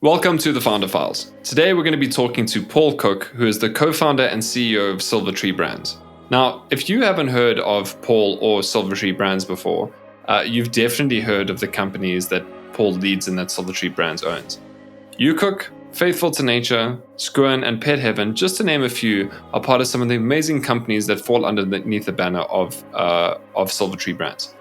Welcome to the Founder Files. Today we're going to be talking to Paul Cook, who is the co-founder and CEO of Silvertree Brands. Now, if you haven't heard of Paul or Silvertree Brands before, you've definitely heard of the companies that Paul leads and that Silvertree Brands owns. YouCook, Faithful to Nature, Skuan, and Pet Heaven, just to name a few, are part of some of the amazing companies that fall underneath the banner of Silvertree Brands.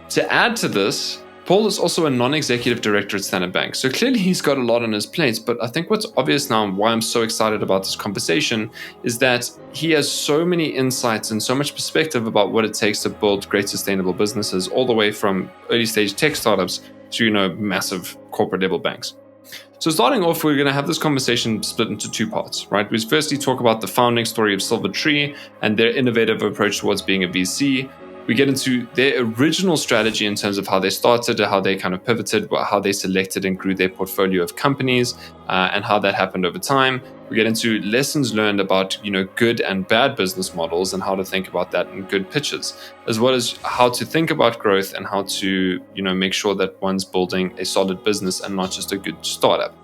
To add to this, Paul is also a non-executive director at Standard Bank, so clearly he's got a lot on his plate, but I think what's obvious now and why I'm so excited about this conversation is that he has so many insights and so much perspective about what it takes to build great sustainable businesses, all the way from early stage tech startups to, massive corporate level banks. So starting off, we're going to have this conversation split into two parts, right? We firstly talk about the founding story of Silvertree and their innovative approach towards being a VC. We get into their original strategy in terms of how they started, how they kind of pivoted, how they selected and grew their portfolio of companies, and how that happened over time. We get into lessons learned about, good and bad business models and how to think about that in good pitches, as well as how to think about growth and how to, make sure that one's building a solid business and not just a good startup.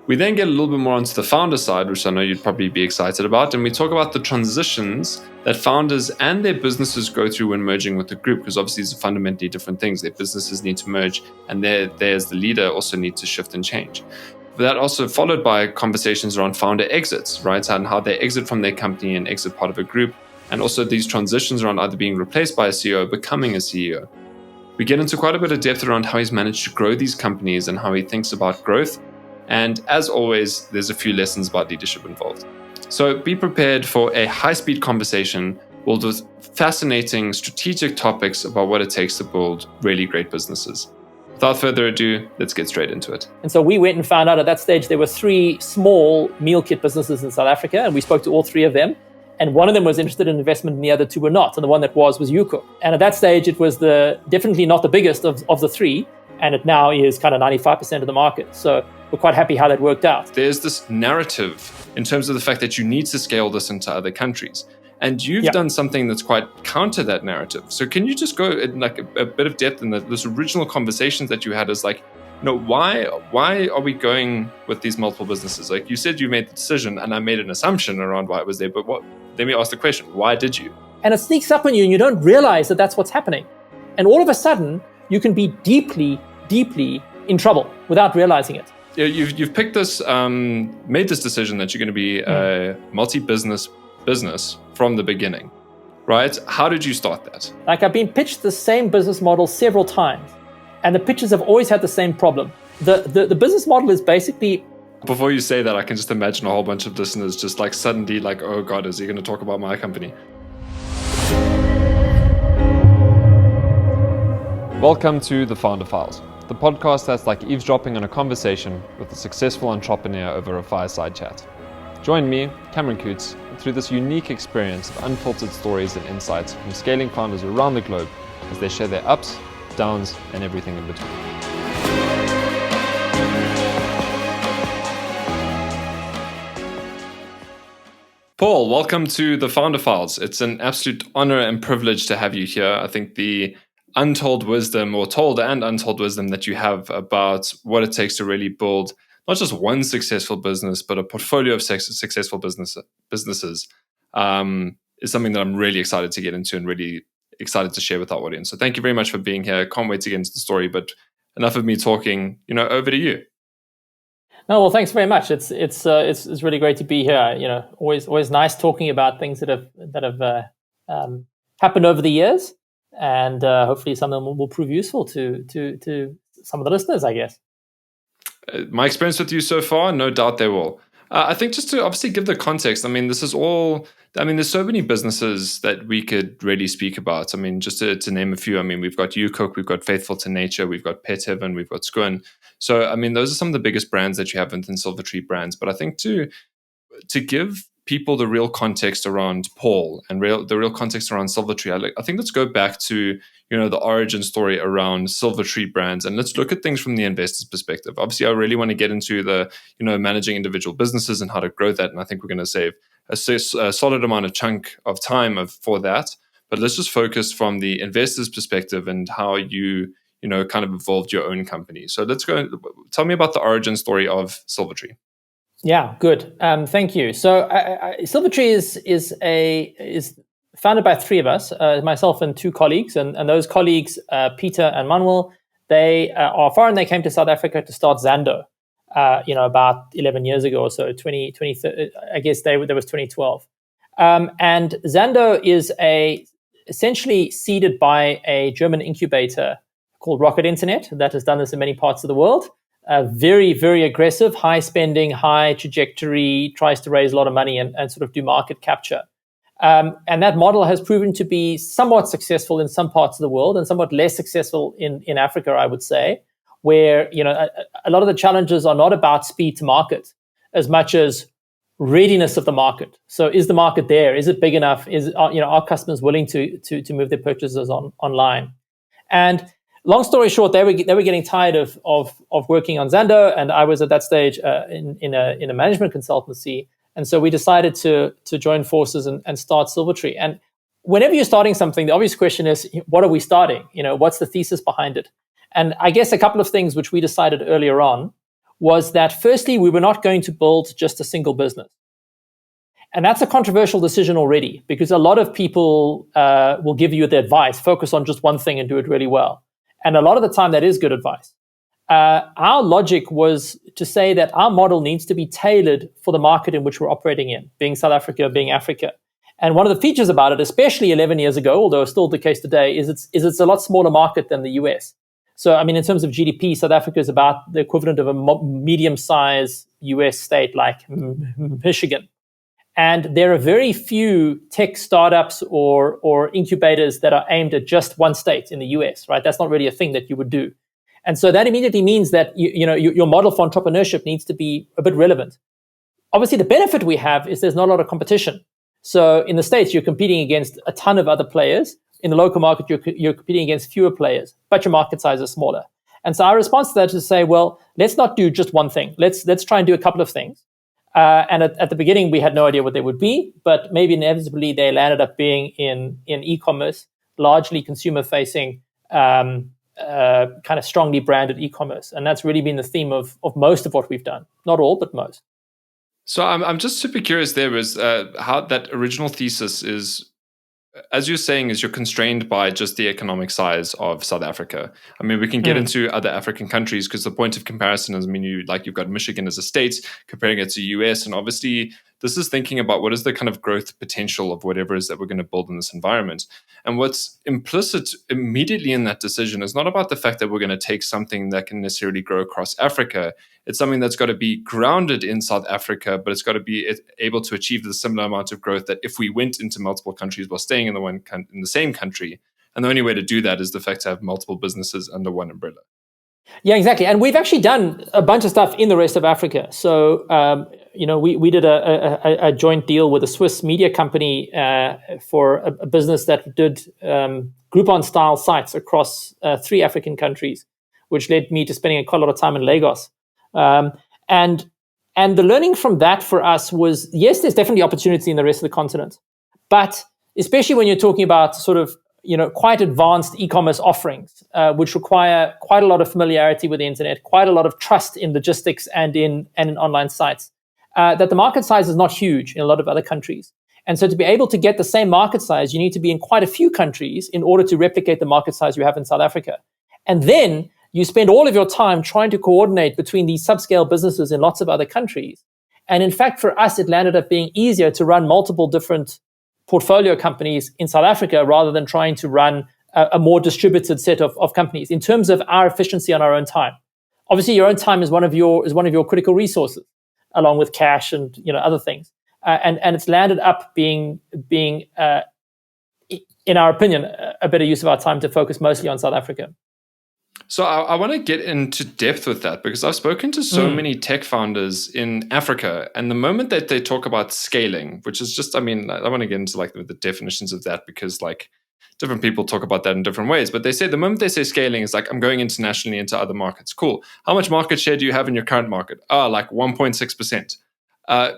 We then get a little bit more onto the founder side, which I know you'd probably be excited about. And we talk about the transitions that founders and their businesses go through when merging with the group, because obviously these are fundamentally different things. Their businesses need to merge, and they as the leader also need to shift and change. That also followed by conversations around founder exits, right? And how they exit from their company and exit part of a group. And also these transitions around either being replaced by a CEO or becoming a CEO. We get into quite a bit of depth around how he's managed to grow these companies and how he thinks about growth. And as always, there's a few lessons about leadership involved. So be prepared for a high-speed conversation filled with fascinating strategic topics about what it takes to build really great businesses. Without further ado, let's get straight into it. And so we went and found out at that stage there were 3 small meal kit businesses in South Africa, and we spoke to all 3 of them. And one of them was interested in investment and the other 2 were not. And the one that was YouCook. And at that stage, it was definitely not the biggest of the 3. And it now is kind of 95% of the market. So we're quite happy how that worked out. There's this narrative in terms of the fact that you need to scale this into other countries. And you've done something that's quite counter that narrative. So can you just go in like a bit of depth in this original conversations that you had as like, why are we going with these multiple businesses? Like you said, you made the decision and I made an assumption around why it was there. But let me ask the question, why did you? And it sneaks up on you and you don't realize that that's what's happening. And all of a sudden, you can be deeply in trouble without realizing it. You've picked this, made this decision that you're going to be a multi-business business from the beginning, right? How did you start that? Like I've been pitched the same business model several times, and the pitches have always had the same problem. The business model is basically... Before you say that, I can just imagine a whole bunch of listeners just like suddenly like, oh God, is he going to talk about my company? Welcome to the Founder Files, the podcast that's like eavesdropping on a conversation with a successful entrepreneur over a fireside chat. Join me, Cameron Coots, through this unique experience of unfiltered stories and insights from scaling founders around the globe as they share their ups, downs, and everything in between. Paul, welcome to the Founder Files. It's an absolute honor and privilege to have you here. I think the untold wisdom, or told and untold wisdom, that you have about what it takes to really build not just one successful business, but a portfolio of successful businesses is something that I'm really excited to get into and really excited to share with our audience. So thank you very much for being here. Can't wait to get into the story, but enough of me talking, over to you. No, well, thanks very much. It's really great to be here. Always nice talking about things that have happened over the years. And hopefully some of them will prove useful to some of the listeners, I guess. My experience with you so far, no doubt they will. I think just to obviously give the context, there's so many businesses that we could really speak about. Just to name a few, we've got YouCook, we've got Faithful to Nature, we've got Pet Heaven, we've got Skuan. So, those are some of the biggest brands that you have within Silvertree Brands. But I think to give people the real context around Paul and the real context around Silvertree, I think let's go back to the origin story around Silvertree Brands, and let's look at things from the investor's perspective. Obviously, I really want to get into the managing individual businesses and how to grow that, and I think we're going to save a solid amount of chunk of time for that. But let's just focus from the investor's perspective and how you kind of evolved your own company. So let's go. Tell me about the origin story of Silvertree. Yeah, good. Thank you. So Silvertree is founded by three of us, myself and two colleagues, and those colleagues, Peter and Manuel, they are foreign. They came to South Africa to start Zando, about 11 years ago or so, I guess there was 2012. And Zando is essentially seeded by a German incubator called Rocket Internet that has done this in many parts of the world. Very, very aggressive, high spending, high trajectory, tries to raise a lot of money and sort of do market capture. And that model has proven to be somewhat successful in some parts of the world and somewhat less successful in Africa, I would say, where a lot of the challenges are not about speed to market as much as readiness of the market. So is the market there? Is it big enough? Are customers willing to move their purchases online? And long story short, they were getting tired of working on Zando, and I was at that stage in a management consultancy. And so we decided to join forces and start Silvertree. And whenever you're starting something, the obvious question is, what are we starting? What's the thesis behind it? And I guess a couple of things which we decided earlier on was that firstly, we were not going to build just a single business. And that's a controversial decision already, because a lot of people will give you the advice, focus on just one thing and do it really well. And a lot of the time that is good advice. Our logic was to say that our model needs to be tailored for the market in which we're operating in, being South Africa, being Africa. And one of the features about it, especially 11 years ago, although it's still the case today, is it's a lot smaller market than the US. So, I mean, in terms of GDP, South Africa is about the equivalent of a medium-sized US state like Michigan. And there are very few tech startups or incubators that are aimed at just one state in the US, right? That's not really a thing that you would do. And so that immediately means that your model for entrepreneurship needs to be a bit relevant. Obviously, the benefit we have is there's not a lot of competition. So in the States, you're competing against a ton of other players. In the local market, you're competing against fewer players, but your market size is smaller. And so our response to that is to say, well, let's not do just one thing. Let's try and do a couple of things. And at the beginning, we had no idea what they would be, but maybe inevitably they landed up being in e-commerce, largely consumer-facing, kind of strongly branded e-commerce. And that's really been the theme of most of what we've done. Not all, but most. So I'm just super curious there is how that original thesis is, as you're saying, is you're constrained by just the economic size of South Africa. I mean, we can get into other African countries because the point of comparison is, I mean, you've got Michigan as a state, comparing it to US, and obviously this is thinking about what is the kind of growth potential of whatever it is that we're going to build in this environment. And what's implicit immediately in that decision is not about the fact that we're going to take something that can necessarily grow across Africa. It's something that's got to be grounded in South Africa, but it's got to be able to achieve the similar amount of growth that if we went into multiple countries while staying in the same country. And the only way to do that is the fact to have multiple businesses under one umbrella. Yeah, exactly. And we've actually done a bunch of stuff in the rest of Africa. So, we did a joint deal with a Swiss media company for a business that did Groupon-style sites across 3 African countries, which led me to spending quite a lot of time in Lagos. And the learning from that for us was, yes, there's definitely opportunity in the rest of the continent, but especially when you're talking about sort of quite advanced e-commerce offerings, which require quite a lot of familiarity with the internet, quite a lot of trust in logistics and in online sites, that the market size is not huge in a lot of other countries. And so to be able to get the same market size, you need to be in quite a few countries in order to replicate the market size you have in South Africa. And then you spend all of your time trying to coordinate between these subscale businesses in lots of other countries. And in fact, for us, it landed up being easier to run multiple different portfolio companies in South Africa rather than trying to run a more distributed set of companies in terms of our efficiency on our own time. Obviously, your own time is one of your critical resources, along with cash and other things. And it's landed up being in our opinion, a better use of our time to focus mostly on South Africa. So I want to get into depth with that because I've spoken to so many tech founders in Africa, and the moment that they talk about scaling, which is just, I want to get into like the definitions of that because like different people talk about that in different ways, but they say the moment they say scaling is like, I'm going internationally into other markets. Cool. How much market share do you have in your current market? Like 1.6%.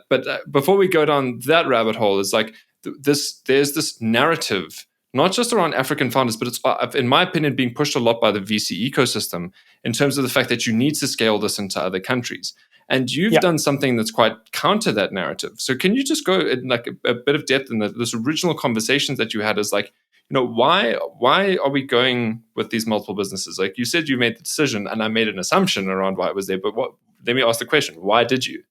But before we go down that rabbit hole, it's like there's this narrative not just around African founders, but it's, in my opinion, being pushed a lot by the VC ecosystem in terms of the fact that you need to scale this into other countries. And you've done something that's quite counter that narrative. So can you just go in like a bit of depth in this original conversations that you had as like, why are we going with these multiple businesses? Like you said, you made the decision and I made an assumption around why it was there, but let me ask the question, why did you?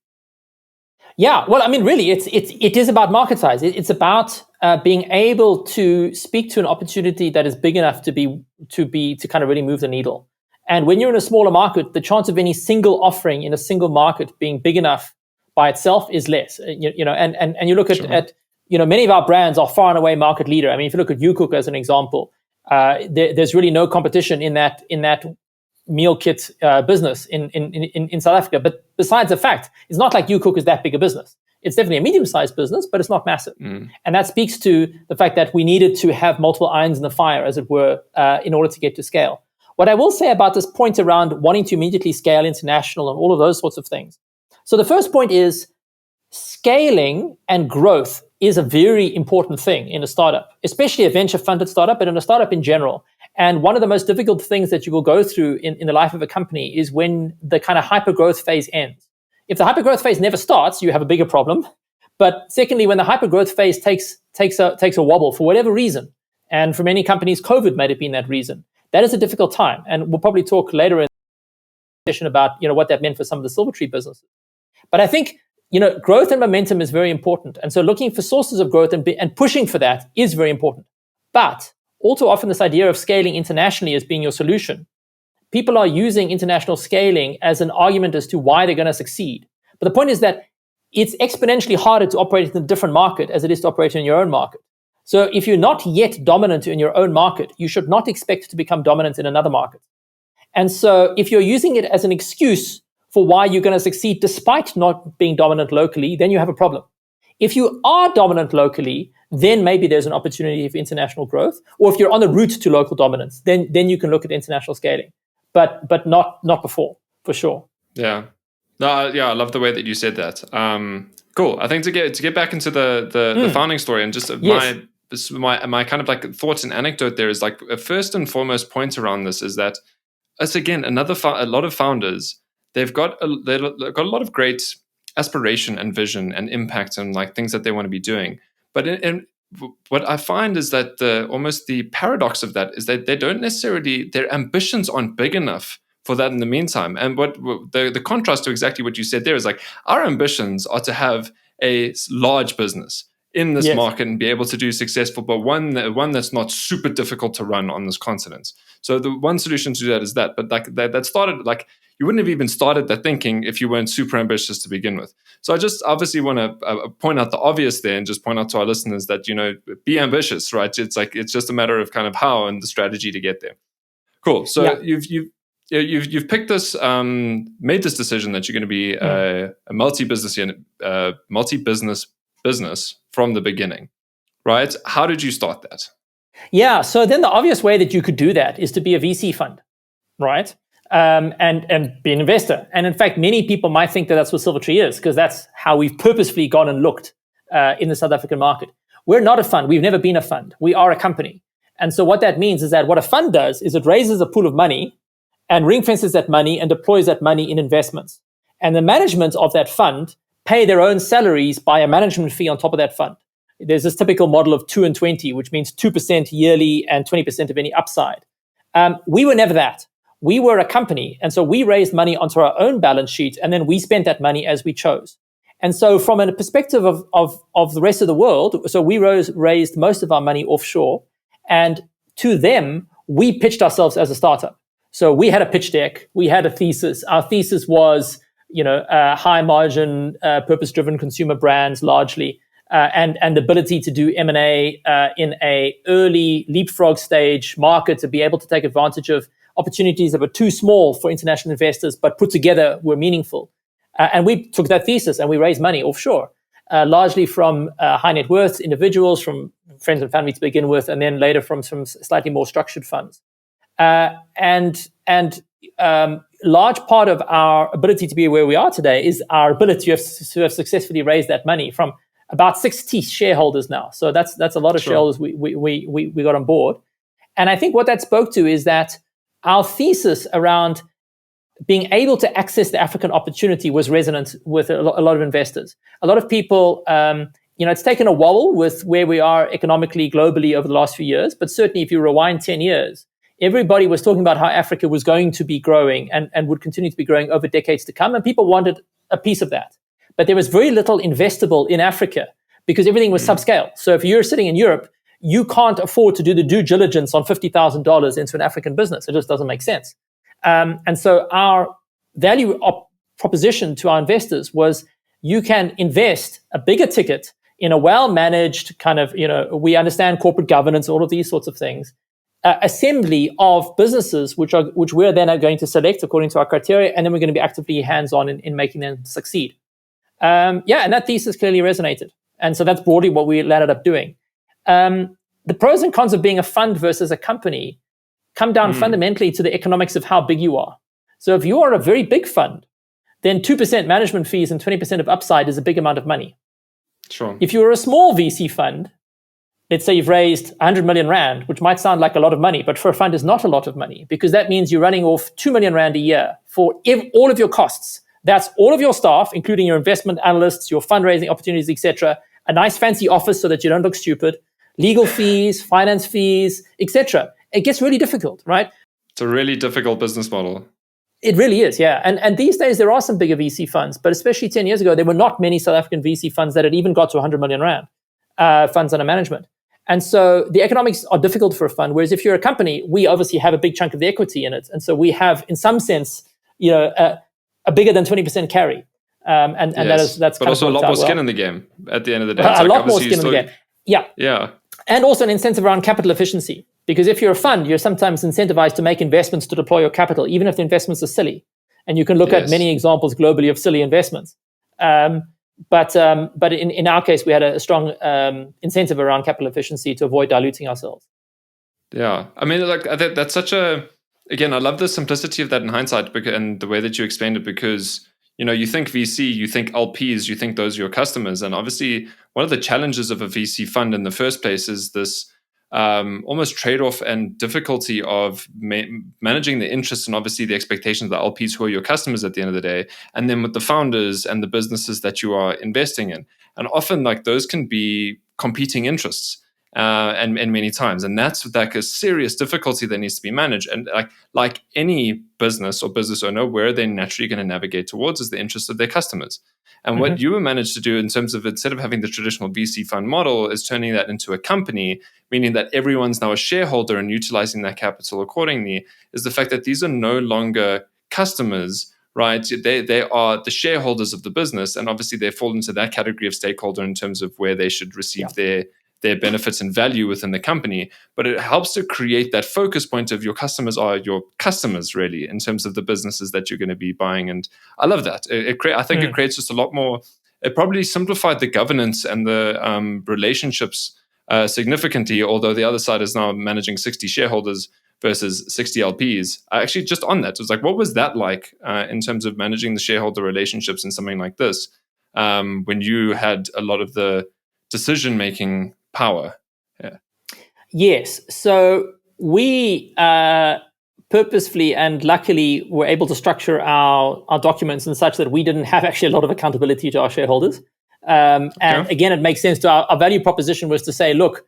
Yeah, well, I mean, really, it is about market size. It's about being able to speak to an opportunity that is big enough to kind of really move the needle. And when you're in a smaller market, the chance of any single offering in a single market being big enough by itself is less. And you look at many of our brands are far and away market leader. I mean, if you look at YouCook as an example, there's really no competition in that meal kit business in South Africa. But besides the fact, it's not like YouCook is that big a business. It's definitely a medium-sized business, but it's not massive. And that speaks to the fact that we needed to have multiple irons in the fire, as it were, in order to get to scale. What I will say about this point around wanting to immediately scale international and all of those sorts of things. So the first point is scaling and growth is a very important thing in a startup, especially a venture-funded startup, but in a startup in general. And one of the most difficult things that you will go through in the life of a company is when the kind of hyper-growth phase ends. If the hyper-growth phase never starts, you have a bigger problem. But secondly, when the hyper-growth phase takes a wobble for whatever reason, and for many companies, COVID might have been that reason, that is a difficult time. And we'll probably talk later in the session about what that meant for some of the Silvertree businesses. But I think growth and momentum is very important. And so looking for sources of growth and pushing for that is very important. But all too often, this idea of scaling internationally as being your solution, people are using international scaling as an argument as to why they're going to succeed. But the point is that it's exponentially harder to operate in a different market as it is to operate in your own market. So if you're not yet dominant in your own market, you should not expect to become dominant in another market. And so if you're using it as an excuse for why you're going to succeed despite not being dominant locally, then you have a problem. If you are dominant locally, then maybe there's an opportunity for international growth. Or if you're on the route to local dominance, then you can look at international scaling. But not before, for sure. Yeah. No, I love the way that you said that. Cool. I think to get back into the founding story and just my kind of like thoughts and anecdote there is like a first and foremost point around this is that it's again a lot of founders, they've got a lot of great aspiration and vision and impact and like things that they want to be doing. But what I find is that almost the paradox of that is that they don't necessarily, their ambitions aren't big enough for that in the meantime. And what the contrast to exactly what you said there is like our ambitions are to have a large business in this market and be able to do successful, but one that's not super difficult to run on this continent. So the one solution to do that is that, but like that started like you wouldn't have even started that thinking if you weren't super ambitious to begin with. So I just obviously want to point out the obvious there and just point out to our listeners that be ambitious, right? It's like it's just a matter of kind of how and the strategy to get there. Cool. So you've picked this, made this decision that you're going to be a multi-business unit, multi-business business from the beginning, right? How did you start that? Yeah, so then the obvious way that you could do that is to be a VC fund, right? And be an investor. And in fact, many people might think that that's what Silvertree is, because that's how we've purposefully gone and looked in the South African market. We're not a fund. We've never been a fund. We are a company. And so what that means is that what a fund does is it raises a pool of money and ring fences that money and deploys that money in investments. And the management of that fund pay their own salaries by a management fee on top of that fund. There's this typical model of 2 and 20, which means 2% yearly and 20% of any upside. We were never that. We were a company. And so we raised money onto our own balance sheet, and then we spent that money as we chose. And so from a perspective of the rest of the world, so we raised most of our money offshore. And to them, we pitched ourselves as a startup. So we had a pitch deck. We had a thesis. Our thesis was, high margin, purpose-driven consumer brands largely, and the ability to do M&A in a early leapfrog stage market to be able to take advantage of opportunities that were too small for international investors, but put together were meaningful. And we took that thesis and we raised money offshore, largely from high net worth individuals, from friends and family to begin with, and then later from some slightly more structured funds. And large part of our ability to be where we are today is our ability to have successfully raised that money from about 60 shareholders now. So that's a lot of shareholders we got on board. And I think what that spoke to is that our thesis around being able to access the African opportunity was resonant with a lot of investors. A lot of people, it's taken a wobble with where we are economically, globally over the last few years. But certainly if you rewind 10 years, everybody was talking about how Africa was going to be growing and would continue to be growing over decades to come. And people wanted a piece of that. But there was very little investable in Africa because everything was subscale. So if you're sitting in Europe, you can't afford to do the due diligence on $50,000 into an African business. It just doesn't make sense. And so our value proposition to our investors was you can invest a bigger ticket in a well-managed kind of, we understand corporate governance, all of these sorts of things, assembly of businesses which we're then going to select according to our criteria, and then we're going to be actively hands-on in making them succeed. And that thesis clearly resonated. And so that's broadly what we landed up doing. The pros and cons of being a fund versus a company come down fundamentally to the economics of how big you are. So if you are a very big fund, then 2% management fees and 20% of upside is a big amount of money. Sure. If you're a small VC fund, let's say you've raised 100 million Rand, which might sound like a lot of money, but for a fund is not a lot of money because that means you're running off 2 million Rand a year for all of your costs. That's all of your staff, including your investment analysts, your fundraising opportunities, etc. A nice fancy office so that you don't look stupid, legal fees, finance fees, etc. It gets really difficult, right? It's a really difficult business model. It really is, yeah. And these days there are some bigger VC funds, but especially 10 years ago, there were not many South African VC funds that had even got to 100 million Rand funds under management. And so the economics are difficult for a fund, whereas if you're a company, we obviously have a big chunk of the equity in it. And so we have, in some sense, a bigger than 20% carry. And yes, that's but also a lot more skin in the game at the end of the day. A lot more skin in the game. Yeah. Yeah. And also an incentive around capital efficiency. Because if you're a fund, you're sometimes incentivized to make investments to deploy your capital, even if the investments are silly. And you can look at many examples globally of silly investments. But in our case, we had a strong incentive around capital efficiency to avoid diluting ourselves. Yeah. I mean, that's such again, I love the simplicity of that in hindsight and the way that you explained it because, you think VC, you think LPs, you think those are your customers. And obviously, one of the challenges of a VC fund in the first place is this almost trade-off and difficulty of managing the interests and obviously the expectations of the LPs who are your customers at the end of the day, and then with the founders and the businesses that you are investing in. And often those can be competing interests and many times. And that's a serious difficulty that needs to be managed. And like any business or business owner, where they're naturally going to navigate towards is the interest of their customers. And what you managed to do in terms of instead of having the traditional VC fund model is turning that into a company, meaning that everyone's now a shareholder and utilizing that capital accordingly, is the fact that these are no longer customers, right? They are the shareholders of the business. And obviously they fall into that category of stakeholder in terms of where they should receive their benefits and value within the company. But it helps to create that focus point of your customers are your customers, really, in terms of the businesses that you're going to be buying. And I love that. I think it creates just a lot more. It probably simplified the governance and the relationships significantly, although the other side is now managing 60 shareholders versus 60 LPs. Actually, just on that, it was like, what was that like in terms of managing the shareholder relationships in something like this when you had a lot of the decision-making power? Yes. So we purposefully and luckily were able to structure our documents in such that we didn't have actually a lot of accountability to our shareholders. And again, it makes sense to our value proposition was to say, look,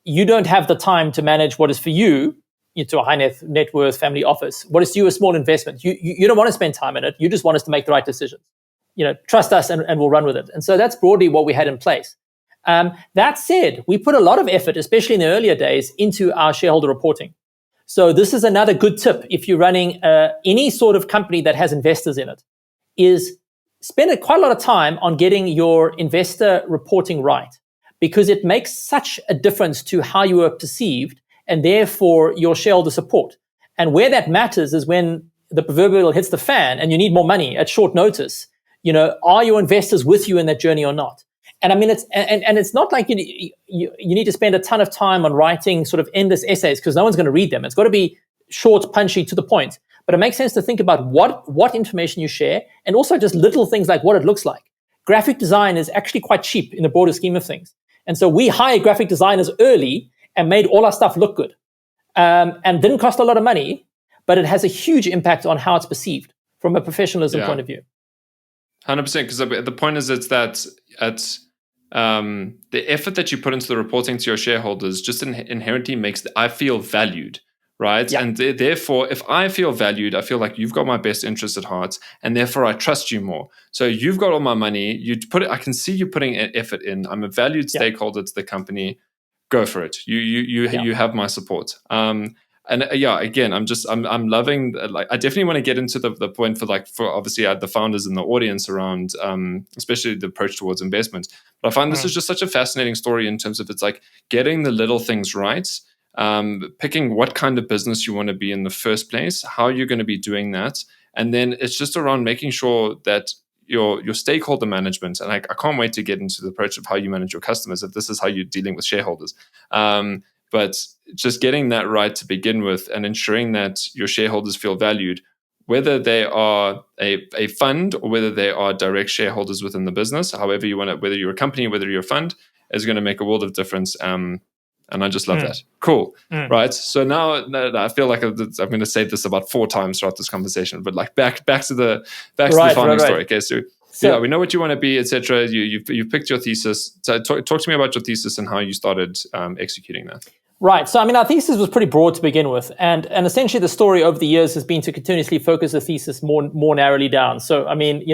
you don't have the time to manage what is for you to a high net worth family office. What is to you a small investment? You don't want to spend time in it. You just want us to make the right decisions. Trust us and we'll run with it. And so that's broadly what we had in place. That said, we put a lot of effort, especially in the earlier days, into our shareholder reporting. So this is another good tip if you're running any sort of company that has investors in it, is spend quite a lot of time on getting your investor reporting right, because it makes such a difference to how you are perceived and therefore your shareholder support. And where that matters is when the proverbial hits the fan and you need more money at short notice. Are your investors with you in that journey or not? And I mean, it's not like you need to spend a ton of time on writing sort of endless essays because no one's going to read them. It's got to be short, punchy, to the point. But it makes sense to think about what information you share and also just little things like what it looks like. graphic design is actually quite cheap in the broader scheme of things. And so we hired graphic designers early and made all our stuff look good, and didn't cost a lot of money, but it has a huge impact on how it's perceived from a professionalism point of view. 100%, because the point is the effort that you put into the reporting to your shareholders just inherently makes I feel valued, right? Yeah. And therefore, if I feel valued, I feel like you've got my best interest at heart, and therefore I trust you more. So you've got all my money. I can see you putting effort in. I'm a valued stakeholder to the company. Go for it. You have my support. Again, I'm loving, like, I definitely want to get into the point for obviously the founders in the audience around, especially the approach towards investment. But I find this is just such a fascinating story in terms of it's like getting the little things right, picking what kind of business you want to be in the first place, how you're going to be doing that. And then it's just around making sure that your stakeholder management, and I can't wait to get into the approach of how you manage your customers if this is how you're dealing with shareholders. But just getting that right to begin with and ensuring that your shareholders feel valued, whether they are a fund or whether they are direct shareholders within the business, however you want it, whether you're a company, whether you're a fund, is going to make a world of difference. And I just love that. Cool. Right. So now I feel like I'm going to say this about 4 times throughout this conversation, but like back to the founding story. Okay. So we know what you want to be, etc. You've picked your thesis. So talk to me about your thesis and how you started executing that. Right. So, I mean, our thesis was pretty broad to begin with. And essentially the story over the years has been to continuously focus the thesis more narrowly down. So, I mean,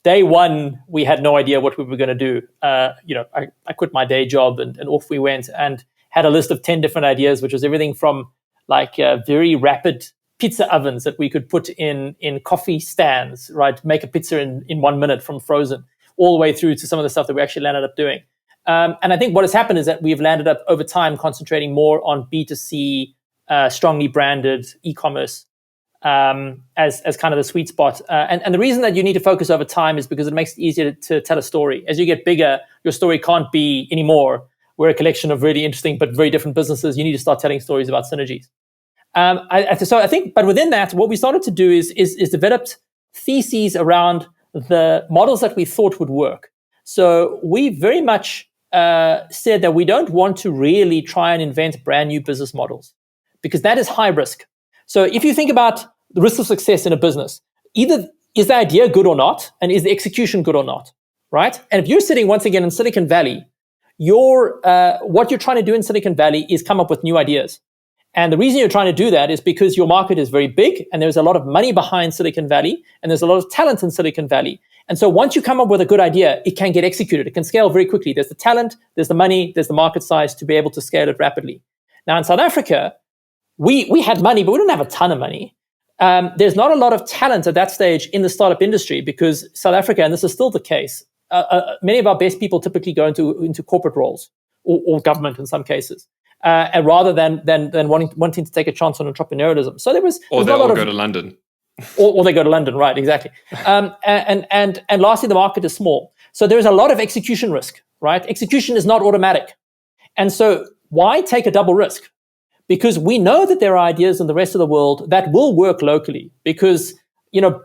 day one, we had no idea what we were going to do. I quit my day job and off we went and had a list of 10 different ideas, which was everything from like very rapid pizza ovens that we could put in coffee stands, right? Make a pizza in 1 minute from frozen, all the way through to some of the stuff that we actually landed up doing. And I think what has happened is that we've landed up over time concentrating more on B2C, strongly branded e-commerce as kind of the sweet spot. And the reason that you need to focus over time is because it makes it easier to tell a story. As you get bigger, your story can't be anymore. We're a collection of really interesting but very different businesses. You need to start telling stories about synergies. So I think, but within that, what we started to do is developed theses around the models that we thought would work. So we very much said that we don't want to really try and invent brand new business models because that is high risk. So if you think about the risk of success in a business, either is the idea good or not, and is the execution good or not, right? And if you're sitting once again in Silicon Valley, what you're trying to do in Silicon Valley is come up with new ideas. And the reason you're trying to do that is because your market is very big and there's a lot of money behind Silicon Valley and there's a lot of talent in Silicon Valley. And so once you come up with a good idea, it can get executed. It can scale very quickly. There's the talent, there's the money, there's the market size to be able to scale it rapidly. Now in South Africa, we had money, but we didn't have a ton of money. There's not a lot of talent at that stage in the startup industry because South Africa, and this is still the case, many of our best people typically go into corporate roles or government in some cases, and rather than wanting to take a chance on entrepreneurialism. So there was or they all go to London, or they go to London, right? Exactly. And lastly, the market is small, so there is a lot of execution risk, right? Execution is not automatic, and so why take a double risk? Because we know that there are ideas in the rest of the world that will work locally. Because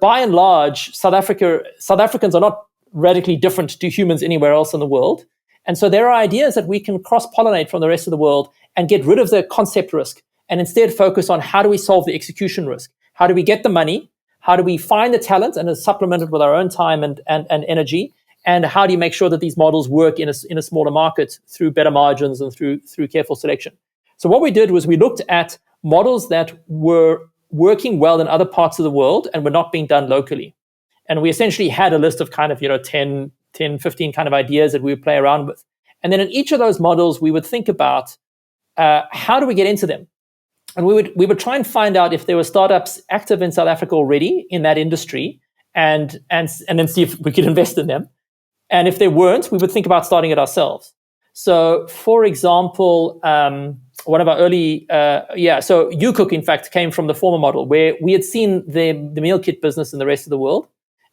by and large, South Africans are not radically different to humans anywhere else in the world. And so there are ideas that we can cross-pollinate from the rest of the world and get rid of the concept risk and instead focus on how do we solve the execution risk? How do we get the money? How do we find the talent and supplement it with our own time and energy? And how do you make sure that these models work in a smaller market through better margins and through careful selection? So what we did was we looked at models that were working well in other parts of the world and were not being done locally. And we essentially had a list of kind of, 10, 15 kind of ideas that we would play around with. And then in each of those models, we would think about how do we get into them? And we would try and find out if there were startups active in South Africa already in that industry and then see if we could invest in them. And if they weren't, we would think about starting it ourselves. So, for example, one of our early, so YouCook, in fact, came from the former model where we had seen the meal kit business in the rest of the world.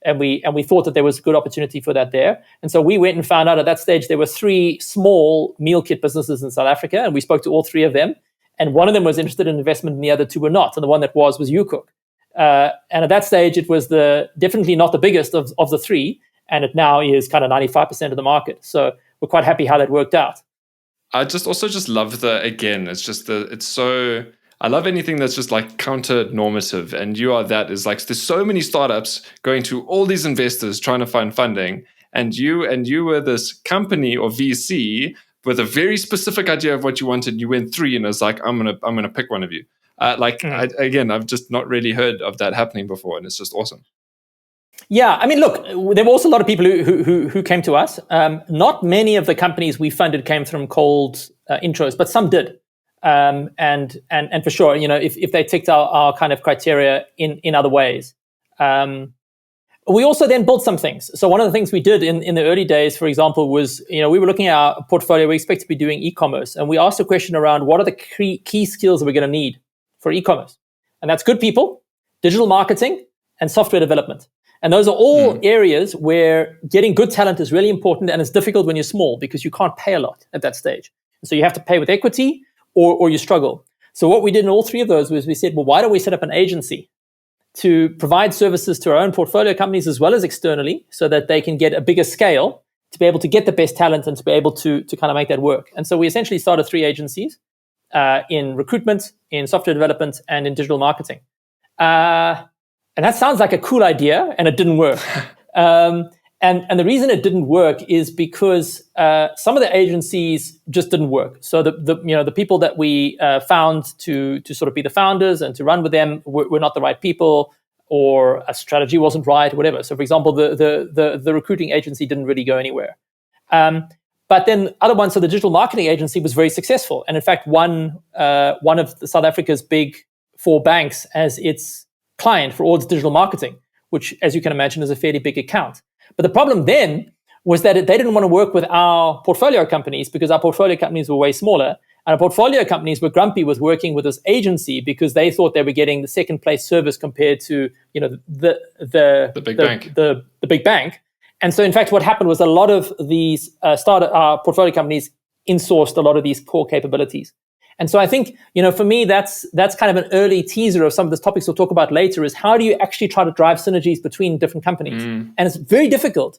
And we thought that there was a good opportunity for that there. And so we went and found out at that stage there were 3 small meal kit businesses in South Africa, and we spoke to all 3 of them. And one of them was interested in investment and the other 2 were not. And the one that was YouCook. And at that stage, it was definitely not the biggest of the 3. and it now is kind of 95% of the market. So we're quite happy how that worked out. I just love I love anything that's just like counter normative, and you are that. Is like there's so many startups going to all these investors trying to find funding, and you were this company or VC with a very specific idea of what you wanted. You went three, and it's like I'm gonna pick one of you. I've just not really heard of that happening before, and it's just awesome. Yeah, I mean, look, there were also a lot of people who came to us. Not many of the companies we funded came from cold intros, but some did. And for sure, if they ticked our kind of criteria in other ways. We also then built some things. So one of the things we did in the early days, for example, was, we were looking at our portfolio. We expect to be doing e-commerce. And we asked a question around what are the key skills that we're going to need for e-commerce? And that's good people, digital marketing, and software development. And those are all areas where getting good talent is really important, and it's difficult when you're small because you can't pay a lot at that stage. So you have to pay with equity or you struggle. So what we did in all three of those was we said, well, why don't we set up an agency to provide services to our own portfolio companies as well as externally so that they can get a bigger scale to be able to get the best talent and to be able to kind of make that work. And so we essentially started three agencies in recruitment, in software development, and in digital marketing. And that sounds like a cool idea, and it didn't work. And the reason it didn't work is because some of the agencies just didn't work. So the people that we found to sort of be the founders and to run with them were not the right people, or a strategy wasn't right, or whatever. So, for example, the recruiting agency didn't really go anywhere. But then other ones, so the digital marketing agency was very successful, and in fact, one of South Africa's big four banks as its client for all its digital marketing, which, as you can imagine, is a fairly big account. But the problem then was that they didn't want to work with our portfolio companies because our portfolio companies were way smaller. And our portfolio companies were grumpy with working with this agency because they thought they were getting the second place service compared to, the big bank. And so, in fact, what happened was a lot of these portfolio companies insourced a lot of these core capabilities. And so I think, for me, that's kind of an early teaser of some of the topics we'll talk about later, is how do you actually try to drive synergies between different companies? And it's very difficult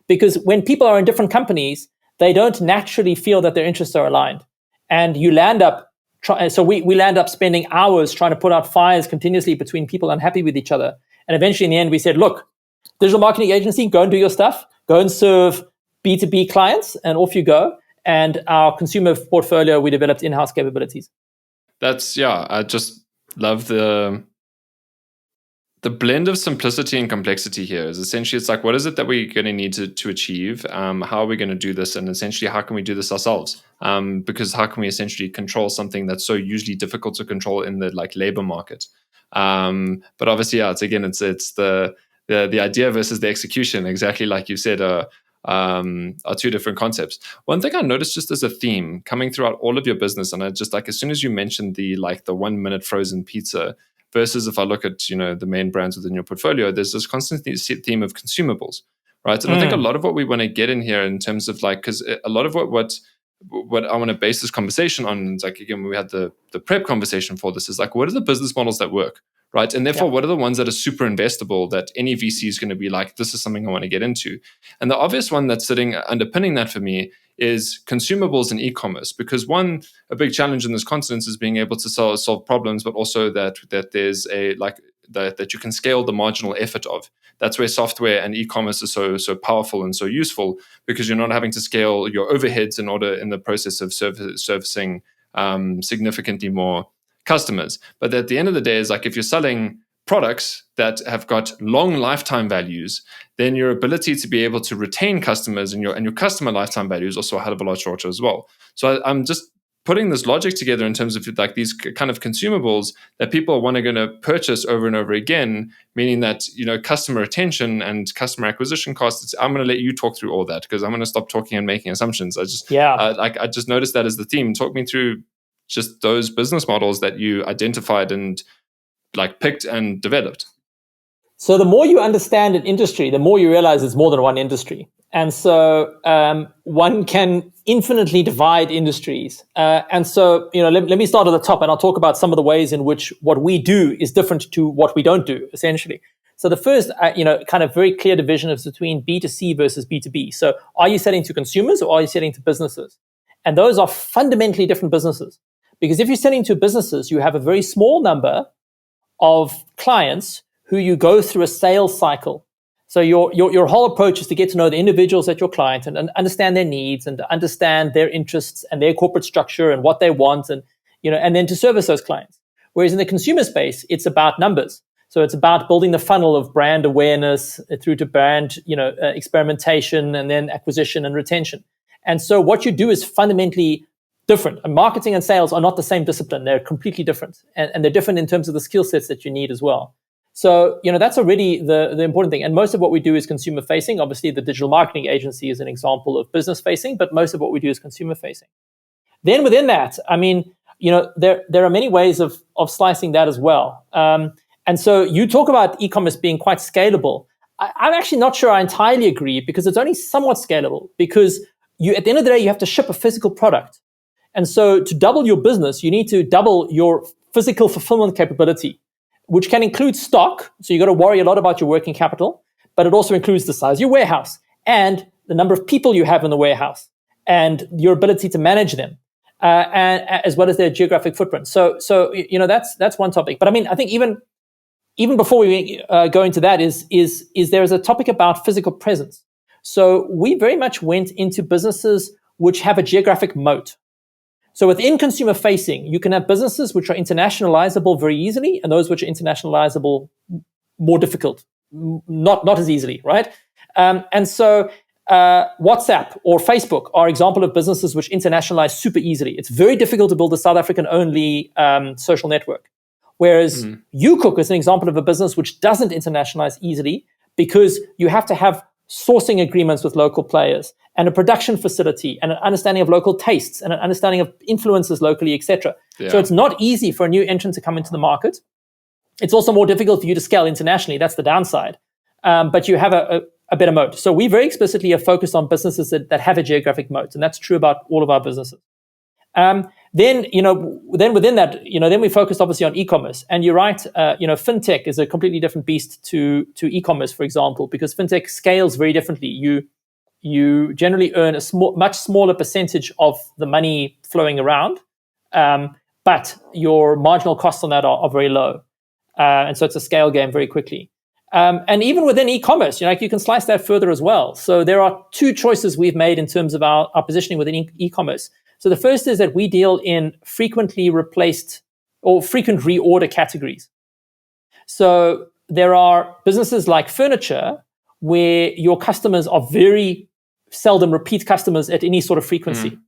because when people are in different companies, they don't naturally feel that their interests are aligned. And you land up, we land up spending hours trying to put out fires continuously between people unhappy with each other. And eventually in the end, we said, look, digital marketing agency, go and do your stuff, go and serve B2B clients, and off you go. And our consumer portfolio, we developed in-house capabilities. I just love the blend of simplicity and complexity here. Is essentially, it's like, what is it that we're going to need to achieve? How are we going to do this? And essentially, how can we do this ourselves? Because how can we essentially control something that's so usually difficult to control in the labor market? But obviously, it's the idea versus the execution, exactly like you said, are two different concepts. One thing I noticed just as a theme coming throughout all of your business, and I just as soon as you mentioned the 1 minute frozen pizza versus if I look at the main brands within your portfolio, there's this constant theme of consumables, right? And I think a lot of what we want to get in here in terms of because a lot of what I want to base this conversation on is again, when we had the prep conversation for this, is what are the business models that work? Right. And therefore, what are the ones that are super investable that any VC is going to be this is something I want to get into? And the obvious one that's sitting underpinning that for me is consumables and e-commerce, because a big challenge in this continent is being able to solve problems, but also that there's that you can scale the marginal effort of. That's where software and e-commerce is so powerful and so useful, because you're not having to scale your overheads in the process of servicing significantly more customers. But at the end of the day, is if you're selling products that have got long lifetime values, then your ability to be able to retain customers and your customer lifetime value is also a hell of a lot shorter as well. So I'm just putting this logic together in terms of these kind of consumables that people are going to purchase over and over again, meaning that customer retention and customer acquisition costs. I'm going to let you talk through all that because I'm going to stop talking and making assumptions. I just noticed that as the theme. Talk me through just those business models that you identified and picked and developed. So the more you understand an industry, the more you realize it's more than one industry. And so one can infinitely divide industries. And so, let me start at the top, and I'll talk about some of the ways in which what we do is different to what we don't do, essentially. So the first, kind of very clear division is between B2C versus B2B. So are you selling to consumers or are you selling to businesses? And those are fundamentally different businesses. Because if you're selling to businesses, you have a very small number of clients who you go through a sales cycle. So your whole approach is to get to know the individuals at your client and understand their needs and to understand their interests and their corporate structure and what they want and then to service those clients. Whereas in the consumer space, it's about numbers. So it's about building the funnel of brand awareness through to brand, experimentation and then acquisition and retention. And so what you do is fundamentally different. And marketing and sales are not the same discipline. They're completely different. And they're different in terms of the skill sets that you need as well. So, that's already the important thing. And most of what we do is consumer facing. Obviously, the digital marketing agency is an example of business facing, but most of what we do is consumer facing. Then within that, there are many ways of slicing that as well. And so you talk about e-commerce being quite scalable. I'm actually not sure I entirely agree because it's only somewhat scalable because at the end of the day, you have to ship a physical product. And so to double your business, you need to double your physical fulfillment capability, which can include stock. So you got to worry a lot about your working capital, but it also includes the size of your warehouse and the number of people you have in the warehouse and your ability to manage them, and as well as their geographic footprint. So that's one topic. But I think even before we go into that is there is a topic about physical presence. So we very much went into businesses which have a geographic moat. So within consumer facing, you can have businesses which are internationalizable very easily and those which are internationalizable more difficult, not as easily, right? And so WhatsApp or Facebook are example of businesses which internationalize super easily. It's very difficult to build a South African only social network. Whereas YouCook is an example of a business which doesn't internationalize easily because you have to have sourcing agreements with local players and a production facility and an understanding of local tastes and an understanding of influences locally, etc. Yeah. So it's not easy for a new entrant to come into the market. It's also more difficult for you to scale internationally. That's the downside. But you have a better moat. So we very explicitly are focused on businesses that have a geographic moat, and that's true about all of our businesses. Then within that, then we focused obviously on e-commerce. And you're right, fintech is a completely different beast to e-commerce, for example, because fintech scales very differently. You generally earn much smaller percentage of the money flowing around, but your marginal costs on that are very low. And so it's a scale game very quickly. And even within e-commerce, you can slice that further as well. So there are two choices we've made in terms of our positioning within e-commerce. So the first is that we deal in frequently replaced or frequent reorder categories. So there are businesses like furniture where your customers are very seldom repeat customers at any sort of frequency.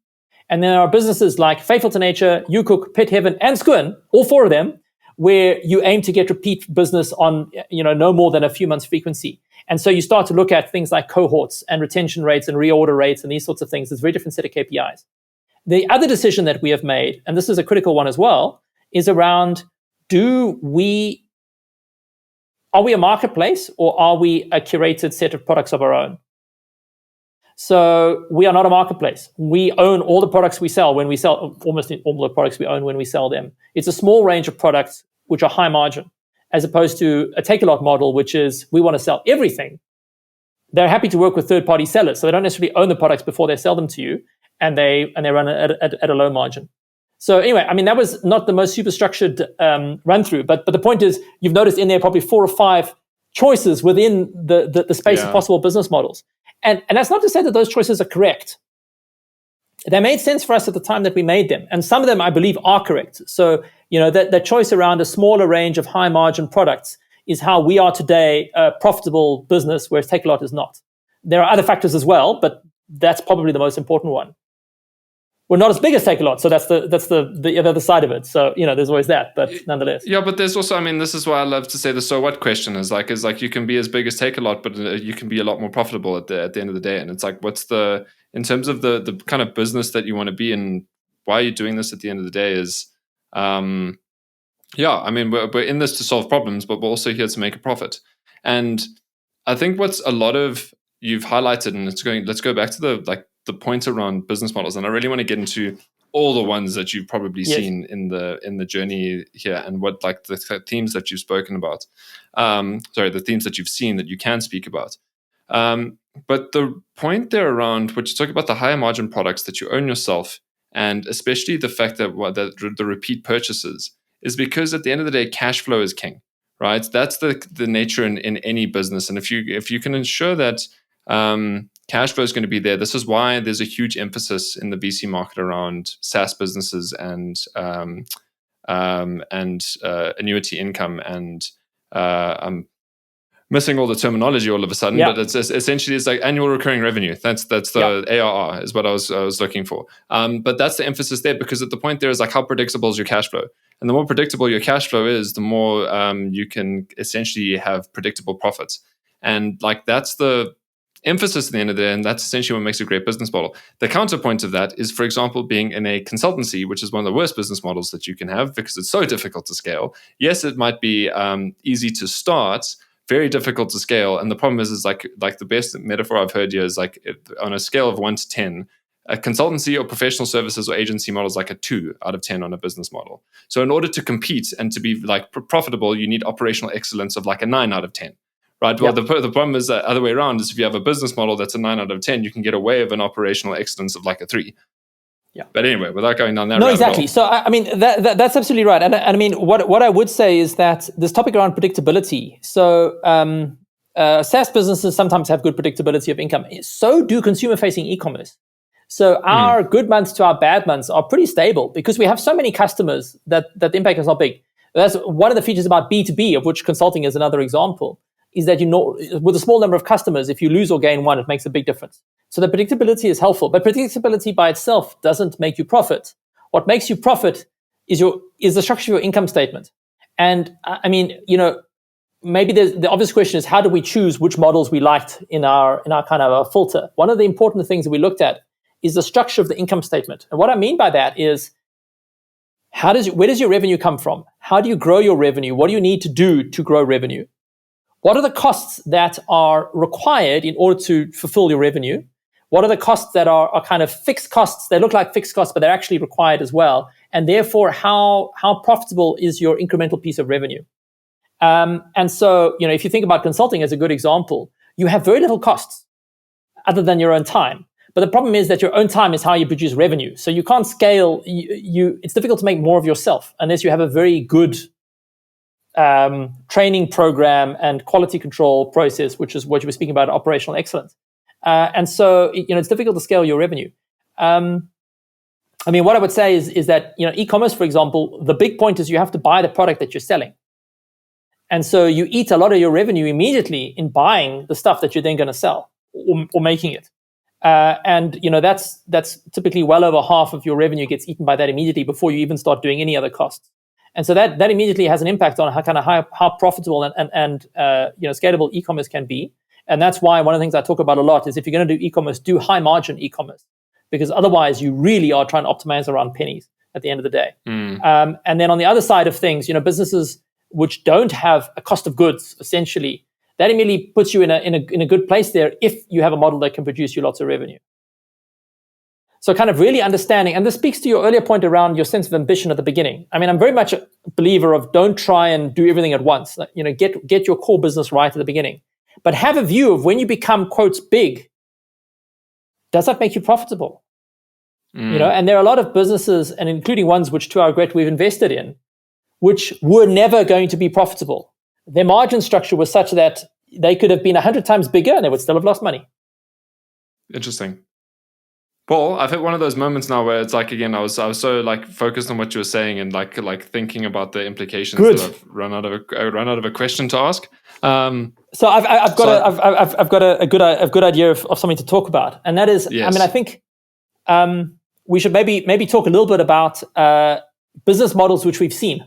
And there are businesses like Faithful to Nature, YouCook, Pet Heaven, and Squin, all four of them, where you aim to get repeat business on no more than a few months frequency. And so you start to look at things like cohorts and retention rates and reorder rates and these sorts of things. There's a very different set of KPIs. The other decision that we have made, and this is a critical one as well, is around are we a marketplace or are we a curated set of products of our own? So we are not a marketplace. We own all the products we sell when we sell, almost all the products we own when we sell them. It's a small range of products which are high margin, as opposed to a take-a-lot model, which is we want to sell everything. They're happy to work with third-party sellers, so they don't necessarily own the products before they sell them to you. And they run at a low margin. So anyway, that was not the most super structured run through, but the point is, you've noticed in there probably 4 or 5 choices within the space of possible business models, and that's not to say that those choices are correct. They made sense for us at the time that we made them, and some of them I believe are correct. So that choice around a smaller range of high margin products is how we are today a profitable business, whereas Take-A-Lot is not. There are other factors as well, but that's probably the most important one. We're not as big as Take-A-Lot, so that's the other side of it. So there's always that, but nonetheless. Yeah, but there's also, this is why I love to say the so what question is like you can be as big as Take-A-Lot, but you can be a lot more profitable at the end of the day. And it's like, what's in terms of the kind of business that you want to be in, why are you doing this at the end of the day? Is we're in this to solve problems, but we're also here to make a profit. And I think what's a lot of you've highlighted, and let's go back to the point around business models, and I really want to get into all the ones that you've probably Yes. seen in the journey here, and what like the themes that you've spoken about. The themes that you've seen that you can speak about. But the point there around what you talk about, the higher margin products that you own yourself, and especially the fact that the repeat purchases, is because at the end of the day, cash flow is king, right? That's the nature in any business. And if you can ensure that cash flow is going to be there, this is why there's a huge emphasis in the VC market around SaaS businesses and annuity income and missing all the terminology all of a sudden, but it's essentially it's like annual recurring revenue. That's the ARR is what I was looking for. But that's the emphasis there, because at the point there is like, how predictable is your cash flow? And the more predictable your cash flow is, the more you can essentially have predictable profits. And like that's the emphasis at the end of the day, and that's essentially what makes a great business model. The counterpoint of that is, for example, being in a consultancy, which is one of the worst business models that you can have because it's so difficult to scale. Yes, it might be easy to start, very difficult to scale. And the problem is like the best metaphor I've heard here is like, on a scale of 1 to 10, a consultancy or professional services or agency model is like a 2 out of 10 on a business model. So in order to compete and to be like profitable, you need operational excellence of like a 9 out of 10. Right. Well, the problem is the other way around, is if you have a business model that's a 9 out of 10, you can get away with an operational excellence of like a 3. Yeah. But anyway, without going down that rabbit exactly. So I mean that's absolutely right. And I mean what I would say is that this topic around predictability. So SaaS businesses sometimes have good predictability of income. So do consumer-facing e-commerce. So our good months to our bad months are pretty stable because we have so many customers that the impact is not big. That's one of the features about B2B, of which consulting is another example, is that, with a small number of customers, if you lose or gain one, it makes a big difference. So the predictability is helpful, but predictability by itself doesn't make you profit. What makes you profit is the structure of your income statement. And I mean, maybe the obvious question is, how do we choose which models we liked in our kind of a filter? One of the important things that we looked at is the structure of the income statement. And what I mean by that is, where does your revenue come from? How do you grow your revenue? What do you need to do to grow revenue? What are the costs that are required in order to fulfill your revenue? What are the costs that are kind of fixed costs? They look like fixed costs, but they're actually required as well. And therefore, how profitable is your incremental piece of revenue? And so, if you think about consulting as a good example, you have very little costs other than your own time. But the problem is that your own time is how you produce revenue. So you can't scale. It's difficult to make more of yourself unless you have a very good training program and quality control process, which is what you were speaking about, operational excellence. And so, it's difficult to scale your revenue. I mean, what I would say is that, e-commerce, for example, the big point is you have to buy the product that you're selling. And so you eat a lot of your revenue immediately in buying the stuff that you're then going to sell or making it. And that's typically well over half of your revenue gets eaten by that immediately before you even start doing any other costs. And so that immediately has an impact on how profitable and scalable e-commerce can be. And that's why one of the things I talk about a lot is, if you're going to do e-commerce, do high margin e-commerce, because otherwise you really are trying to optimize around pennies at the end of the day. And then on the other side of things, businesses which don't have a cost of goods, essentially, that immediately puts you in a good place there if you have a model that can produce you lots of revenue. So kind of really understanding, and this speaks to your earlier point around your sense of ambition at the beginning. I mean, I'm very much a believer of don't try and do everything at once. Get your core business right at the beginning, but have a view of when you become, quotes, big, does that make you profitable? And there are a lot of businesses, and including ones which, to our regret, we've invested in, which were never going to be profitable. Their margin structure was such that they could have been 100 times bigger and they would still have lost money. Interesting. Paul, I've hit one of those moments now where it's like, again, I was so like focused on what you were saying and like thinking about the implications that I've run out of a question to ask. So I've got a good idea of something to talk about, and that is, yes. I mean, I think we should maybe talk a little bit about business models which we've seen,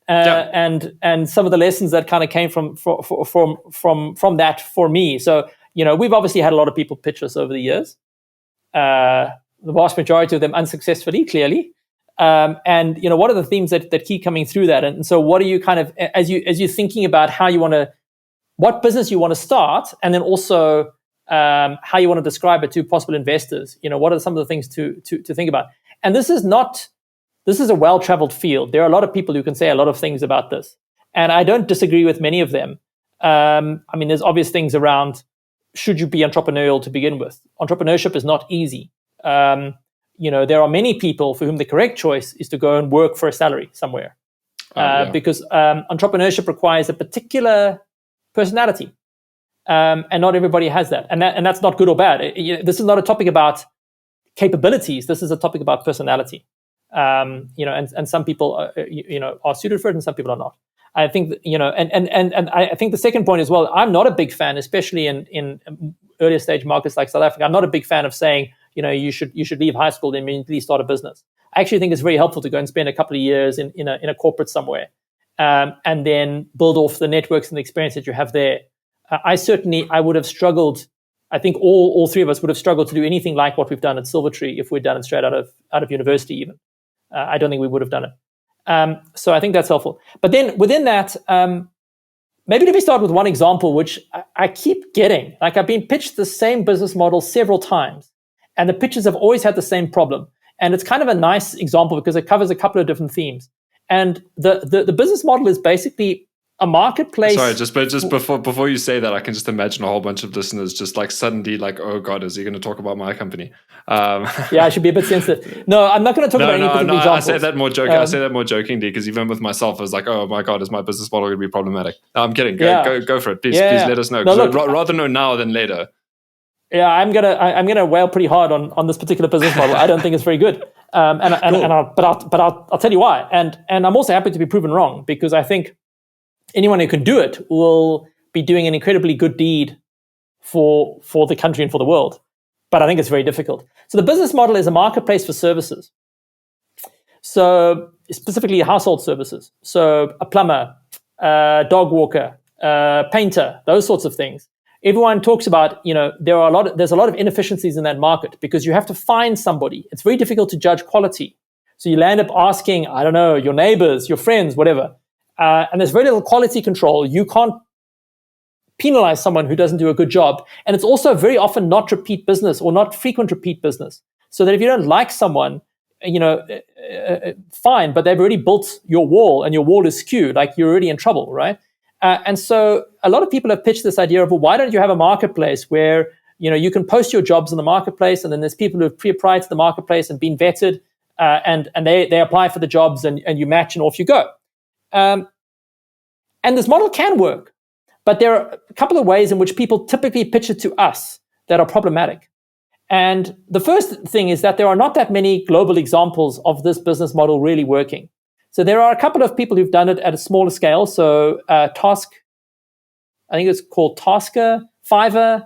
and some of the lessons that kind of came from that for me. So we've obviously had a lot of people pitch us over the years. The vast majority of them unsuccessfully, clearly. And what are the themes that keep coming through that? And so what are you kind of, as you're thinking about what business you want to start, and then also how you want to describe it to possible investors, what are some of the things to think about? And this is a well-traveled field. There are a lot of people who can say a lot of things about this. And I don't disagree with many of them. There's obvious things around, should you be entrepreneurial to begin with? Entrepreneurship is not easy. There are many people for whom the correct choice is to go and work for a salary somewhere. Because entrepreneurship requires a particular personality. And not everybody has that. And that's not good or bad. This is not a topic about capabilities. This is a topic about personality. And some people, are suited for it and some people are not. I think, and I think the second point as well, I'm not a big fan, especially in earlier stage markets like South Africa. I'm not a big fan of saying, you should leave high school and immediately start a business. I actually think it's very helpful to go and spend a couple of years in a corporate somewhere, and then build off the networks and the experience that you have there. I would have struggled. I think all three of us would have struggled to do anything like what we've done at Silvertree if we'd done it straight out of university even. I don't think we would have done it. So I think that's helpful. But then within that, maybe let me start with one example, which I keep getting. Like, I've been pitched the same business model several times, and the pitches have always had the same problem. And it's kind of a nice example because it covers a couple of different themes. And the business model is basically a marketplace. Sorry, just before you say that, I can just imagine a whole bunch of listeners just like suddenly like, oh God, is he going to talk about my company? Yeah, I should be a bit sensitive. No, I'm not going to talk about any particular examples. I say that more joking. I say that more jokingly because even with myself, I was like, oh my God, is my business model going to be problematic? No, I'm kidding. Go for it. Please let us know. Rather know now than later. Yeah, I'm gonna wail pretty hard on this particular business model. I don't think it's very good. But I'll tell you why. And I'm also happy to be proven wrong, because I think anyone who can do it will be doing an incredibly good deed for the country and for the world. But I think it's very difficult. So the business model is a marketplace for services. So specifically household services. So a plumber, a dog walker, a painter, those sorts of things. Everyone talks about, there's a lot of inefficiencies in that market because you have to find somebody. It's very difficult to judge quality. So you land up asking, I don't know, your neighbors, your friends, whatever. And there's very little quality control. You can't penalize someone who doesn't do a good job. And it's also very often not repeat business or not frequent repeat business. So that if you don't like someone, fine, but they've already built your wall and your wall is skewed, like you're already in trouble, right? And so a lot of people have pitched this idea of, well, why don't you have a marketplace where, you can post your jobs in the marketplace, and then there's people who have pre-applied to the marketplace and been vetted, and they apply for the jobs and you match and off you go. And this model can work, but there are a couple of ways in which people typically pitch it to us that are problematic. And the first thing is that there are not that many global examples of this business model really working. So there are a couple of people who've done it at a smaller scale. So I think it's called Tasker, Fiverr,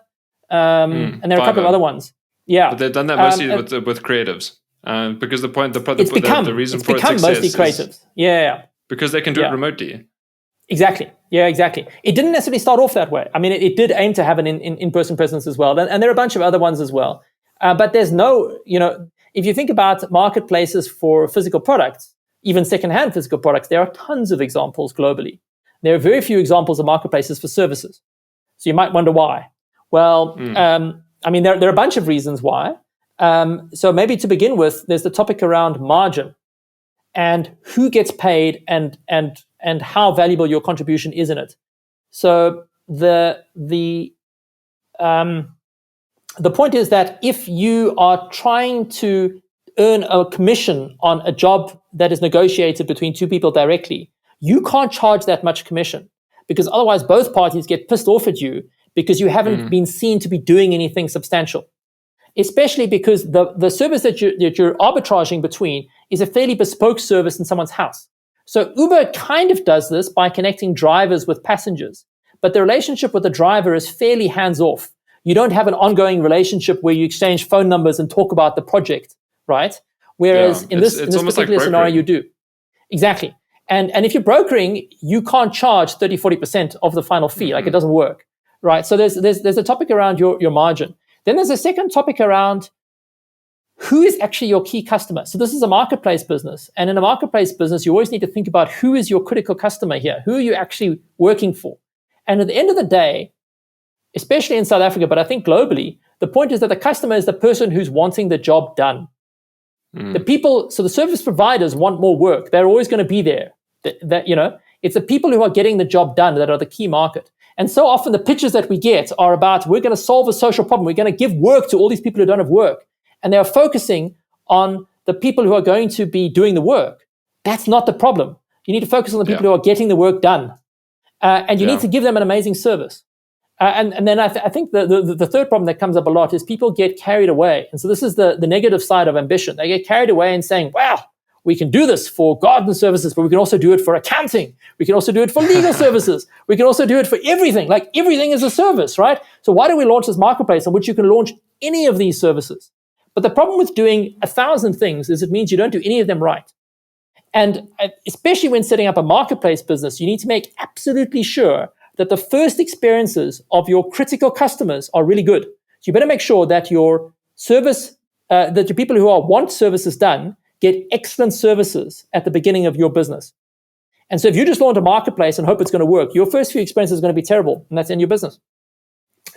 and there are a couple of other ones. Yeah, but they've done that mostly with creatives, because the reason for its success mostly creatives. Yeah, because they can do it remotely. Exactly. Yeah, exactly. It didn't necessarily start off that way. I mean, it did aim to have an in-person presence as well, and there are a bunch of other ones as well. But there's no, if you think about marketplaces for physical products, even secondhand physical products, there are tons of examples globally. There are very few examples of marketplaces for services. So you might wonder why. Well, there are a bunch of reasons why. So maybe to begin with, there's the topic around margin and who gets paid and how valuable your contribution is in it. So the point is that if you are trying to earn a commission on a job that is negotiated between two people directly, you can't charge that much commission, because otherwise both parties get pissed off at you because you haven't been seen to be doing anything substantial. Especially because the service that you're arbitraging between is a fairly bespoke service in someone's house. So Uber kind of does this by connecting drivers with passengers, but the relationship with the driver is fairly hands-off. You don't have an ongoing relationship where you exchange phone numbers and talk about the project, right? Whereas in this particular scenario, you do. Exactly. And if you're brokering, you can't charge 30, 40% of the final fee. Like, it doesn't work, right? So there's a topic around your margin. Then there's a second topic around who is actually your key customer. So this is a marketplace business. And in a marketplace business, you always need to think about who is your critical customer here? Who are you actually working for? And at the end of the day, especially in South Africa, but I think globally, the point is that the customer is the person who's wanting the job done. The people, so the service providers want more work. They're always going to be there. It's the people who are getting the job done that are the key market. And so often the pitches that we get are about, we're going to solve a social problem. We're going to give work to all these people who don't have work. And they are focusing on the people who are going to be doing the work. That's not the problem. You need to focus on the people who are getting the work done. And you need to give them an amazing service. And then I think the third problem that comes up a lot is people get carried away. And so this is the negative side of ambition. They get carried away and saying, wow, we can do this for garden services, but we can also do it for accounting. We can also do it for legal services. We can also do it for everything. Like everything is a service, right? So why don't we launch this marketplace on which you can launch any of these services? But the problem with doing 1,000 things is it means you don't do any of them right. And especially when setting up a marketplace business, you need to make absolutely sure that the first experiences of your critical customers are really good. So you better make sure that your service, that your people who want services done get excellent services at the beginning of your business. And so if you just launch a marketplace and hope it's going to work, your first few experiences are going to be terrible, and that's in your business.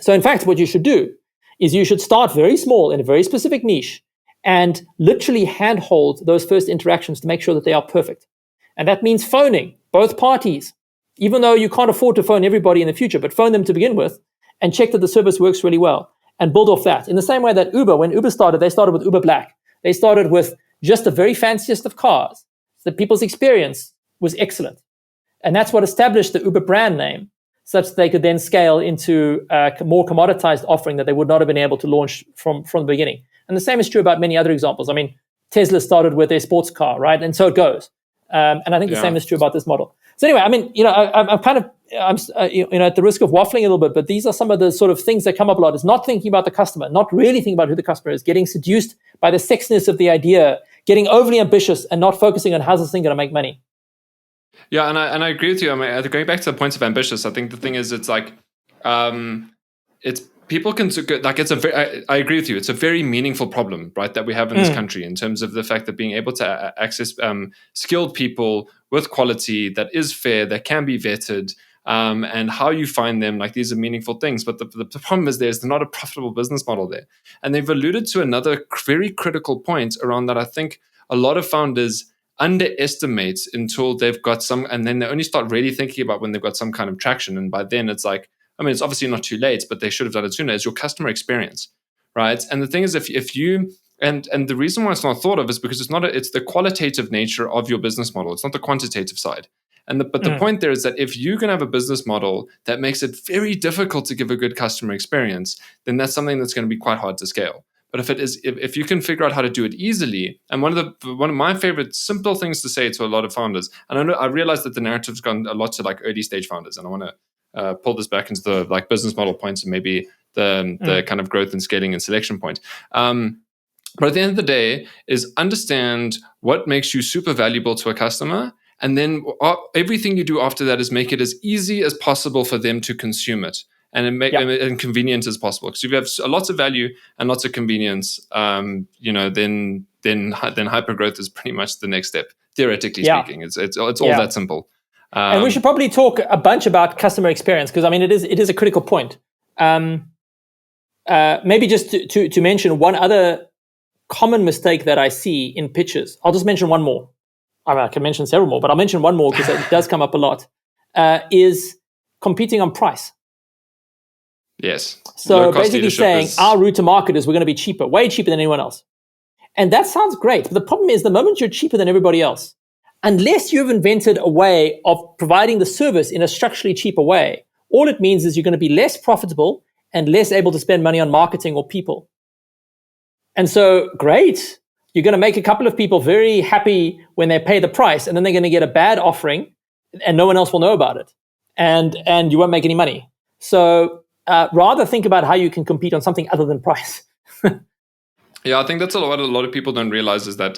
So in fact, what you should do is you should start very small in a very specific niche and literally handhold those first interactions to make sure that they are perfect. And that means phoning both parties, even though you can't afford to phone everybody in the future, but phone them to begin with and check that the service works really well and build off that. In the same way that Uber, when Uber started, they started with Uber Black. They started with just the very fanciest of cars. The people's experience was excellent. And that's what established the Uber brand name, such that they could then scale into a more commoditized offering that they would not have been able to launch from the beginning. And the same is true about many other examples. I mean, Tesla started with their sports car, right? And so it goes. And I think the same is true about this model. So anyway, I mean, I'm at the risk of waffling a little bit, but these are some of the sort of things that come up a lot. Is not thinking about the customer, not really thinking about who the customer is, getting seduced by the sexiness of the idea, getting overly ambitious, and not focusing on how's this thing going to make money. Yeah, and I agree with you. I mean, going back to the points of ambitious, I think the thing is, it's like, it's people can like it's a very. I agree with you. It's a very meaningful problem, right, that we have in this country in terms of the fact that being able to access skilled people with quality that is fair, that can be vetted, and how you find them. Like these are meaningful things, but the problem is there's not a profitable business model there, and they've alluded to another very critical point around that. I think a lot of founders underestimate until they've got some, and then they only start really thinking about when they've got some kind of traction. And by then it's like, I mean, it's obviously not too late, but they should have done it sooner, is your customer experience, right? And the thing is, if you, and the reason why it's not thought of is because it's the qualitative nature of your business model. It's not the quantitative side. But the point there is that if you can have a business model that makes it very difficult to give a good customer experience, then that's something that's going to be quite hard to scale. But if you can figure out how to do it easily, and one of my favorite simple things to say to a lot of founders, and I realize that the narrative's gone a lot to like early stage founders, and I want to pull this back into the like business model points and maybe the kind of growth and scaling and selection point. But at the end of the day, is understand what makes you super valuable to a customer, and then everything you do after that is make it as easy as possible for them to consume it. And make them as convenient as possible. Because if you have lots of value and lots of convenience, then hypergrowth is pretty much the next step. Theoretically speaking, it's all that simple. And we should probably talk a bunch about customer experience, because I mean it is a critical point. Maybe just to mention one other common mistake that I see in pitches. I'll just mention one more. I mean, I can mention several more, but I'll mention one more because it does come up a lot. Is competing on price. Yes. So basically saying our route to market is we're going to be cheaper, way cheaper than anyone else. And that sounds great. But the problem is the moment you're cheaper than everybody else, unless you've invented a way of providing the service in a structurally cheaper way, all it means is you're going to be less profitable and less able to spend money on marketing or people. And so, great. You're going to make a couple of people very happy when they pay the price, and then they're going to get a bad offering and no one else will know about it. And you won't make any money. So, rather think about how you can compete on something other than price. Yeah, I think that's a lot of people don't realize is that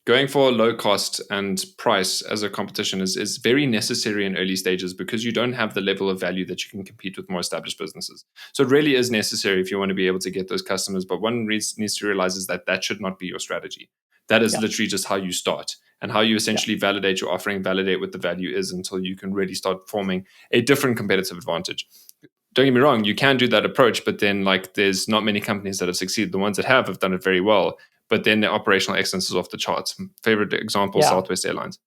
going for low cost and price as a competition is very necessary in early stages, because you don't have the level of value that you can compete with more established businesses. So it really is necessary if you want to be able to get those customers. But one needs to realize is that should not be your strategy. That is literally just how you start and how you essentially validate your offering, validate what the value is until you can really start forming a different competitive advantage. Don't get me wrong, you can do that approach, but then like there's not many companies that have succeeded. The ones that have done it very well, but then the operational excellence is off the charts. Favorite example, Yeah. Southwest Airlines.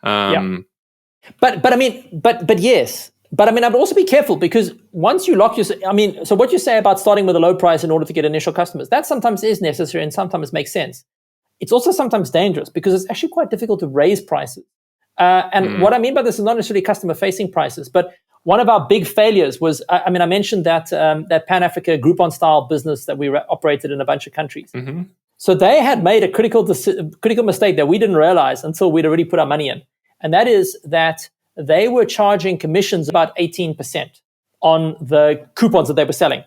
But I mean, but yes. But I mean, I would also be careful, because once you lock your, I mean, so what you say about starting with a low price in order to get initial customers, that sometimes is necessary and sometimes makes sense. It's also sometimes dangerous, because it's actually quite difficult to raise prices. What I mean by this is not necessarily customer-facing prices, but one of our big failures was, I mentioned that that Pan-Africa Groupon-style business that we operated in a bunch of countries. Mm-hmm. So they had made a critical mistake that we didn't realize until we'd already put our money in. And that is that they were charging commissions about 18% on the coupons that they were selling.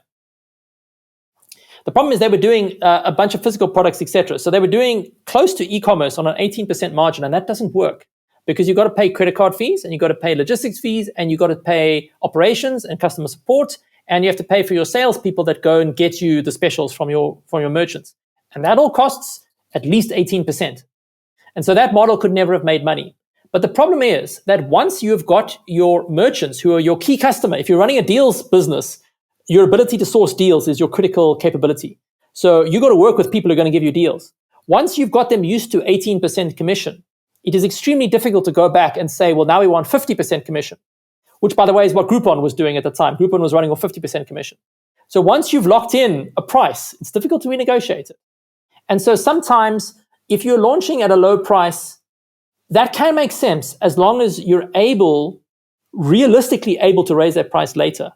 The problem is they were doing a bunch of physical products, etc. So they were doing close to e-commerce on an 18% margin, and that doesn't work, because you've got to pay credit card fees, and you've got to pay logistics fees, and you've got to pay operations and customer support, and you have to pay for your salespeople that go and get you the specials from your merchants. And that all costs at least 18%. And so that model could never have made money. But the problem is that once you've got your merchants who are your key customer, if you're running a deals business, your ability to source deals is your critical capability. So you got to work with people who are going to give you deals. Once you've got them used to 18% commission, it is extremely difficult to go back and say, well, now we want 50% commission, which, by the way, is what Groupon was doing at the time. Groupon was running on 50% commission. So once you've locked in a price, it's difficult to renegotiate it. And so sometimes if you're launching at a low price, that can make sense as long as you're realistically able to raise that price later.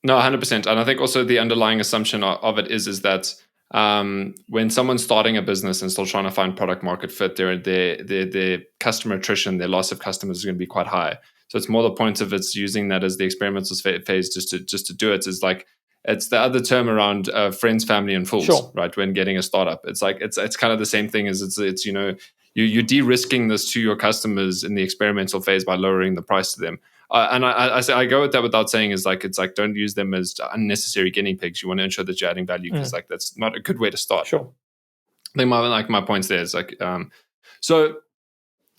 No, 100%. And I think also the underlying assumption of it is that when someone's starting a business and still trying to find product market fit, their customer attrition, their loss of customers is going to be quite high. So it's more the point of it's using that as the experimental phase just to do it. Is like, it's the other term around friends, family, and fools, sure. right? When getting a startup, it's like it's kind of the same thing as it's you're de-risking this to your customers in the experimental phase by lowering the price to them. And I go with that without saying it's like don't use them as unnecessary guinea pigs. You want to ensure that you're adding value, because like that's not a good way to start. Sure. I think my points there is like so.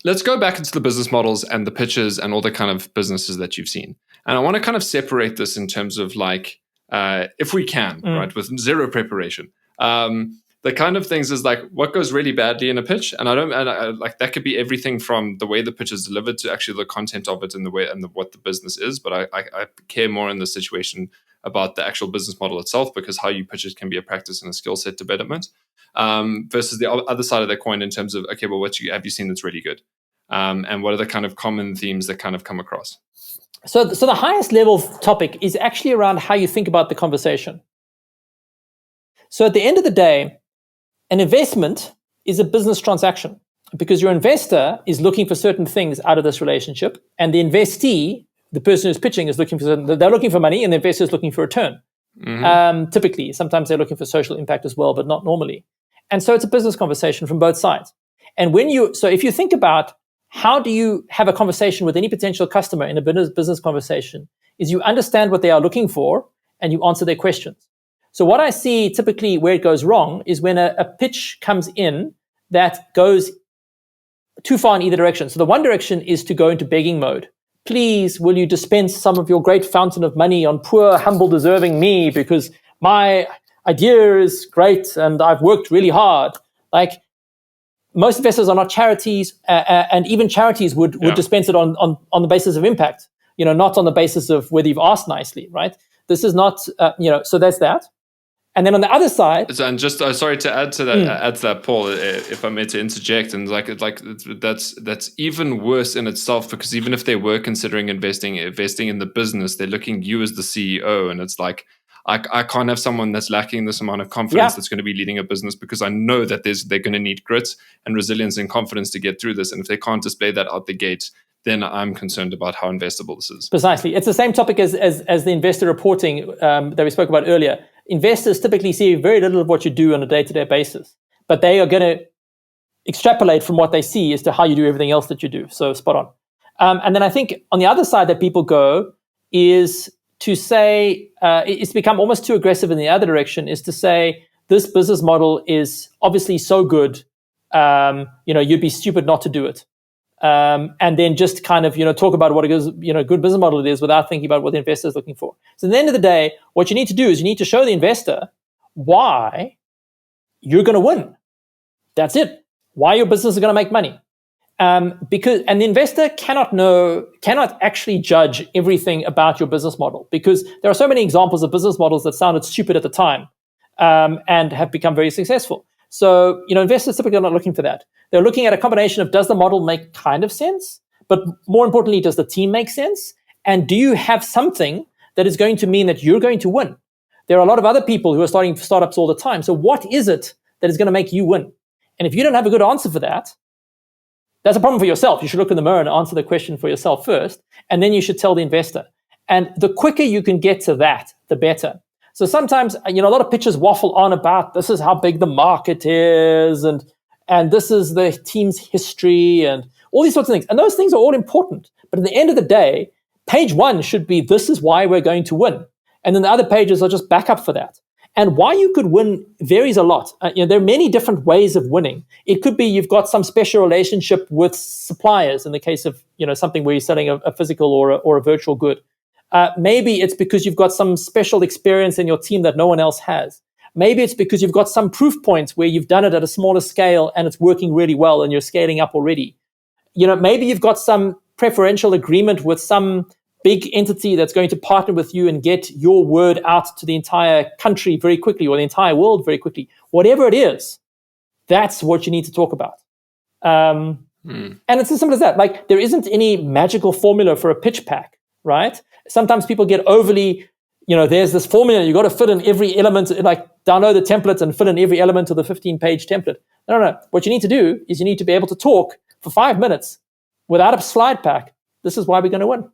Let's go back into the business models and the pitches and all the kind of businesses that you've seen. And I want to kind of separate this in terms of like, if we can, right, with zero preparation. The kind of things is like what goes really badly in a pitch, and like that could be everything from the way the pitch is delivered to actually the content of it and the way and what the business is. But I care more in this situation about the actual business model itself, because how you pitch it can be a practice and a skill set development, versus the other side of that coin in terms of, okay, well, have you seen that's really good, and what are the kind of common themes that kind of come across? So the highest level topic is actually around how you think about the conversation. So at the end of the day, an investment is a business transaction, because your investor is looking for certain things out of this relationship, and the investee, the person who's pitching, is looking for they're looking for money, and the investor is looking for return. Typically, sometimes they're looking for social impact as well, but not normally. And so it's a business conversation from both sides. And if you think about how do you have a conversation with any potential customer in a business conversation, is you understand what they are looking for and you answer their questions. So what I see typically where it goes wrong is when a pitch comes in that goes too far in either direction. So the one direction is to go into begging mode. Please, will you dispense some of your great fountain of money on poor, humble, deserving me, because my idea is great and I've worked really hard. Like, most investors are not charities, and even charities would dispense it on the basis of impact, not on the basis of whether you've asked nicely, right? This is not, so there's that. And then on the other side, so, and just sorry to add to that, Paul, if I may to interject, and that's even worse in itself, because even if they were considering investing in the business, they're looking at you as the CEO, and it's like, I can't have someone that's lacking this amount of confidence that's going to be leading a business, because I know that they're going to need grit and resilience and confidence to get through this, and if they can't display that out the gate, then I'm concerned about how investable this is. Precisely. It's the same topic as the investor reporting that we spoke about earlier. Investors typically see very little of what you do on a day-to-day basis, but they are going to extrapolate from what they see as to how you do everything else that you do. So spot on. And then I think on the other side that people go is to say, it's become almost too aggressive in the other direction, is to say, this business model is obviously so good, you'd be stupid not to do it. And then just kind of, talk about what a good business model it is without thinking about what the investor is looking for. So at the end of the day, what you need to do is you need to show the investor why you're going to win. That's it. Why your business is going to make money. Because the investor cannot actually judge everything about your business model, because there are so many examples of business models that sounded stupid at the time and have become very successful. So, investors typically are not looking for that. They're looking at a combination of, does the model make kind of sense? But more importantly, does the team make sense? And do you have something that is going to mean that you're going to win? There are a lot of other people who are starting startups all the time. So what is it that is going to make you win? And if you don't have a good answer for that, that's a problem for yourself. You should look in the mirror and answer the question for yourself first, and then you should tell the investor. And the quicker you can get to that, the better. So sometimes, a lot of pitchers waffle on about, this is how big the market is, and this is the team's history, and all these sorts of things. And those things are all important. But at the end of the day, page 1 should be, this is why we're going to win. And then the other pages are just backup for that. And why you could win varies a lot. There are many different ways of winning. It could be you've got some special relationship with suppliers in the case of something where you're selling a physical or a virtual good. Maybe it's because you've got some special experience in your team that no one else has. Maybe it's because you've got some proof points where you've done it at a smaller scale and it's working really well and you're scaling up already. Maybe you've got some preferential agreement with some big entity that's going to partner with you and get your word out to the entire country very quickly, or the entire world very quickly. Whatever it is, that's what you need to talk about. And it's as simple as that. Like, there isn't any magical formula for a pitch pack, right? Sometimes people get overly, there's this formula, you got to fit in every element, like download the template and fill in every element of the 15-page template. No. What you need to do is you need to be able to talk for 5 minutes without a slide pack. This is why we're going to win.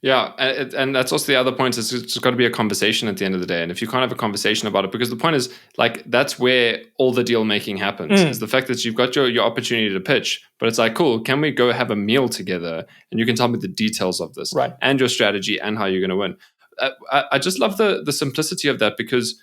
Yeah, and that's also the other point, is it's got to be a conversation at the end of the day. And if you can't have a conversation about it, because the point is, like, that's where all the deal making happens, is the fact that you've got your opportunity to pitch, but it's like, cool, can we go have a meal together and you can tell me the details of this, right, and your strategy and how you're going to win. I just love the simplicity of that, because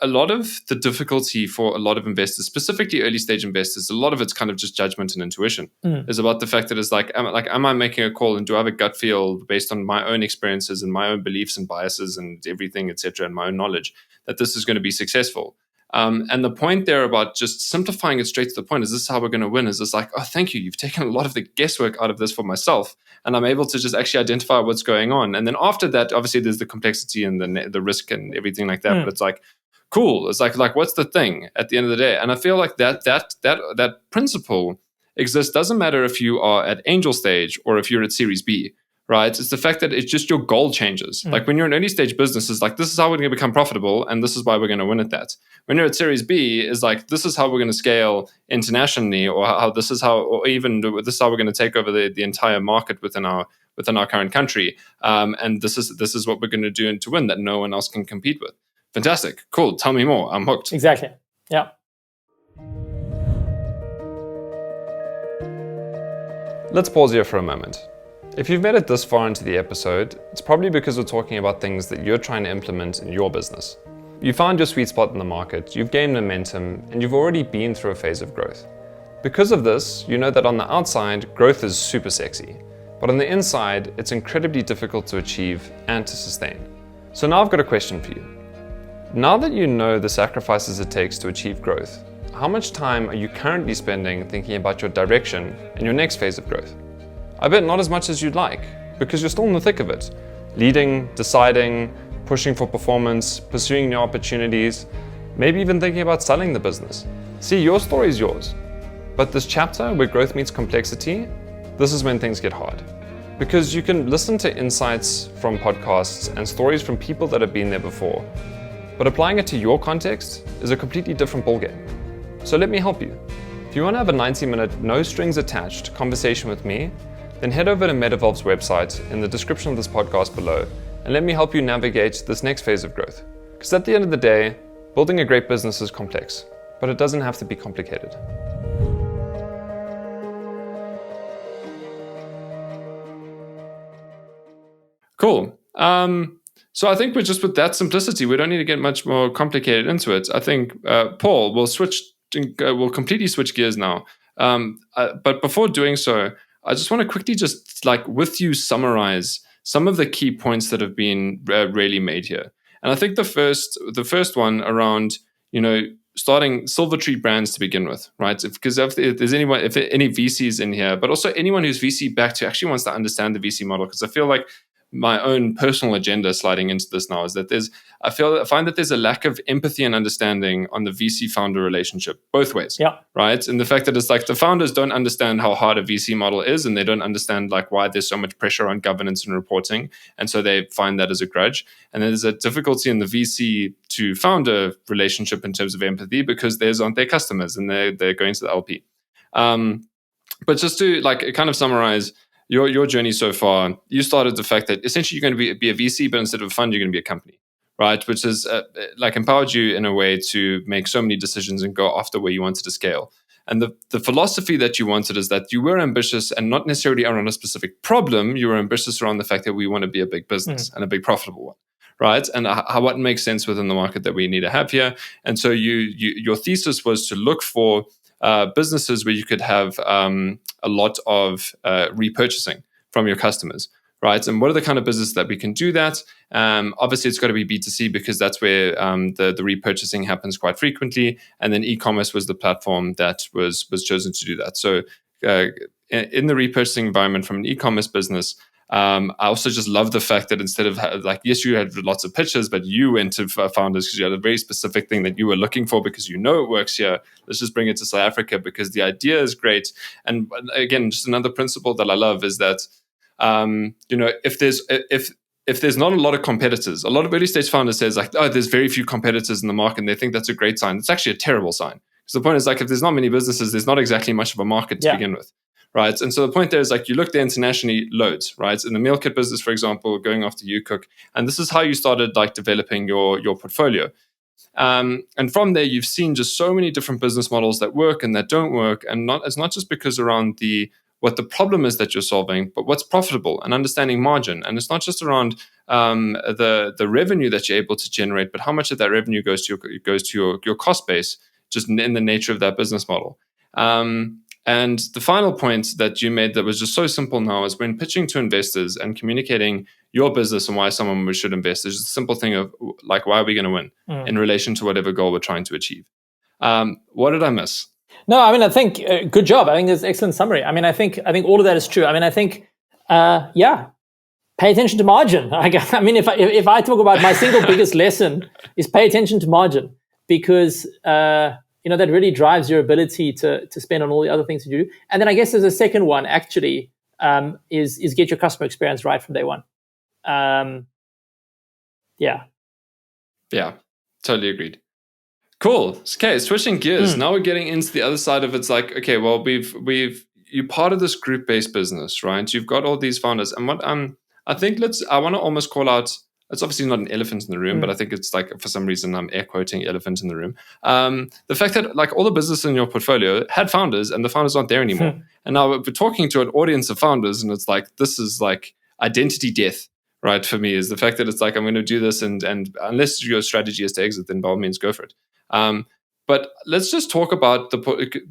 a lot of the difficulty for a lot of investors, specifically early stage investors, a lot of it's kind of just judgment and intuition. Is about the fact that it's like, am I making a call, and do I have a gut feel based on my own experiences and my own beliefs and biases and everything, etc., and my own knowledge, that this is going to be successful? And the point there about just simplifying it straight to the point, is this how we're going to win? Is this like, oh, thank you, you've taken a lot of the guesswork out of this for myself, and I'm able to just actually identify what's going on. And then after that, obviously, there's the complexity and the risk and everything like that. But it's like, cool. It's like what's the thing at the end of the day? And I feel like that principle exists. Doesn't matter if you are at angel stage or if you're at Series B, right? It's the fact that it's just your goal changes. Like, when you're an early stage business, it's like, this is how we're going to become profitable, and this is why we're going to win at that. When you're at Series B, is like, this is how we're going to scale internationally, or how this is how, or even this is how we're going to take over the entire market within our current country. And this is what we're going to do and to win, that no one else can compete with. Fantastic. Cool. Tell me more. I'm hooked. Exactly. Yeah. Let's pause here for a moment. If you've made it this far into the episode, it's probably because we're talking about things that you're trying to implement in your business. You found your sweet spot in the market, you've gained momentum, and you've already been through a phase of growth. Because of this, you know that on the outside, growth is super sexy, but on the inside, it's incredibly difficult to achieve and to sustain. So now I've got a question for you. Now that you know the sacrifices it takes to achieve growth, how much time are you currently spending thinking about your direction and your next phase of growth? I bet not as much as you'd like, because you're still in the thick of it. Leading, deciding, pushing for performance, pursuing new opportunities, maybe even thinking about selling the business. See, your story is yours. But this chapter where growth meets complexity, this is when things get hard. Because you can listen to insights from podcasts and stories from people that have been there before, but applying it to your context is a completely different ballgame. So let me help you. If you want to have a 90-minute, no strings attached conversation with me, then head over to Metavolve's website in the description of this podcast below, and let me help you navigate this next phase of growth. Because at the end of the day, building a great business is complex, but it doesn't have to be complicated. Cool. So I think we're just with that simplicity. We don't need to get much more complicated into it. I think, Paul, we'll completely switch gears now. But before doing so, I just want to quickly just with you summarize some of the key points that have been really made here. And I think the first one around, starting Silvertree Brands to begin with, right? Because if there's anyone, if any VCs in here, but also anyone who's VC backed who actually wants to understand the VC model, because I feel like my own personal agenda sliding into this now is that I find that there's a lack of empathy and understanding on the VC founder relationship both ways, right? And the fact that it's like the founders don't understand how hard a VC model is, and they don't understand like why there's so much pressure on governance and reporting, and so they find that as a grudge. And there's a difficulty in the VC to founder relationship in terms of empathy because theirs aren't their customers, and they're going to the LP. But just to like kind of summarize your journey so far, you started the fact that essentially you're going to be a VC, but instead of a fund, you're going to be a company, right? Which is like empowered you in a way to make so many decisions and go after where you wanted to scale. And the philosophy that you wanted is that you were ambitious and not necessarily around a specific problem. You were ambitious around the fact that we want to be a big business and a big profitable one, right? And what makes sense within the market that we need to have here. And so your thesis was to look for businesses where you could have a lot of repurchasing from your customers, right? And what are the kind of businesses that we can do that? Obviously, it's got to be B2C because that's where the repurchasing happens quite frequently. And then e-commerce was the platform that was chosen to do that. So in the repurchasing environment from an e-commerce business, I also just love the fact that instead of yes, you had lots of pitches, but you went to founders because you had a very specific thing that you were looking for because you know it works here. Let's just bring it to South Africa because the idea is great. And again, just another principle that I love is that if there's not a lot of competitors, a lot of early stage founders says like, oh, there's very few competitors in the market, and they think that's a great sign. It's actually a terrible sign. Because the point is like, if there's not many businesses, there's not exactly much of a market to begin with. Right. And so the point there is like you look there internationally loads, right? In the meal kit business, for example, going after UCook. And this is how you started like developing your portfolio. And from there, you've seen just so many different business models that work and that don't work. And it's not just because around what the problem is that you're solving, but what's profitable and understanding margin. And it's not just around the revenue that you're able to generate, but how much of that revenue goes to your cost base, just in the nature of that business model. And the final point that you made that was just so simple now is when pitching to investors and communicating your business and why someone should invest, there's just a simple thing of like, why are we going to win in relation to whatever goal we're trying to achieve? What did I miss? No, I mean, I think good job. I think it's an excellent summary. I mean, I think all of that is true. I mean, I think, pay attention to margin. I mean, if I talk about my single biggest lesson is pay attention to margin because, that really drives your ability to spend on all the other things you do. And then I guess there's a second one actually is get your customer experience right from day one. Yeah, totally agreed. Cool. Okay, switching gears. Now we're getting into the other side of it's like, okay, well, you're part of this group-based business, right? You've got all these founders. And what I want to almost call out, it's obviously not an elephant in the room, but I think it's like, for some reason, I'm air quoting elephant in the room. The fact that like all the business in your portfolio had founders and the founders aren't there anymore. And now we're talking to an audience of founders and it's like, this is like identity death, right? For me is the fact that it's like, I'm going to do this and unless your strategy is to exit, then by all means go for it. But let's just talk about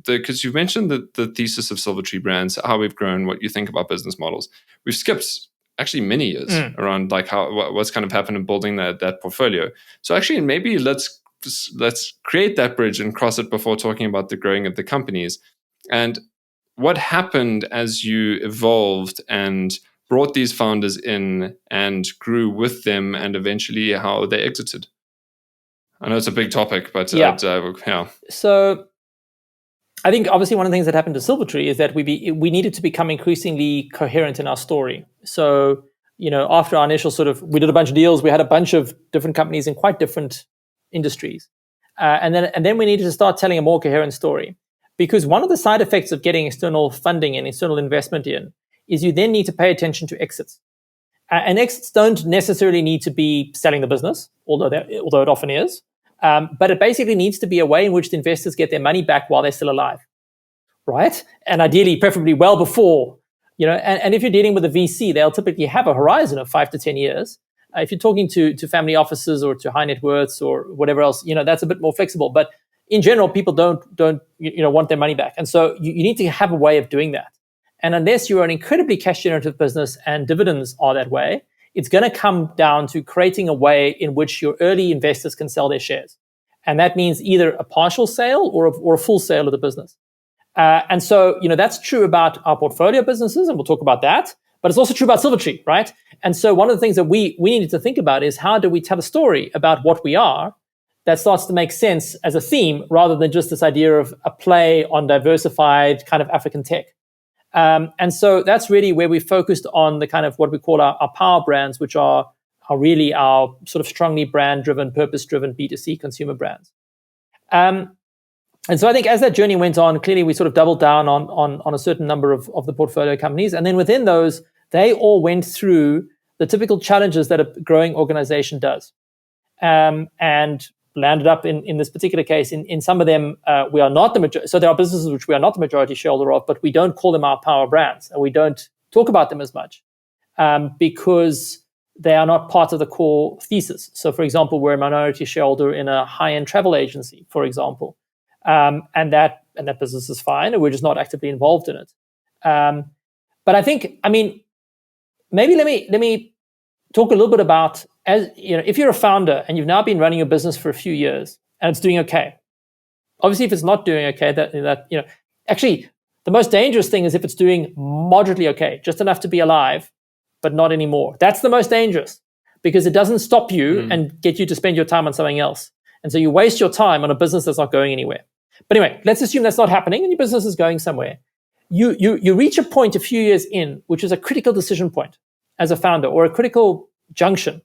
because you've mentioned the thesis of Silvertree Brands, how we've grown, what you think about business models. We've skipped actually many years around like what's kind of happened in building that portfolio. So actually maybe let's create that bridge and cross it before talking about the growing of the companies and what happened as you evolved and brought these founders in and grew with them and eventually how they exited. I know it's a big topic, but yeah. So I think obviously one of the things that happened to Silvertree is that we needed to become increasingly coherent in our story. So, after our initial we did a bunch of deals, we had a bunch of different companies in quite different industries. And then we needed to start telling a more coherent story. Because one of the side effects of getting external funding and external investment in is you then need to pay attention to exits. And exits don't necessarily need to be selling the business, although it often is. But it basically needs to be a way in which the investors get their money back while they're still alive, right? And ideally, preferably well before, and if you're dealing with a VC, they'll typically have a horizon of 5 to 10 years. If you're talking to family offices or to high net worths or whatever else, that's a bit more flexible. But in general, people don't want their money back. And so you need to have a way of doing that. And unless you're an incredibly cash generative business and dividends are that way, it's going to come down to creating a way in which your early investors can sell their shares. And that means either a partial sale or a full sale of the business. And so, that's true about our portfolio businesses, and we'll talk about that. But it's also true about Silvertree, right? And so one of the things that we needed to think about is how do we tell a story about what we are that starts to make sense as a theme rather than just this idea of a play on diversified kind of African tech. And so that's really where we focused on the kind of what we call our power brands, which are really our sort of strongly brand-driven, purpose-driven B2C consumer brands. And so I think as that journey went on, clearly we sort of doubled down on a certain number of the portfolio companies. And then within those, they all went through the typical challenges that a growing organization does. And landed up in this particular case, in some of them, we are not the majority. So there are businesses which we are not the majority shareholder of, but we don't call them our power brands. And we don't talk about them as much because they are not part of the core thesis. So for example, we're a minority shareholder in a high-end travel agency, for example. And that business is fine, and we're just not actively involved in it. But I think, maybe let me talk a little bit about, as if you're a founder and you've now been running your business for a few years and it's doing okay. Obviously, if it's not doing okay, actually the most dangerous thing is if it's doing moderately okay, just enough to be alive, but not anymore. That's the most dangerous because it doesn't stop you and get you to spend your time on something else. And so you waste your time on a business that's not going anywhere. But anyway, let's assume that's not happening and your business is going somewhere. You reach a point a few years in, which is a critical decision point as a founder, or a critical junction,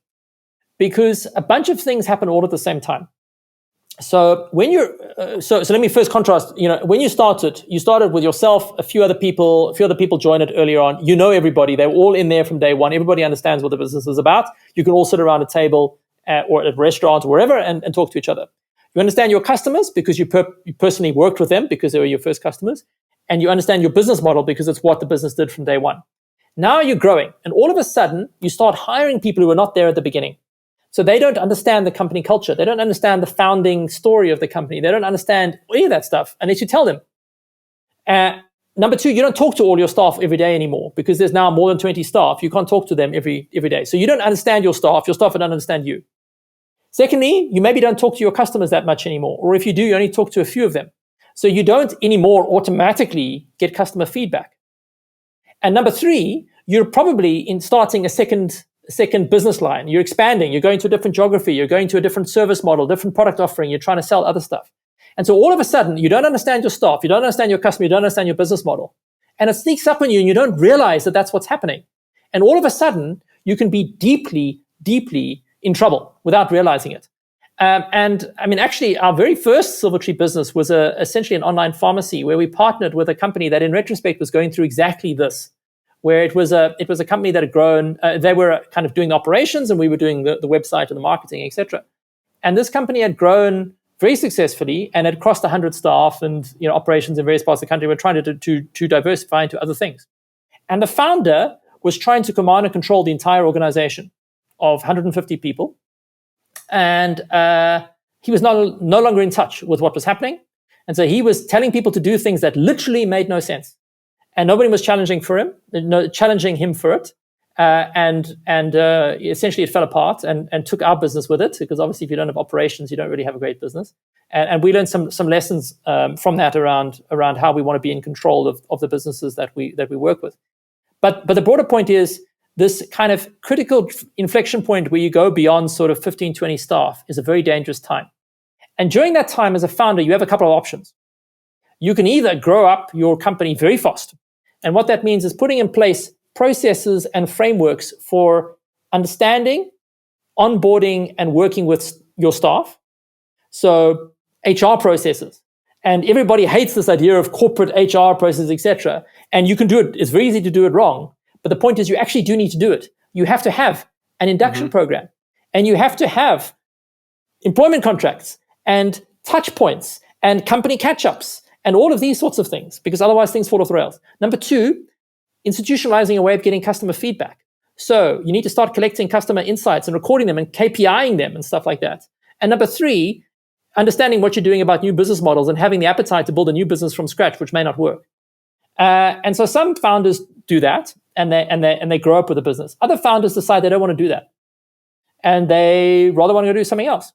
because a bunch of things happen all at the same time. So when you're, so let me first contrast, when you started with yourself, a few other people joined it earlier on. Everybody, they're all in there from day one. Everybody understands what the business is about. You can all sit around a table or at a restaurant or wherever and talk to each other. You understand your customers because you personally worked with them because they were your first customers. And you understand your business model because it's what the business did from day one. Now you're growing, and all of a sudden you start hiring people who were not there at the beginning. So they don't understand the company culture. They don't understand the founding story of the company. They don't understand any of that stuff unless you tell them. Number two, you don't talk to all your staff every day anymore because there's now more than 20 staff. You can't talk to them every day. So you don't understand your staff. Your staff don't understand you. Secondly, you maybe don't talk to your customers that much anymore. Or if you do, you only talk to a few of them. So you don't anymore automatically get customer feedback. And number three, you're probably in starting a second business line. You're expanding. You're going to a different geography. You're going to a different service model, different product offering. You're trying to sell other stuff. And so all of a sudden, you don't understand your staff. You don't understand your customer. You don't understand your business model. And it sneaks up on you and you don't realize that that's what's happening. And all of a sudden, you can be deeply, deeply in trouble without realizing it. Actually, our very first Silvertree business was essentially an online pharmacy where we partnered with a company that in retrospect was going through exactly this, where it was a company that had grown. They were kind of doing the operations and we were doing the website and the marketing, etc. And this company had grown very successfully and had crossed 100 staff and operations in various parts of the country. We're trying to diversify into other things. And the founder was trying to command and control the entire organization of 150 people. And he was no longer in touch with what was happening. And so he was telling people to do things that literally made no sense. And nobody was challenging him for it. And essentially it fell apart and took our business with it, because obviously if you don't have operations, you don't really have a great business. And we learned some lessons from that around how we want to be in control of the businesses that we work with. But the broader point is, this kind of critical inflection point where you go beyond sort of 15, 20 staff is a very dangerous time. And during that time as a founder, you have a couple of options. You can either grow up your company very fast. And what that means is putting in place processes and frameworks for understanding, onboarding, and working with your staff. So HR processes. And everybody hates this idea of corporate HR processes, etc. And you can do it. It's very easy to do it wrong. But the point is, you actually do need to do it. You have to have an induction program, and you have to have employment contracts and touch points and company catch-ups and all of these sorts of things, because otherwise things fall off the rails. Number two, institutionalizing a way of getting customer feedback. So you need to start collecting customer insights and recording them and KPIing them and stuff like that. And number three, understanding what you're doing about new business models and having the appetite to build a new business from scratch, which may not work. And so some founders do that, and they grow up with a business. Other founders decide they don't want to do that, and they rather want to go do something else.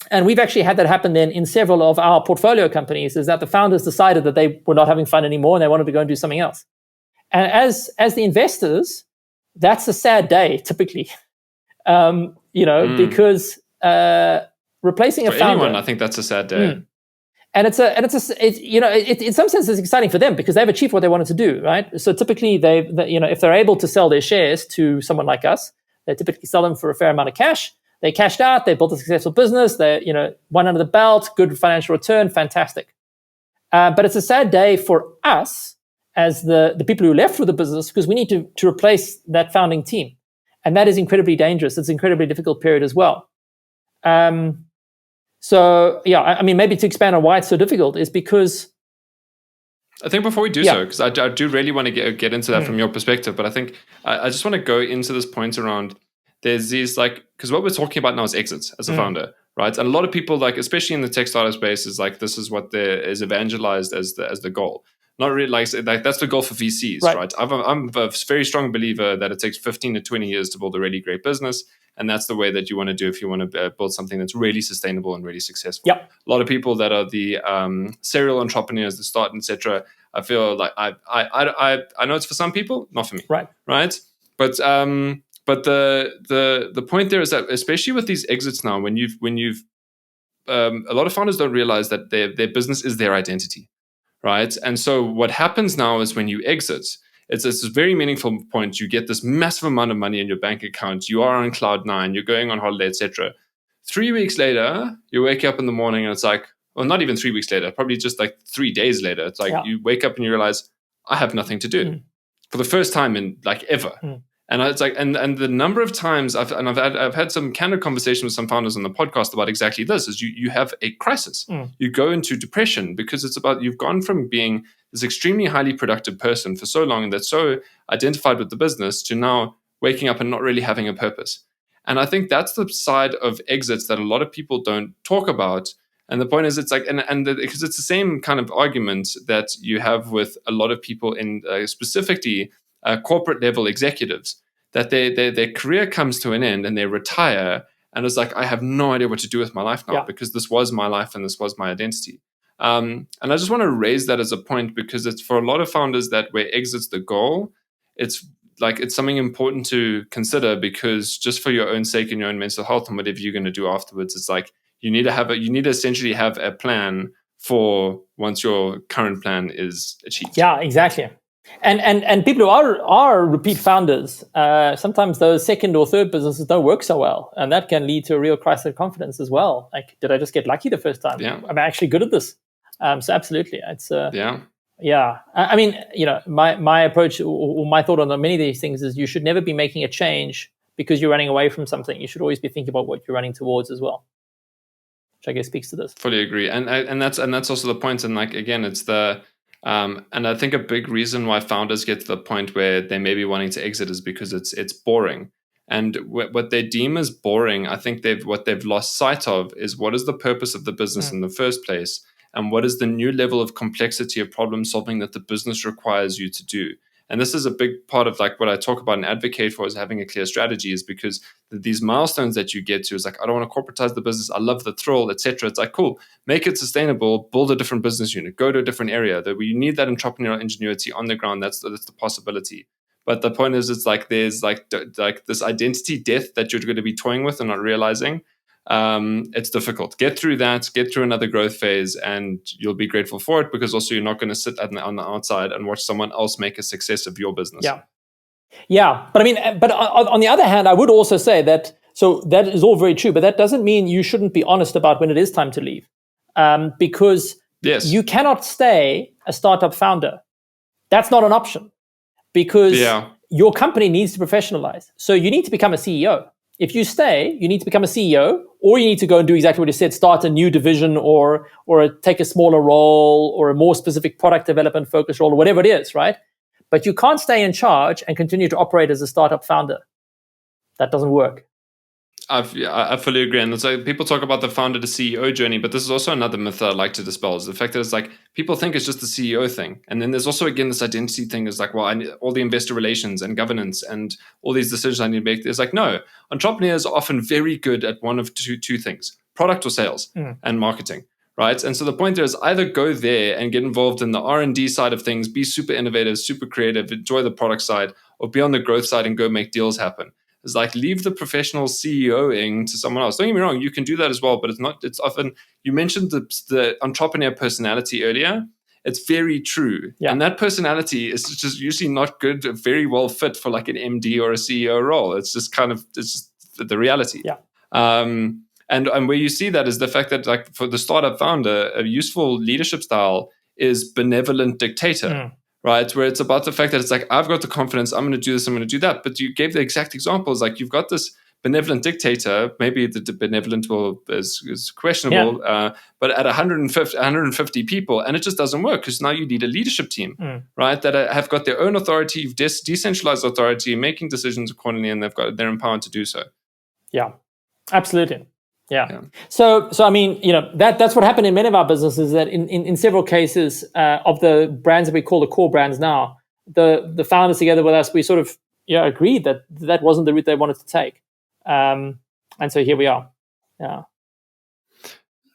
And we've actually had that happen then in several of our portfolio companies, is that the founders decided that they were not having fun anymore and they wanted to go and do something else. And as the investors, that's a sad day typically, because replacing for a founder. anyone, I think that's a sad day. And in some sense it's exciting for them because they've achieved what they wanted to do, right? So typically if they're able to sell their shares to someone like us, they typically sell them for a fair amount of cash. They cashed out, they built a successful business, they one under the belt, good financial return, fantastic. But it's a sad day for us as the people who left with the business because we need to replace that founding team. And that is incredibly dangerous. It's an incredibly difficult period as well. Maybe to expand on why it's so difficult is because... I think before we do so, because I do really want to get into that from your perspective, but I think I just want to go into this point around there's these because what we're talking about now is exits as a founder, right? And a lot of people especially in the tech startup space is this is what is evangelized as the goal. Not really like that's the goal for VCs, right? I'm a very strong believer that it takes 15 to 20 years to build a really great business. And that's the way that you want to do if you want to build something that's really sustainable and really successful. Yep. A lot of people that are the serial entrepreneurs that start, etc. I feel like I know it's for some people, not for me. Right. But the point there is that especially with these exits now, when you've a lot of founders don't realize that their business is their identity, right? And so what happens now is when you exit, it's a very meaningful point. You get this massive amount of money in your bank account. You are on cloud nine. You're going on holiday, etc. 3 weeks later, you wake up in the morning and it's not even 3 weeks later, probably just 3 days later. It's you wake up and you realize, I have nothing to do for the first time in ever. And it's and the number of times I've had some candid conversation with some founders on the podcast about exactly this is you have a crisis. You go into depression because it's about you've gone from being this extremely highly productive person for so long that's so identified with the business to now waking up and not really having a purpose. And I think that's the side of exits that a lot of people don't talk about. And the point is, it's because it's the same kind of argument that you have with a lot of people in specifically corporate level executives, that their career comes to an end and they retire. And it's I have no idea what to do with my life now because this was my life and this was my identity. And I just want to raise that as a point because it's for a lot of founders that where exit's the goal, it's something important to consider because just for your own sake and your own mental health and whatever you're going to do afterwards, it's you need to essentially have a plan for once your current plan is achieved. Yeah, exactly. And people who are repeat founders, sometimes those second or third businesses don't work so well, and that can lead to a real crisis of confidence as well. Did I just get lucky the first time? Yeah. I'm actually good at this. So absolutely, it's Yeah. I mean, my approach or my thought on many of these things is you should never be making a change because you're running away from something. You should always be thinking about what you're running towards as well, which I guess speaks to this. Fully agree, and that's also the point. And again, it's the and I think a big reason why founders get to the point where they may be wanting to exit is because it's boring. And what they deem as boring, I think what they've lost sight of is what is the purpose of the business in the first place, and what is the new level of complexity of problem solving that the business requires you to do. And this is a big part of what I talk about and advocate for is having a clear strategy, is because these milestones that you get to is I don't want to corporatize the business. I love the thrill, etc. It's cool, make it sustainable, build a different business unit, go to a different area. That you need that entrepreneurial ingenuity on the ground. That's the possibility. But the point is, it's there's this identity death that you're going to be toying with and not realizing. It's difficult. Get through that, get through another growth phase, and you'll be grateful for it because also you're not going to sit on the outside and watch someone else make a success of your business. Yeah. But I mean, on the other hand, I would also say that, so that is all very true, but that doesn't mean you shouldn't be honest about when it is time to leave. Because you cannot stay a startup founder. That's not an option because your company needs to professionalize. So you need to become a CEO. If you stay, you need to become a CEO, or you need to go and do exactly what you said, start a new division or take a smaller role or a more specific product development focus role or whatever it is, right? But you can't stay in charge and continue to operate as a startup founder. That doesn't work. I fully agree. And it's people talk about the founder to CEO journey, but this is also another myth that I like to dispel, is the fact that it's people think it's just the CEO thing. And then there's also, again, this identity thing is well, I need all the investor relations and governance and all these decisions I need to make. It's no, entrepreneurs are often very good at one of two things. product or sales and marketing, right? And so the point there is either go there and get involved in the R&D side of things, be super innovative, super creative, enjoy the product side, or be on the growth side and go make deals happen. It's like leave the professional CEOing to someone else. Don't get me wrong, you can do that as well, but it's often, you mentioned the entrepreneur personality earlier. It's very true. Yeah. And that personality is just usually not good, very well fit for like an MD or a CEO role. It's just the reality. Yeah. And where you see that is the fact that like for the startup founder, a useful leadership style is benevolent dictator. Right, where it's about the fact that it's like, I've got the confidence, I'm going to do this, I'm going to do that. But you gave the exact examples, like you've got this benevolent dictator, maybe the benevolent is questionable, but at 150 people, and it just doesn't work because now you need a leadership team, right, that have got their own authority, decentralized authority, making decisions accordingly, and they're empowered to do so. Yeah, absolutely. Yeah. So I mean, that's what happened in many of our businesses, that in several cases of the brands that we call the core brands now, the founders together with us, we sort of agreed that wasn't the route they wanted to take. And so here we are. Yeah.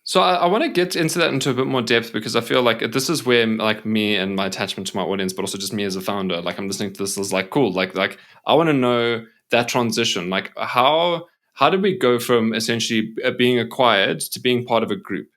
So I want to get into a bit more depth, because I feel like this is where like me and my attachment to my audience, but also just me as a founder, like I'm listening to this is like cool. Like I want to know that transition, like how did we go from essentially being acquired to being part of a group,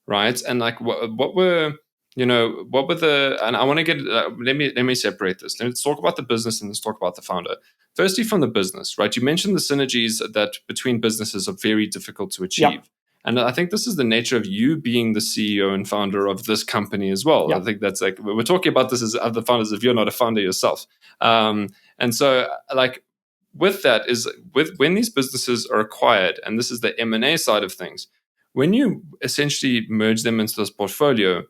right? And like what were the, and I want to get, let me separate this. Let's talk about the business and let's talk about the founder. Firstly, from the business, right? You mentioned the synergies that between businesses are very difficult to achieve. Yep. And I think this is the nature of you being the CEO and founder of this company as well. Yep. I think that's like, we're talking about this as other founders if you're not a founder yourself. And so like, with that is when these businesses are acquired, and this is the M&A side of things, when you essentially merge them into this portfolio,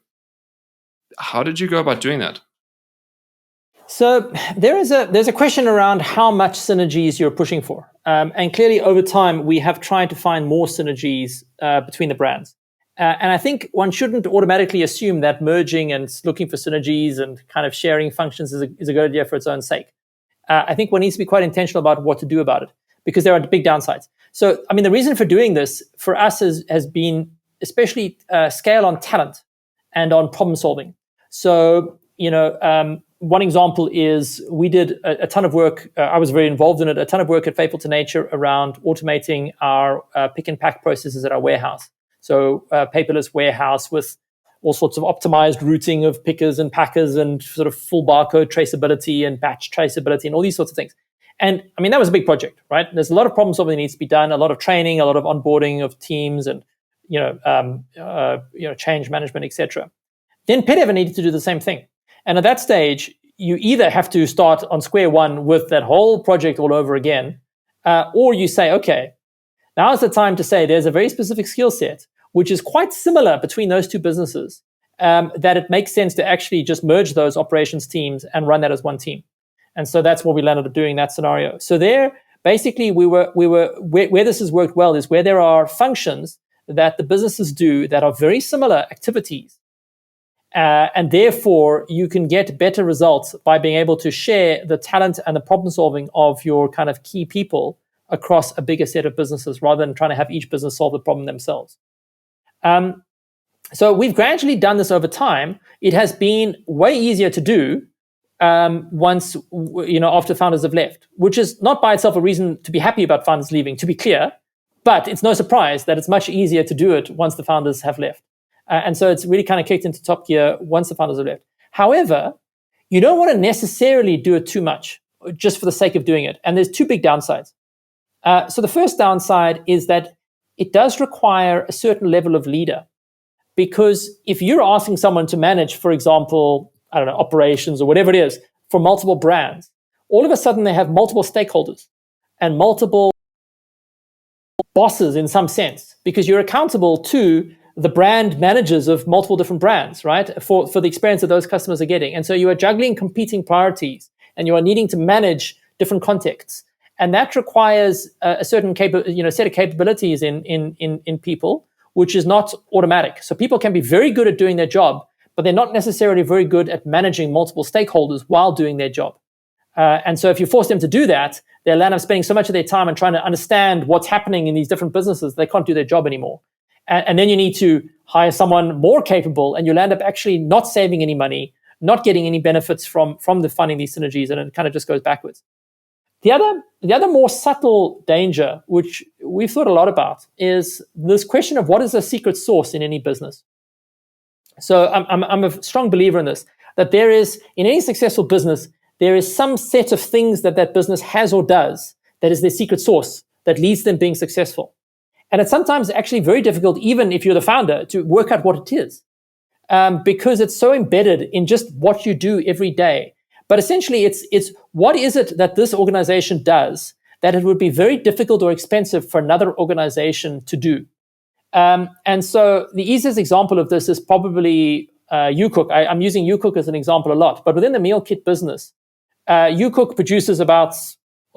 how did you go about doing that? So there's a question around how much synergies you're pushing for. And clearly over time, we have tried to find more synergies between the brands. And I think one shouldn't automatically assume that merging and looking for synergies and kind of sharing functions is a good idea for its own sake. I think one needs to be quite intentional about what to do about it, because there are big downsides. So, I mean, the reason for doing this for us has been especially scale on talent and on problem solving. So, one example is we did a ton of work. I was very involved in it, a ton of work at Faithful to Nature around automating our pick and pack processes at our warehouse. So, paperless warehouse with all sorts of optimized routing of pickers and packers and sort of full barcode traceability and batch traceability and all these sorts of things. And I mean, that was a big project, right? There's a lot of problem solving that needs to be done, a lot of training, a lot of onboarding of teams and, change management, etc. Then Pet Ever needed to do the same thing. And at that stage, you either have to start on square one with that whole project all over again, or you say, okay, now is the time to say there's a very specific skill set which is quite similar between those two businesses, that it makes sense to actually just merge those operations teams and run that as one team. And so that's what we landed up doing in that scenario. So there, basically, we were where this has worked well is where there are functions that the businesses do that are very similar activities. And therefore, you can get better results by being able to share the talent and the problem solving of your kind of key people across a bigger set of businesses rather than trying to have each business solve the problem themselves. So we've gradually done this over time. It has been way easier to do once, after founders have left, which is not by itself a reason to be happy about founders leaving, to be clear, but it's no surprise that it's much easier to do it once the founders have left. And so it's really kind of kicked into top gear once the founders have left. However, you don't want to necessarily do it too much just for the sake of doing it. And there's two big downsides. So the first downside is that it does require a certain level of leader, because if you're asking someone to manage, for example, operations or whatever it is for multiple brands, all of a sudden they have multiple stakeholders and multiple bosses in some sense, because you're accountable to the brand managers of multiple different brands, right? For the experience that those customers are getting. And so you are juggling competing priorities and you are needing to manage different contexts. And that requires a certain set of capabilities in people, which is not automatic. So people can be very good at doing their job, but they're not necessarily very good at managing multiple stakeholders while doing their job. And so if you force them to do that, they'll end up spending so much of their time and trying to understand what's happening in these different businesses, they can't do their job anymore. And then you need to hire someone more capable, and you'll end up actually not saving any money, not getting any benefits from the funding these synergies, and it kind of just goes backwards. The other more subtle danger, which we've thought a lot about, is this question of what is a secret sauce in any business. So I'm a strong believer in this, that there is, in any successful business, there is some set of things that business has or does that is their secret sauce that leads them being successful. And it's sometimes actually very difficult, even if you're the founder, to work out what it is, because it's so embedded in just what you do every day. But essentially, it's what is it that this organization does that it would be very difficult or expensive for another organization to do. And so the easiest example of this is probably UCook. I'm using UCook as an example a lot. But within the meal kit business, UCook produces about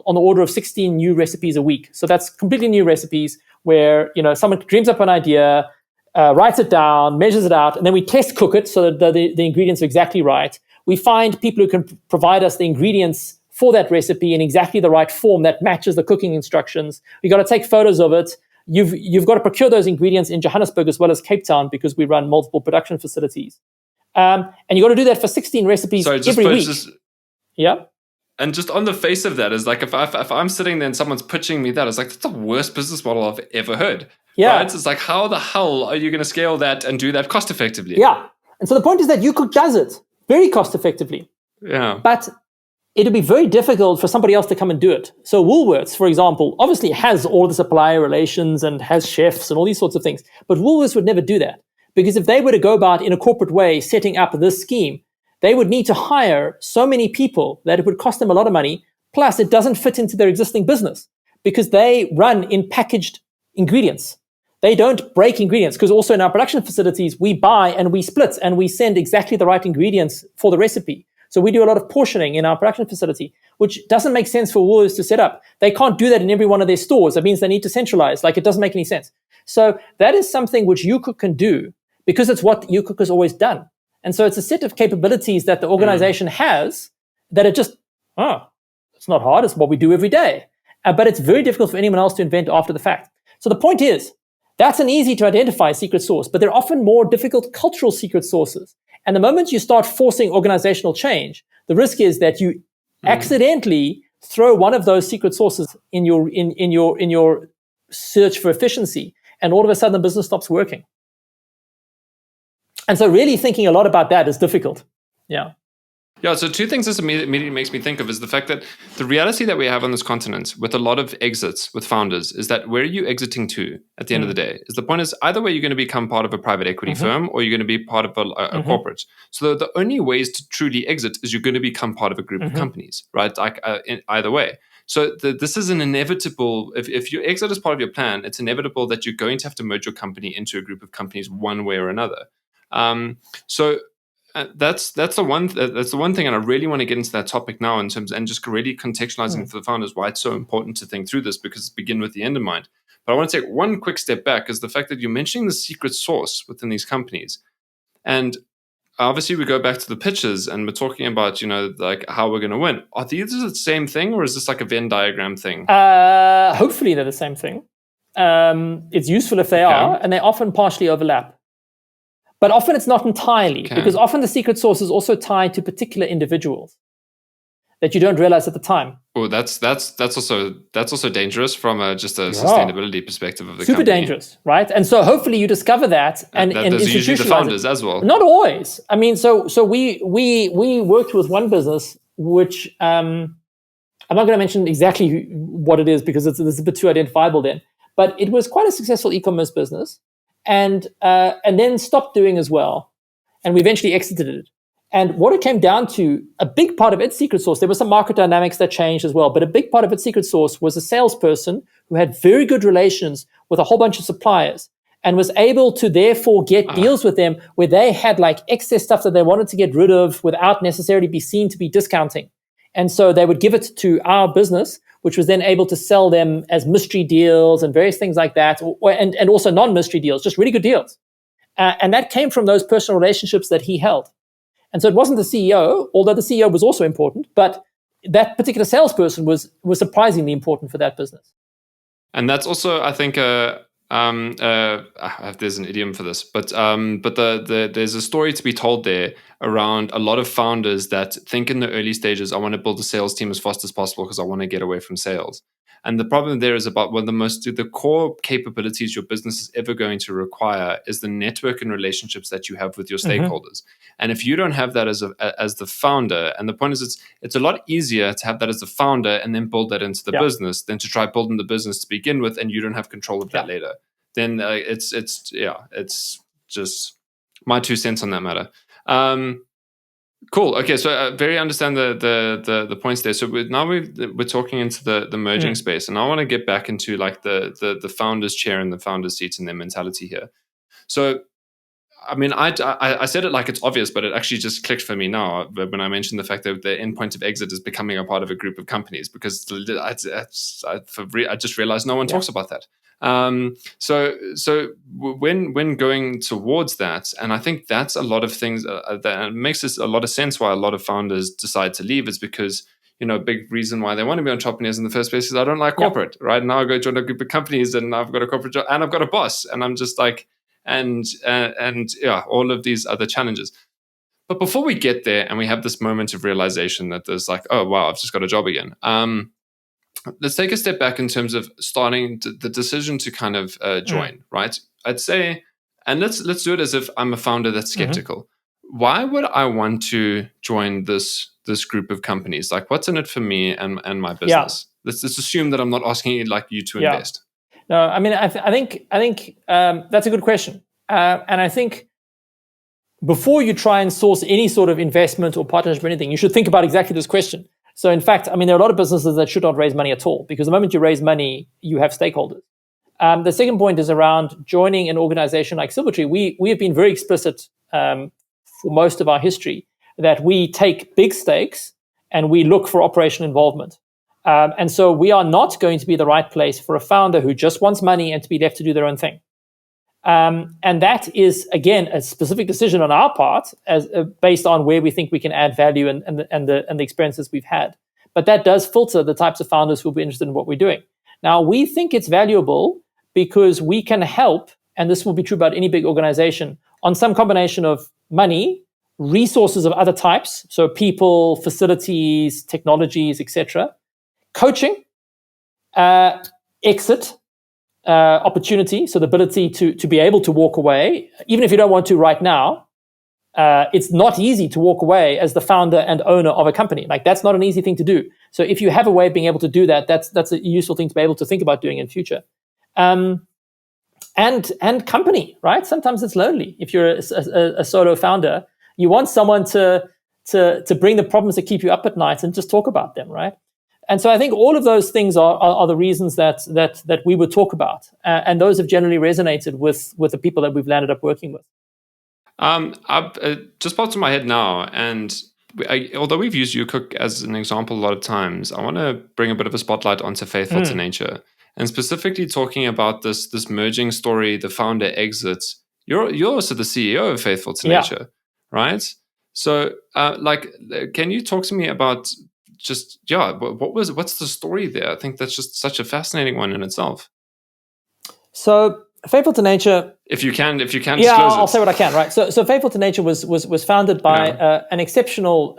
on the order of 16 new recipes a week. So that's completely new recipes where someone dreams up an idea, writes it down, measures it out, and then we test cook it so that the ingredients are exactly right. We find people who can provide us the ingredients for that recipe in exactly the right form that matches the cooking instructions. We got to take photos of it. You've got to procure those ingredients in Johannesburg as well as Cape Town because we run multiple production facilities. And you got to do that for 16 recipes every week. Yeah. And just on the face of that is like, if I'm sitting there and someone's pitching me that, it's like, that's the worst business model I've ever heard. Yeah. Right? It's like, how the hell are you going to scale that and do that cost effectively? Yeah. And so the point is that UCook does it very cost effectively. Yeah. But it'll be very difficult for somebody else to come and do it. So Woolworths, for example, obviously has all the supplier relations and has chefs and all these sorts of things. But Woolworths would never do that. Because if they were to go about in a corporate way setting up this scheme, they would need to hire so many people that it would cost them a lot of money. Plus, it doesn't fit into their existing business because they run in packaged ingredients. They don't break ingredients because also in our production facilities, we buy and we split and we send exactly the right ingredients for the recipe. So we do a lot of portioning in our production facility, which doesn't make sense for Woolworths to set up. They can't do that in every one of their stores. That means they need to centralize. Like, it doesn't make any sense. So that is something which UCook can do because it's what UCook has always done. And so it's a set of capabilities that the organization has that it just, it's not hard. It's what we do every day. But it's very difficult for anyone else to invent after the fact. So the point is, that's an easy to identify secret sauce, but they're often more difficult cultural secret sauces. And the moment you start forcing organizational change, the risk is that you accidentally throw one of those secret sauces in your search for efficiency, and all of a sudden the business stops working. And so really thinking a lot about that is difficult. Yeah. Yeah, so two things this immediately makes me think of is the fact that the reality that we have on this continent with a lot of exits with founders is that where are you exiting to at the end of the day? Is the point is either way you're going to become part of a private equity firm or you're going to be part of a corporate. So the only ways to truly exit is you're going to become part of a group of companies, right? Like in either way. So this is an inevitable, if you exit as part of your plan, it's inevitable that you're going to have to merge your company into a group of companies one way or another. That's the one thing, and I really want to get into that topic now in terms and just really contextualizing for the founders why it's so important to think through this because it's begin with the end in mind. But I want to take one quick step back is the fact that you're mentioning the secret sauce within these companies, and obviously we go back to the pitches and we're talking about like how we're going to win. Are these the same thing or is this like a Venn diagram thing? Hopefully they're the same thing. It's useful if they are, and they often partially overlap. But often it's not entirely, because often the secret sauce is also tied to particular individuals that you don't realize at the time. Oh, that's also dangerous from just a sustainability perspective of the super company. dangerous, right? And so hopefully you discover that and those are usually the founders as well. Not always. I mean, so we worked with one business which I'm not going to mention exactly what it is because it's a bit too identifiable then, but it was quite a successful e-commerce business. And then stopped doing as well. And we eventually exited it. And what it came down to, a big part of its secret sauce, there were some market dynamics that changed as well, but a big part of its secret sauce was a salesperson who had very good relations with a whole bunch of suppliers and was able to therefore get deals with them where they had like excess stuff that they wanted to get rid of without necessarily be seen to be discounting. And so they would give it to our business, which was then able to sell them as mystery deals and various things like that, and also non-mystery deals, just really good deals. And that came from those personal relationships that he held. And so it wasn't the CEO, although the CEO was also important, but that particular salesperson was surprisingly important for that business. And that's also, I think, there's an idiom for this, but there's a story to be told there around a lot of founders that think in the early stages, I want to build a sales team as fast as possible because I want to get away from sales. And the problem there is about one of the core capabilities your business is ever going to require is the network and relationships that you have with your stakeholders. And if you don't have that as the founder, and the point is it's a lot easier to have that as the founder and then build that into the business than to try building the business to begin with, and you don't have control of that later. Then it's just my 2 cents on that matter. Cool. Okay, so very understand the points there. So we're talking into the merging space, and I want to get back into like the founder's chair and the founder's seat and their mentality here. So, I mean, I said it like it's obvious, but it actually just clicked for me now when I mentioned the fact that the end point of exit is becoming a part of a group of companies, because I just realized no one talks about that. So when going towards that, and I think that's a lot of things that makes this a lot of sense why a lot of founders decide to leave, is because, a big reason why they want to be entrepreneurs in the first place is I don't like corporate, right? Now I go join a group of companies and I've got a corporate job and I've got a boss, and I'm just like, and all of these other challenges. But before we get there and we have this moment of realization that there's like, oh wow, I've just got a job again. Let's take a step back in terms of starting the decision to kind of join, right? I'd say, and let's do it as if I'm a founder that's skeptical. Why would I want to join this group of companies? Like, what's in it for me and my business? Let's assume that I'm not asking you to invest. No, I mean, I think that's a good question, and I think before you try and source any sort of investment or partnership or anything, you should think about exactly this question. So in fact, I mean, there are a lot of businesses that should not raise money at all, because the moment you raise money, you have stakeholders. The second point is around joining an organization like Silvertree. We have been very explicit for most of our history that we take big stakes and we look for operational involvement. And so we are not going to be the right place for a founder who just wants money and to be left to do their own thing. And that is, again, a specific decision on our part, as based on where we think we can add value and the experiences we've had. But that does filter the types of founders who will be interested in what we're doing. Now, we think it's valuable because we can help, and this will be true about any big organization, on some combination of money, resources of other types, so people, facilities, technologies, etc., coaching, exit, opportunity, so the ability to be able to walk away, even if you don't want to right now. It's not easy to walk away as the founder and owner of a company. Like, that's not an easy thing to do. So if you have a way of being able to do that, that's a useful thing to be able to think about doing in future. And company, right? Sometimes it's lonely. If you're a solo founder, you want someone to bring the problems that keep you up at night and just talk about them, right? And so I think all of those things are the reasons that we would talk about, and those have generally resonated with the people that we've landed up working with. Just popped in my head now, and although we've used YouCook as an example a lot of times, I want to bring a bit of a spotlight onto Faithful to Nature, and specifically talking about this merging story, the founder exits. You're also the CEO of Faithful to Nature, right? So, can you talk to me about just what's the story there? I think that's just such a fascinating one in itself. So Faithful to Nature, if you can disclose I'll say what I can, right? So Faithful to Nature was founded by an exceptional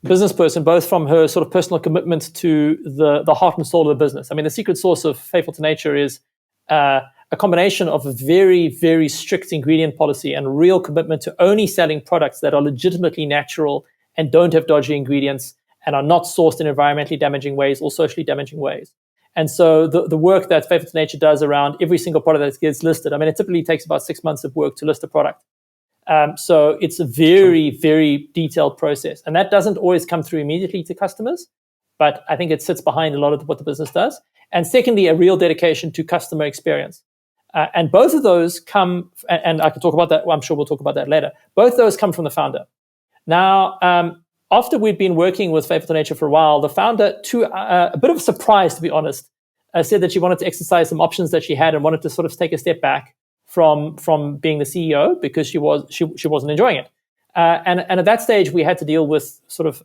business person, both from her sort of personal commitment to the heart and soul of the business. I mean, the secret sauce of Faithful to Nature is a combination of a very, very strict ingredient policy and real commitment to only selling products that are legitimately natural and don't have dodgy ingredients and are not sourced in environmentally damaging ways or socially damaging ways. And so the work that Faithful to Nature does around every single product that gets listed, I mean, it typically takes about 6 months of work to list a product. So it's a very, very detailed process. And that doesn't always come through immediately to customers, but I think it sits behind a lot of what the business does. And secondly, a real dedication to customer experience. And both of those come, and I can talk about that, well, I'm sure we'll talk about that later. Both those come from the founder. Now, after we'd been working with Faithful to Nature for a while, the founder, to a bit of a surprise, to be honest, said that she wanted to exercise some options that she had and wanted to sort of take a step back from being the CEO because she wasn't enjoying it. And at that stage, we had to deal with sort of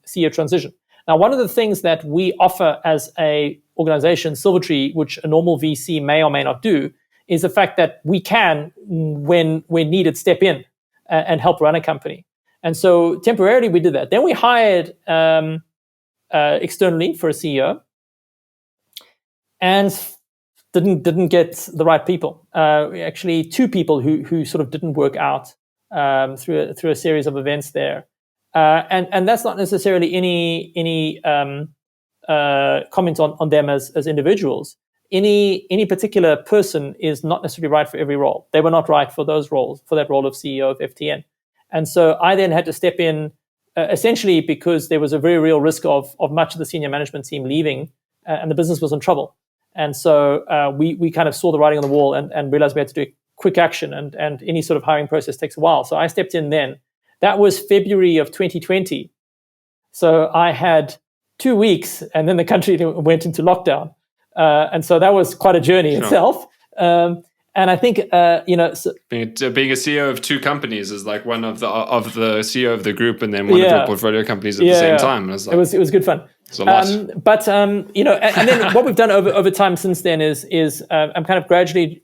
CEO transition. Now, one of the things that we offer as a organization, Silvertree, which a normal VC may or may not do, is the fact that we can, when needed, step in and help run a company. And so temporarily we did that. Then we hired externally for a CEO, and didn't get the right people. Actually, two people who sort of didn't work out through a series of events there. And that's not necessarily any comment on them as individuals. Any particular person is not necessarily right for every role. They were not right for those roles, for that role of CEO of FTN. And so I then had to step in essentially because there was a very real risk of much of the senior management team leaving, and the business was in trouble. And so we kind of saw the writing on the wall and realized we had to do quick action, and any sort of hiring process takes a while. So I stepped in then. That was February of 2020. So I had 2 weeks, and then the country went into lockdown. And so that was quite a journey itself. And I think, so being a CEO of two companies is like one of the CEO of the group, and then one of your portfolio companies at the same time. It was good fun. It's a lot. But and then what we've done over time since then is I'm kind of gradually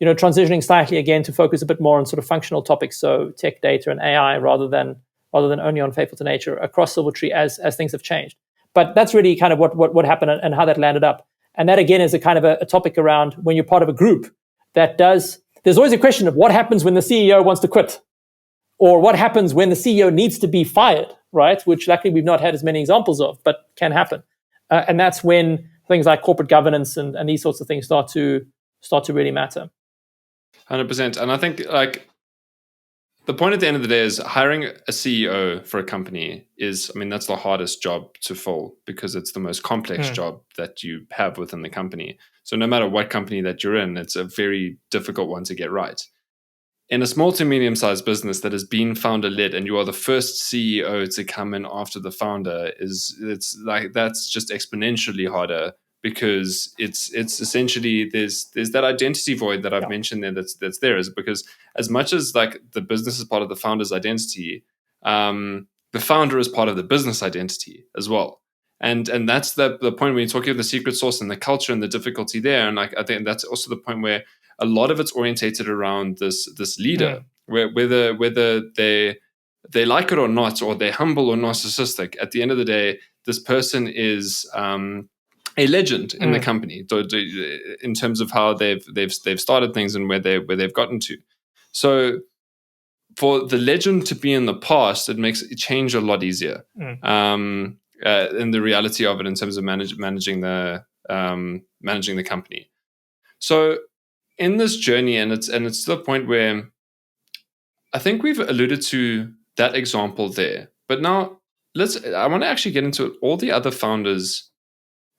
transitioning slightly again to focus a bit more on sort of functional topics, so tech, data, and AI, rather than only on Faithful to Nature across Silvertree as things have changed. But that's really kind of what happened and how that landed up. And that again is a kind of a topic around when you're part of a group that does. There's always a question of what happens when the CEO wants to quit, or what happens when the CEO needs to be fired, right? Which luckily we've not had as many examples of, but can happen. And that's when things like corporate governance and these sorts of things start to really matter. 100%. And I think like the point at the end of the day is hiring a CEO for a company that's the hardest job to fill, because it's the most complex job that you have within the company. So no matter what company that you're in, it's a very difficult one to get right. In a small to medium-sized business that has been founder-led, and you are the first CEO to come in after the founder, that's just exponentially harder, because it's essentially there's that identity void that I've mentioned there that's there, is because as much as like the business is part of the founder's identity, the founder is part of the business identity as well. And that's the point when you're talking about the secret sauce and the culture and the difficulty there. And like I think that's also the point where a lot of it's orientated around this leader, whether they like it or not, or they're humble or narcissistic. At the end of the day, this person is a legend in the company in terms of how they've started things and where they've gotten to. So for the legend to be in the past, it makes change a lot easier. In the reality of it, in terms of managing the company. So in this journey, and it's to the point where I think we've alluded to that example there. But now I want to actually get into all the other founders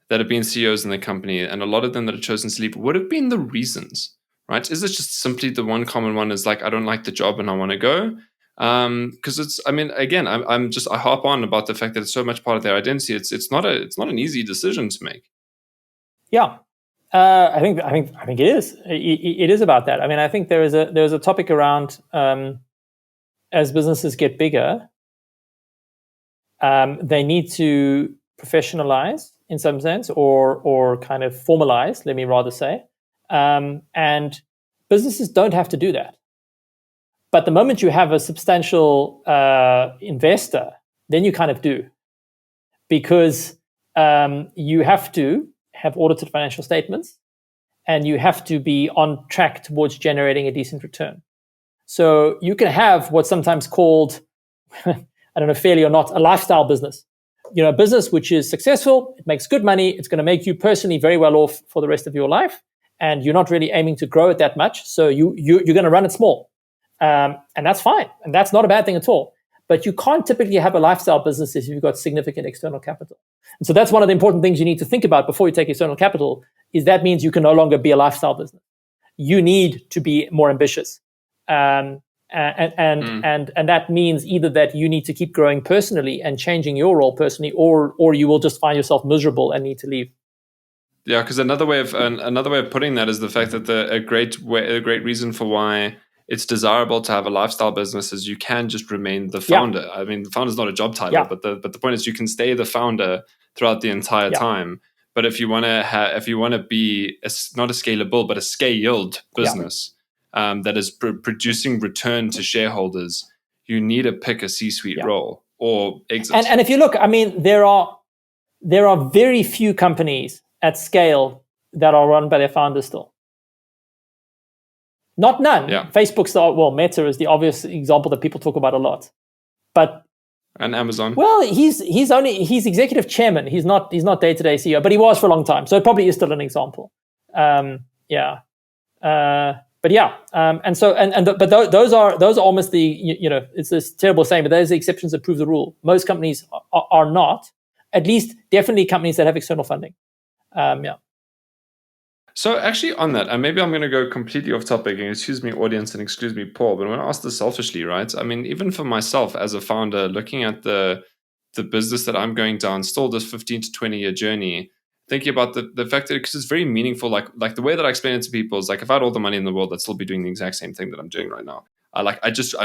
that have been CEOs in the company, and a lot of them that have chosen to leave. What have been the reasons, right? Is it just simply the one common one is like, I don't like the job and I want to go? Because I harp on about the fact that it's so much part of their identity. It's not an easy decision to make. Yeah, I think it is. It is about that. I mean, I think there's a topic around as businesses get bigger, they need to professionalize in some sense, or kind of formalize, let me rather say. And businesses don't have to do that. But the moment you have a substantial investor, then you kind of do. Because you have to have audited financial statements, and you have to be on track towards generating a decent return. So you can have what's sometimes called, I don't know, fairly or not, a lifestyle business. A business which is successful, it makes good money, it's going to make you personally very well off for the rest of your life, and you're not really aiming to grow it that much, so you're going to run it small. And that's fine, and that's not a bad thing at all. But you can't typically have a lifestyle business if you've got significant external capital. And so that's one of the important things you need to think about before you take external capital, is that means you can no longer be a lifestyle business. You need to be more ambitious. And that means either that you need to keep growing personally and changing your role personally, or you will just find yourself miserable and need to leave. Yeah, because another way of putting that is the fact that a great reason for why it's desirable to have a lifestyle business is you can just remain the founder. I mean, the founder is not a job title, but the point is you can stay the founder throughout the entire time, But if you want to be not a scalable, but a scaled business that is producing return to shareholders, you need to pick a C-suite role or exit. And if you look, I mean, there are very few companies at scale that are run by their founders still. Not none. Yeah. Facebook's Meta is the obvious example that people talk about a lot. But and Amazon. Well, he's executive chairman. He's not day-to-day CEO, but he was for a long time. So it probably is still an example. But those are almost the, it's this terrible saying, but those are the exceptions that prove the rule. Most companies are not, at least definitely companies that have external funding. So actually on that, and maybe I'm going to go completely off topic, and excuse me, audience, and excuse me, Paul, but I'm going to ask this selfishly, right? I mean, even for myself as a founder, looking at the business that I'm going down, still this 15 to 20 year journey, thinking about the fact that, because it's very meaningful, like the way that I explain it to people is like, if I had all the money in the world, I'd still be doing the exact same thing that I'm doing right now. I'm just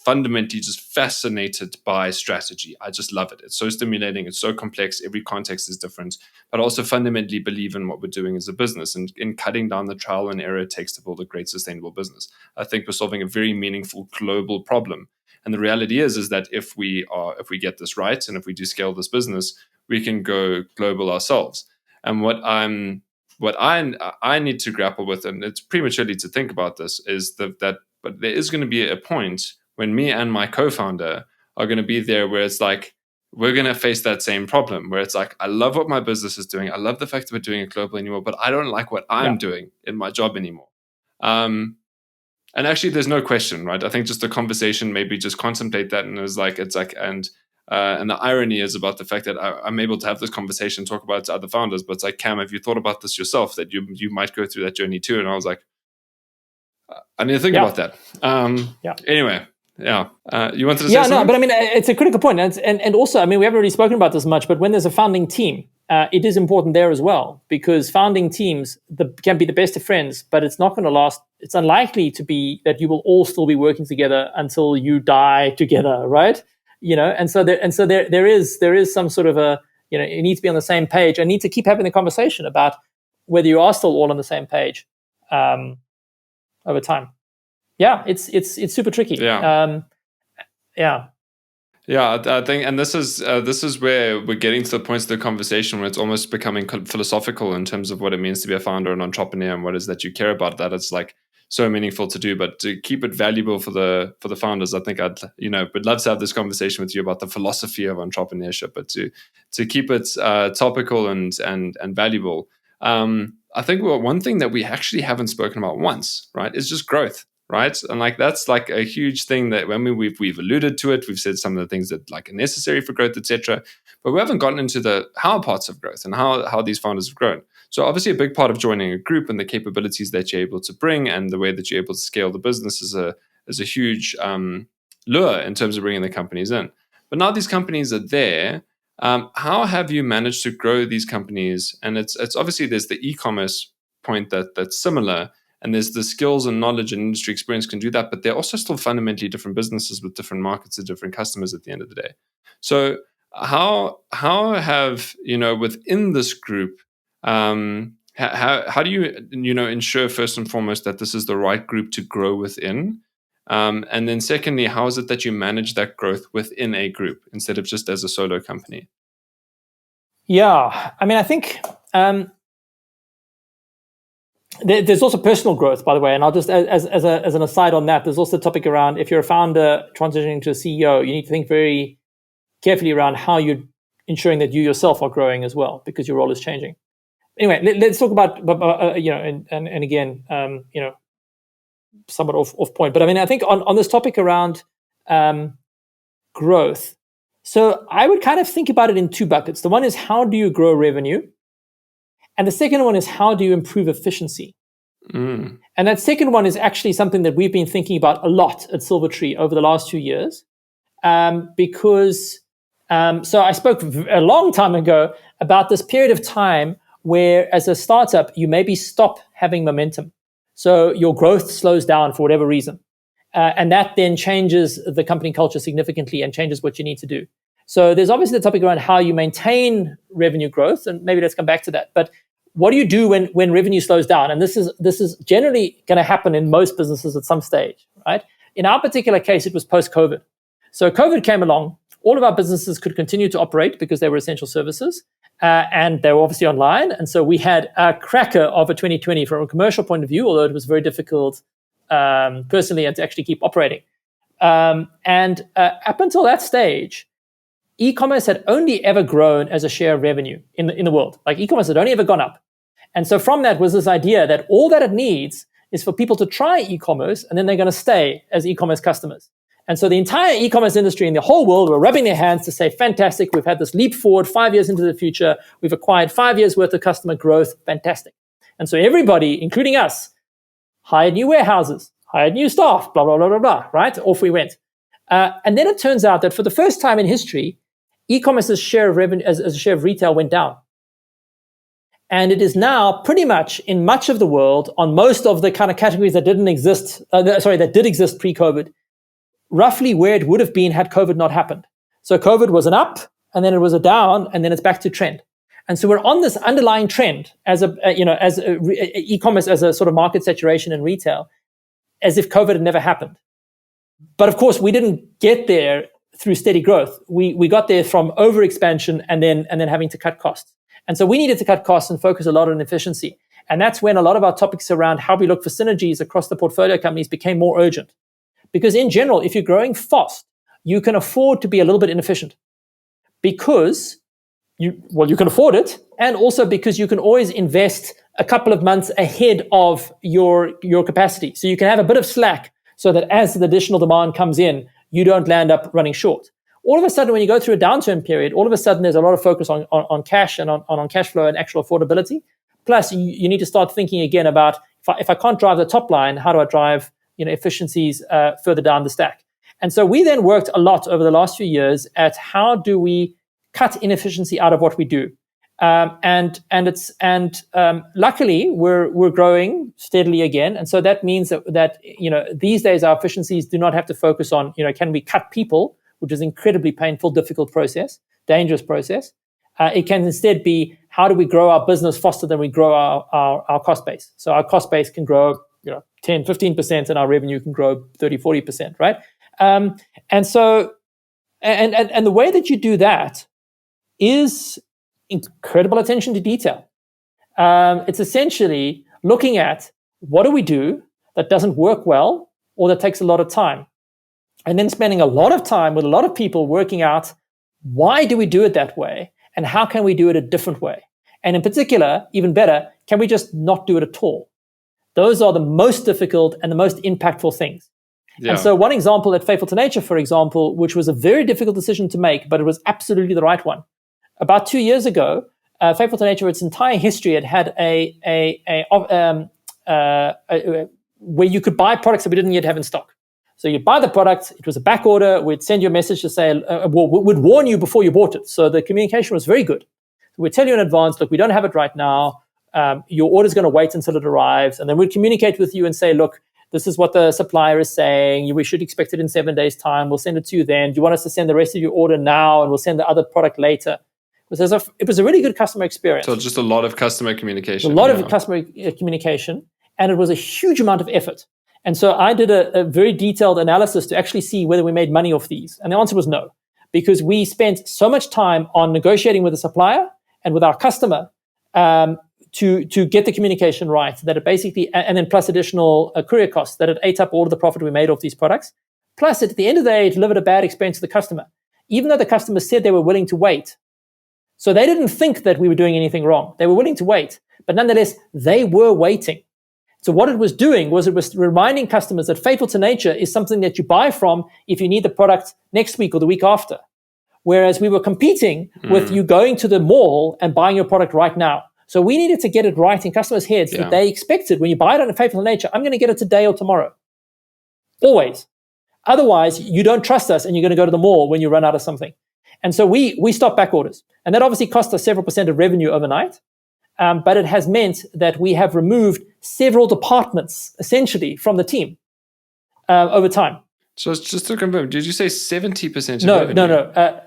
fundamentally just fascinated by strategy. I just love it. It's so stimulating. It's so complex. Every context is different. But I also fundamentally believe in what we're doing as a business, and in cutting down the trial and error it takes to build a great sustainable business. I think we're solving a very meaningful global problem. And the reality is that if we get this right, and if we do scale this business, we can go global ourselves. And what I need to grapple with, and it's prematurely to think about this, is but there is going to be a point when me and my co-founder are going to be there where it's like, we're going to face that same problem where it's like, I love what my business is doing. I love the fact that we're doing it global anymore, but I don't like what I'm doing in my job anymore. And actually there's no question, right? I think just the conversation, maybe just contemplate that. And and the irony is about the fact that I'm able to have this conversation, talk about it to other founders, but it's like, Cam, have you thought about this yourself, that you might go through that journey too? And I was like, I need to think about that. Anyway, you wanted to say something? But I mean, it's a critical point. And also, I mean, we haven't really spoken about this much, but when there's a founding team, it is important there as well, because founding teams can be the best of friends, but it's not going to last. It's unlikely to be that you will all still be working together until you die together, right? And so there is some sort of you need to be on the same page, and need to keep having the conversation about whether you are still all on the same page over time. Yeah, it's super tricky. I think, and this is where we're getting to the points of the conversation where it's almost becoming philosophical in terms of what it means to be a founder and entrepreneur, and what is that you care about. That it's like so meaningful to do, but to keep it valuable for the founders, I think would love to have this conversation with you about the philosophy of entrepreneurship, but to keep it topical and valuable. I think one thing that we actually haven't spoken about once, right, is just growth. Right. And that's like a huge thing that we've alluded to it. We've said some of the things that are necessary for growth, etc. But we haven't gotten into the how parts of growth and how these founders have grown. So obviously a big part of joining a group and the capabilities that you're able to bring and the way that you're able to scale the business is a huge lure in terms of bringing the companies in. But now these companies are there. How have you managed to grow these companies? And it's obviously there's the e-commerce point that's similar. And there's the skills and knowledge and industry experience can do that, but they're also still fundamentally different businesses with different markets and different customers at the end of the day. So how have, within this group, how do you, ensure first and foremost that this is the right group to grow within? And then secondly, how is it that you manage that growth within a group instead of just as a solo company? Yeah, I mean, I think... There's also personal growth, by the way, and I'll just as an aside on that. There's also a topic around if you're a founder transitioning to a CEO, you need to think very carefully around how you're ensuring that you yourself are growing as well, because your role is changing. Anyway, let's talk about and again, somewhat off point, but I mean, I think on this topic around growth. So I would kind of think about it in two buckets. The one is how do you grow revenue? And the second one is how do you improve efficiency? And that second one is actually something that we've been thinking about a lot at Silvertree over the last 2 years. Because I spoke a long time ago about this period of time where as a startup, you maybe stop having momentum. So your growth slows down for whatever reason. And that then changes the company culture significantly and changes what you need to do. So there's obviously the topic around how you maintain revenue growth, and maybe let's come back to that. But what do you do when revenue slows down? And this is generally going to happen in most businesses at some stage, right? In our particular case, it was post-COVID. So COVID came along. All of our businesses could continue to operate because they were essential services, and they were obviously online. And so we had a cracker of a 2020 from a commercial point of view, although it was very difficult personally and to actually keep operating. And up until that stage, e-commerce had only ever grown as a share of revenue in the world. Like e-commerce had only ever gone up. And so from that was this idea that all that it needs is for people to try e-commerce, and then they're going to stay as e-commerce customers. And so the entire e-commerce industry in the whole world were rubbing their hands to say, fantastic, we've had this leap forward 5 years into the future. We've acquired 5 years worth of customer growth. Fantastic. And so everybody, including us, hired new warehouses, hired new staff, blah, blah, blah, blah, blah, right? Off we went. And then it turns out that for the first time in history, e-commerce's share of revenue as a share of retail went down. And it is now pretty much in much of the world on most of the kind of categories that did exist pre-COVID, roughly where it would have been had COVID not happened. So COVID was an up, and then it was a down, and then it's back to trend. And so we're on this underlying trend as e-commerce as a sort of market saturation in retail, as if COVID had never happened. But of course, we didn't get there through steady growth. We got there from over expansion and then having to cut costs. And so we needed to cut costs and focus a lot on efficiency. And that's when a lot of our topics around how we look for synergies across the portfolio companies became more urgent. Because in general, if you're growing fast, you can afford to be a little bit inefficient because you can afford it, and also because you can always invest a couple of months ahead of your capacity. So you can have a bit of slack so that as the additional demand comes in, you don't land up running short. All of a sudden, when you go through a downturn period, all of a sudden there's a lot of focus on cash and on cash flow and actual affordability. Plus, you need to start thinking again about if I can't drive the top line, how do I drive efficiencies further down the stack? And so we then worked a lot over the last few years at how do we cut inefficiency out of what we do. Luckily we're growing steadily again, and so that means that these days our efficiencies do not have to focus on can we cut people, which is an incredibly painful, difficult process, dangerous process. It can instead be how do we grow our business faster than we grow our cost base. So our cost base can grow 10, 15%, and our revenue can grow 30, 40%, right? And so the way that you do that is incredible attention to detail. It's essentially looking at what do we do that doesn't work well or that takes a lot of time, and then spending a lot of time with a lot of people working out why do we do it that way and how can we do it a different way. And in particular, even better, can we just not do it at all? Those are the most difficult and the most impactful things. Yeah. And so one example at Faithful to Nature, for example, which was a very difficult decision to make, but it was absolutely the right one. About 2 years ago, Faithful to Nature, its entire history, had where you could buy products that we didn't yet have in stock. So you'd buy the product, it was a back order, we'd send you a message to say, we'd warn you before you bought it. So the communication was very good. We'd tell you in advance, look, we don't have it right now. Your order's going to wait until it arrives. And then we'd communicate with you and say, look, this is what the supplier is saying. We should expect it in 7 days' time. We'll send it to you then. Do you want us to send the rest of your order now and we'll send the other product later? It was a really good customer experience. So just a lot of customer communication. A lot of customer communication, and it was a huge amount of effort. And so I did a very detailed analysis to actually see whether we made money off these. And the answer was no, because we spent so much time on negotiating with the supplier and with our customer to get the communication right, that it basically, and then plus additional courier costs, that it ate up all of the profit we made off these products. Plus, at the end of the day, it delivered a bad experience to the customer, even though the customer said they were willing to wait. So they didn't think that we were doing anything wrong. They were willing to wait, but nonetheless, they were waiting. So what it was doing was it was reminding customers that Faithful to Nature is something that you buy from if you need the product next week or the week after. Whereas we were competing with you going to the mall and buying your product right now. So we needed to get it right in customers' heads that they expected when you buy it on Faithful to Nature, I'm going to get it today or tomorrow. Always. Otherwise, you don't trust us and you're going to go to the mall when you run out of something. And so we stopped back orders. And that obviously cost us several percent of revenue overnight. But it has meant that we have removed several departments, essentially, from the team over time. So just to confirm, did you say 70% of revenue? No.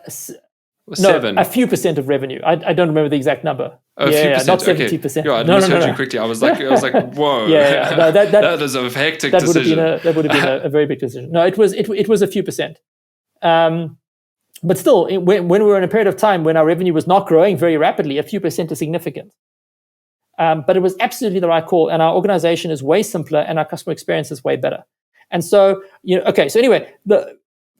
7? A few percent of revenue. I don't remember the exact number. A few percent. Not 70%. Yeah, I misheard you quickly. I was like, whoa. No, that is a hectic decision. That would have been a very big decision. No, it was a few percent. But still, when we were in a period of time when our revenue was not growing very rapidly, a few percent is significant. But it was absolutely the right call, and our organization is way simpler, and our customer experience is way better. And so, so anyway,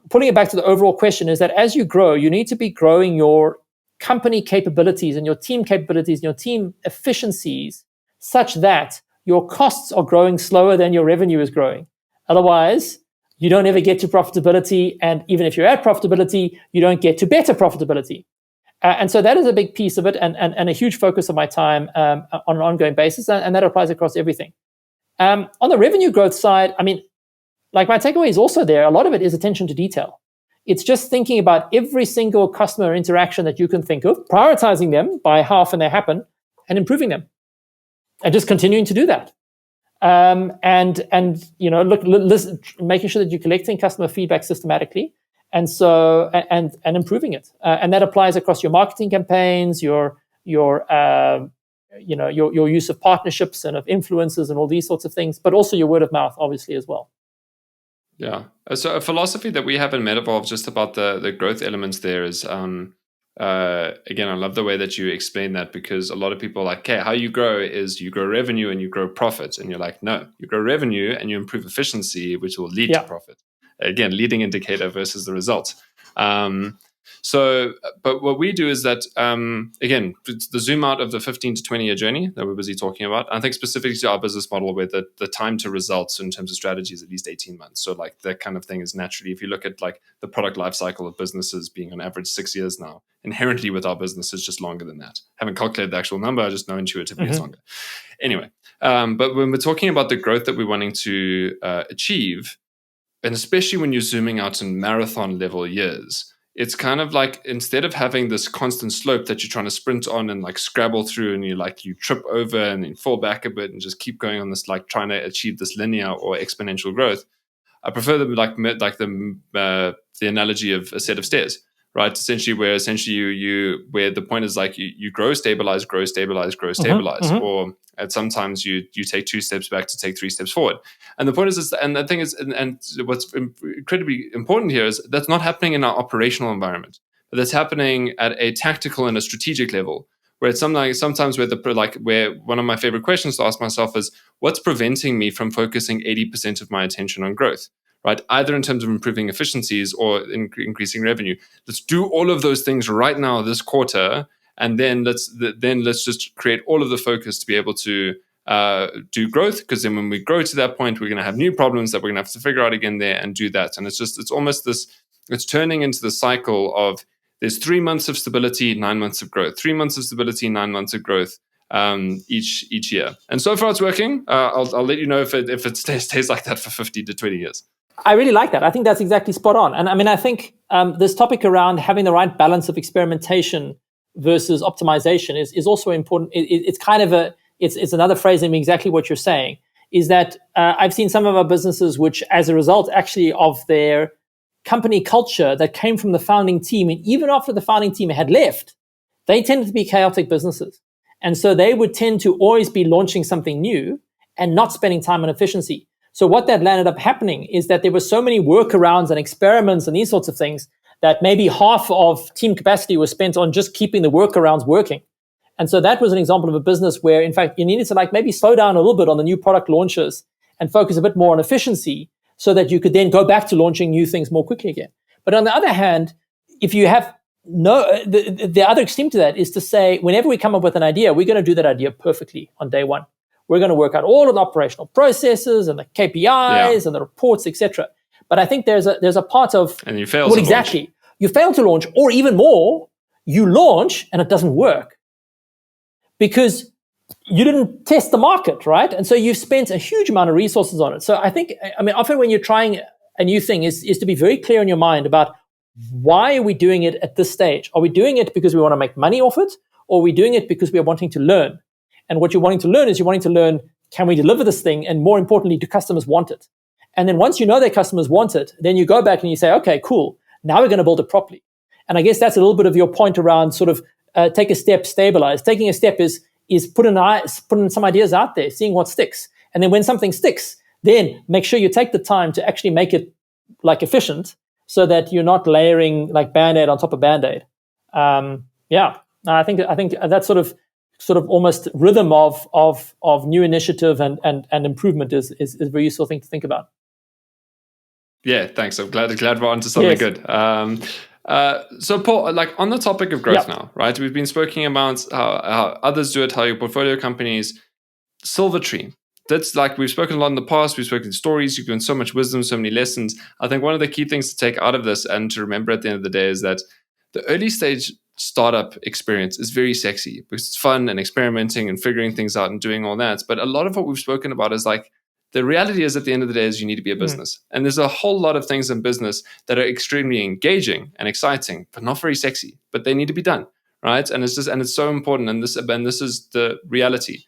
putting it back to the overall question is that as you grow, you need to be growing your company capabilities and your team capabilities and your team efficiencies such that your costs are growing slower than your revenue is growing. Otherwise, you don't ever get to profitability. And even if you're at profitability, you don't get to better profitability. And so that is a big piece of it and a huge focus of my time on an ongoing basis. And that applies across everything. On the revenue growth side, my takeaway is also there. A lot of it is attention to detail. It's just thinking about every single customer interaction that you can think of, prioritizing them by how often they happen, and improving them, and just continuing to do that. Listen, making sure that you're collecting customer feedback systematically, and improving it. And that applies across your marketing campaigns, your use of partnerships and of influencers and all these sorts of things, but also your word of mouth, obviously, as well. Yeah. So a philosophy that we have in Metavolve just about the growth elements there is, again, I love the way that you explain that, because a lot of people are like, okay, how you grow is you grow revenue and you grow profit. And you're like, no, you grow revenue and you improve efficiency, which will lead to profit. Again, leading indicator versus the result. But what we do is that, again, the zoom out of the 15 to 20 year journey that we're busy talking about. I think specifically to our business model, where the time to results in terms of strategy is at least 18 months. So like that kind of thing is naturally, if you look at like the product life cycle of businesses being on average 6 years now, inherently with our business is just longer than that. Haven't calculated the actual number, I just know intuitively it's longer. Anyway, but when we're talking about the growth that we're wanting to achieve, and especially when you're zooming out in marathon level years, it's kind of like, instead of having this constant slope that you're trying to sprint on and like scrabble through, and you trip over and then fall back a bit and just keep going on this, like trying to achieve this linear or exponential growth. I prefer the the analogy of a set of stairs, right? Essentially where the point is like you grow, stabilize, grow, stabilize, grow, stabilize, or at sometimes you take 2 steps back to take 3 steps forward. And the point is, and the thing is, and what's incredibly important here is that's not happening in our operational environment, but that's happening at a tactical and a strategic level, where it's sometimes where one of my favorite questions to ask myself is, what's preventing me from focusing 80% of my attention on growth? Right, either in terms of improving efficiencies or increasing revenue. Let's do all of those things right now this quarter, and then let's just create all of the focus to be able to do growth. Because then when we grow to that point, we're going to have new problems that we're going to have to figure out again there and do that. And it's almost this. It's turning into the cycle of there's 3 months of stability, 9 months of growth. 3 months of stability, 9 months of growth. Each year, and so far it's working. I'll let you know if it stays like that for 15 to 20 years. I really like that. I think that's exactly spot on. And I think this topic around having the right balance of experimentation versus optimization is also important. It's kind of it's another phrasing exactly what you're saying, is that I've seen some of our businesses which, as a result actually of their company culture that came from the founding team, and even after the founding team had left, they tended to be chaotic businesses. And so they would tend to always be launching something new and not spending time on efficiency. So what that landed up happening is that there were so many workarounds and experiments and these sorts of things that maybe half of team capacity was spent on just keeping the workarounds working. And so that was an example of a business where, in fact, you needed to maybe slow down a little bit on the new product launches and focus a bit more on efficiency so that you could then go back to launching new things more quickly again. But on the other hand, if you have the other extreme to that is to say, whenever we come up with an idea, we're going to do that idea perfectly on day one. We're going to work out all of the operational processes and the KPIs and the reports, etc. But I think there's a part of, and you fail. Well, exactly. Launch. You fail to launch, or even more, you launch and it doesn't work because you didn't test the market, right? And so you've spent a huge amount of resources on it. So I think, often when you're trying a new thing is to be very clear in your mind about, why are we doing it at this stage? Are we doing it because we want to make money off it? Or are we doing it because we are wanting to learn? And what you're wanting to learn is you're wanting to learn, can we deliver this thing? And more importantly, do customers want it? And then once you know their customers want it, then you go back and you say, okay, cool. Now we're going to build it properly. And I guess that's a little bit of your point around sort of take a step, stabilize. Taking a step is putting some ideas out there, seeing what sticks. And then when something sticks, then make sure you take the time to actually make it like efficient so that you're not layering like Band-Aid on top of Band-Aid. I think that sort of almost rhythm of new initiative and improvement is a very useful thing to think about. Yeah, thanks. I'm glad we're onto something good. So Paul, like on the topic of growth now, right? We've been speaking about how others do it, how your portfolio companies, Silvertree. That's like we've spoken a lot in the past. We've spoken stories. You've given so much wisdom, so many lessons. I think one of the key things to take out of this and to remember at the end of the day is that the early stage startup experience is very sexy because it's fun and experimenting and figuring things out and doing all that. But a lot of what we've spoken about is like the reality is at the end of the day is you need to be a business. And there's a whole lot of things in business that are extremely engaging and exciting, but not very sexy, but they need to be done, right? And it's so important. And this is the reality.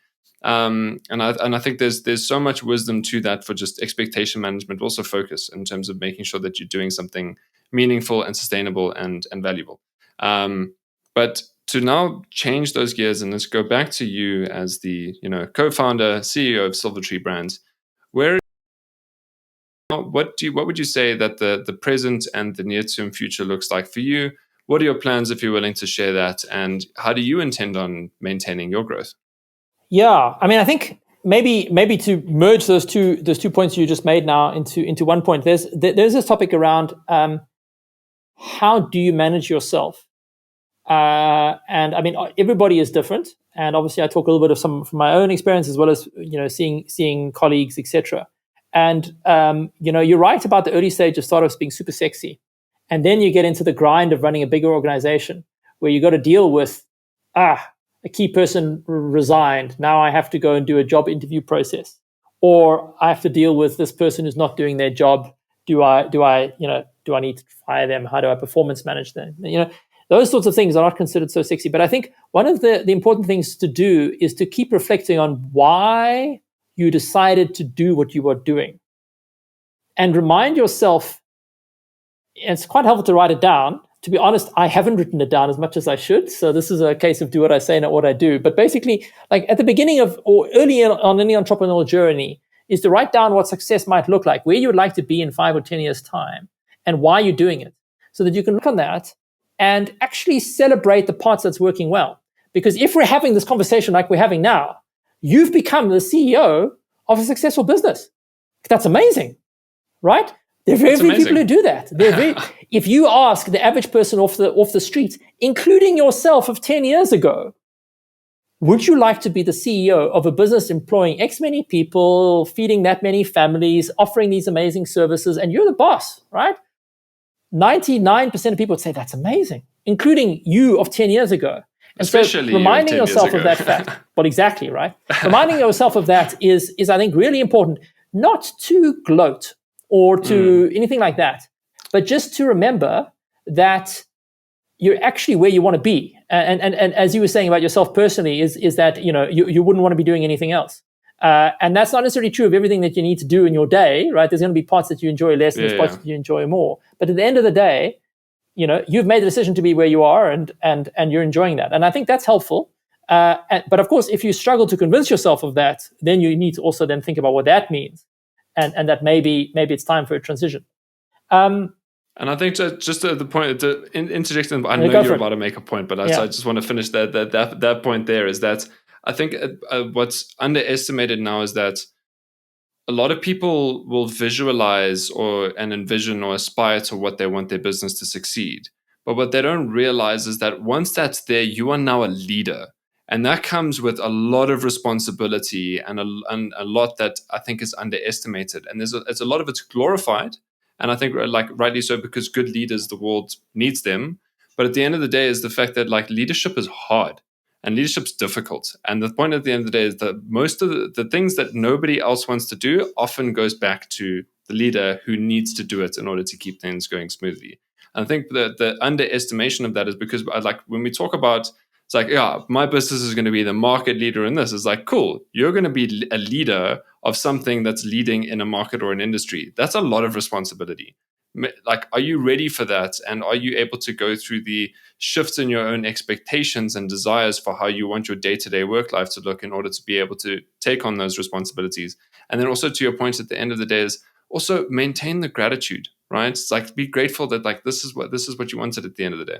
And I think there's so much wisdom to that for just expectation management, also focus in terms of making sure that you're doing something meaningful and sustainable and valuable. But to now change those gears and let's go back to you as the co-founder, CEO of Silvertree Brands. What would you say that the present and the near-term future looks like for you? What are your plans if you're willing to share that? And how do you intend on maintaining your growth? Yeah, I mean, I think maybe to merge those two points you just made now into one point. There's this topic around how do you manage yourself? And I mean, everybody is different, and obviously, I talk a little bit of some from my own experience as well as seeing colleagues, etc. And you're right about the early stage of startups being super sexy, and then you get into the grind of running a bigger organization where you got to deal with a key person resigned. Now I have to go and do a job interview process, or I have to deal with this person who's not doing their job. Do I need to fire them? How do I performance manage them? Those sorts of things are not considered so sexy. But I think one of the important things to do is to keep reflecting on why you decided to do what you are doing. And remind yourself, and it's quite helpful to write it down. To be honest, I haven't written it down as much as I should. So this is a case of do what I say, not what I do. But basically, like at the beginning of or early on any entrepreneurial journey, is to write down what success might look like, where you would like to be in 5 or 10 years' time, and why you're doing it. So that you can look on that and actually celebrate the parts that's working well. Because if we're having this conversation like we're having now, you've become the CEO of a successful business. That's amazing, right? There are very few people who do that. If you ask the average person off the street, including yourself of 10 years ago, would you like to be the CEO of a business employing X many people, feeding that many families, offering these amazing services, and you're the boss, right? 99% of people would say that's amazing, including you of 10 years ago. And especially so reminding yourself of that fact. Well, exactly, right? Reminding yourself of that is I think, really important, not to gloat or to anything like that, but just to remember that you're actually where you want to be. And as you were saying about yourself personally, is that you wouldn't want to be doing anything else. And that's not necessarily true of everything that you need to do in your day, right? There's going to be parts that you enjoy less and there's parts that you enjoy more. But at the end of the day, you've made the decision to be where you are and you're enjoying that. And I think that's helpful. But of course, if you struggle to convince yourself of that, then you need to also then think about what that means. And that maybe it's time for a transition. And I think just the point, to interject, I know you're about to make a point, but I just want to finish that point there is that I think what's underestimated now is that a lot of people will visualize and envision or aspire to what they want their business to succeed. But what they don't realize is that once that's there, you are now a leader. And that comes with a lot of responsibility and a lot that I think is underestimated. And it's a lot of it's glorified. And I think like rightly so, because good leaders, the world needs them. But at the end of the day is the fact that like leadership is hard and leadership's difficult. And the point at the end of the day is that most of the things that nobody else wants to do often goes back to the leader who needs to do it in order to keep things going smoothly. And I think the underestimation of that is because like when we talk about, it's like, yeah, my business is going to be the market leader in this. It's like, cool, you're going to be a leader of something that's leading in a market or an industry. That's a lot of responsibility. like, are you ready for that? And are you able to go through the shifts in your own expectations and desires for how you want your day-to-day work life to look in order to be able to take on those responsibilities? And then also, to your point at the end of the day, is also maintain the gratitude, right? It's like, be grateful that like this is what you wanted at the end of the day.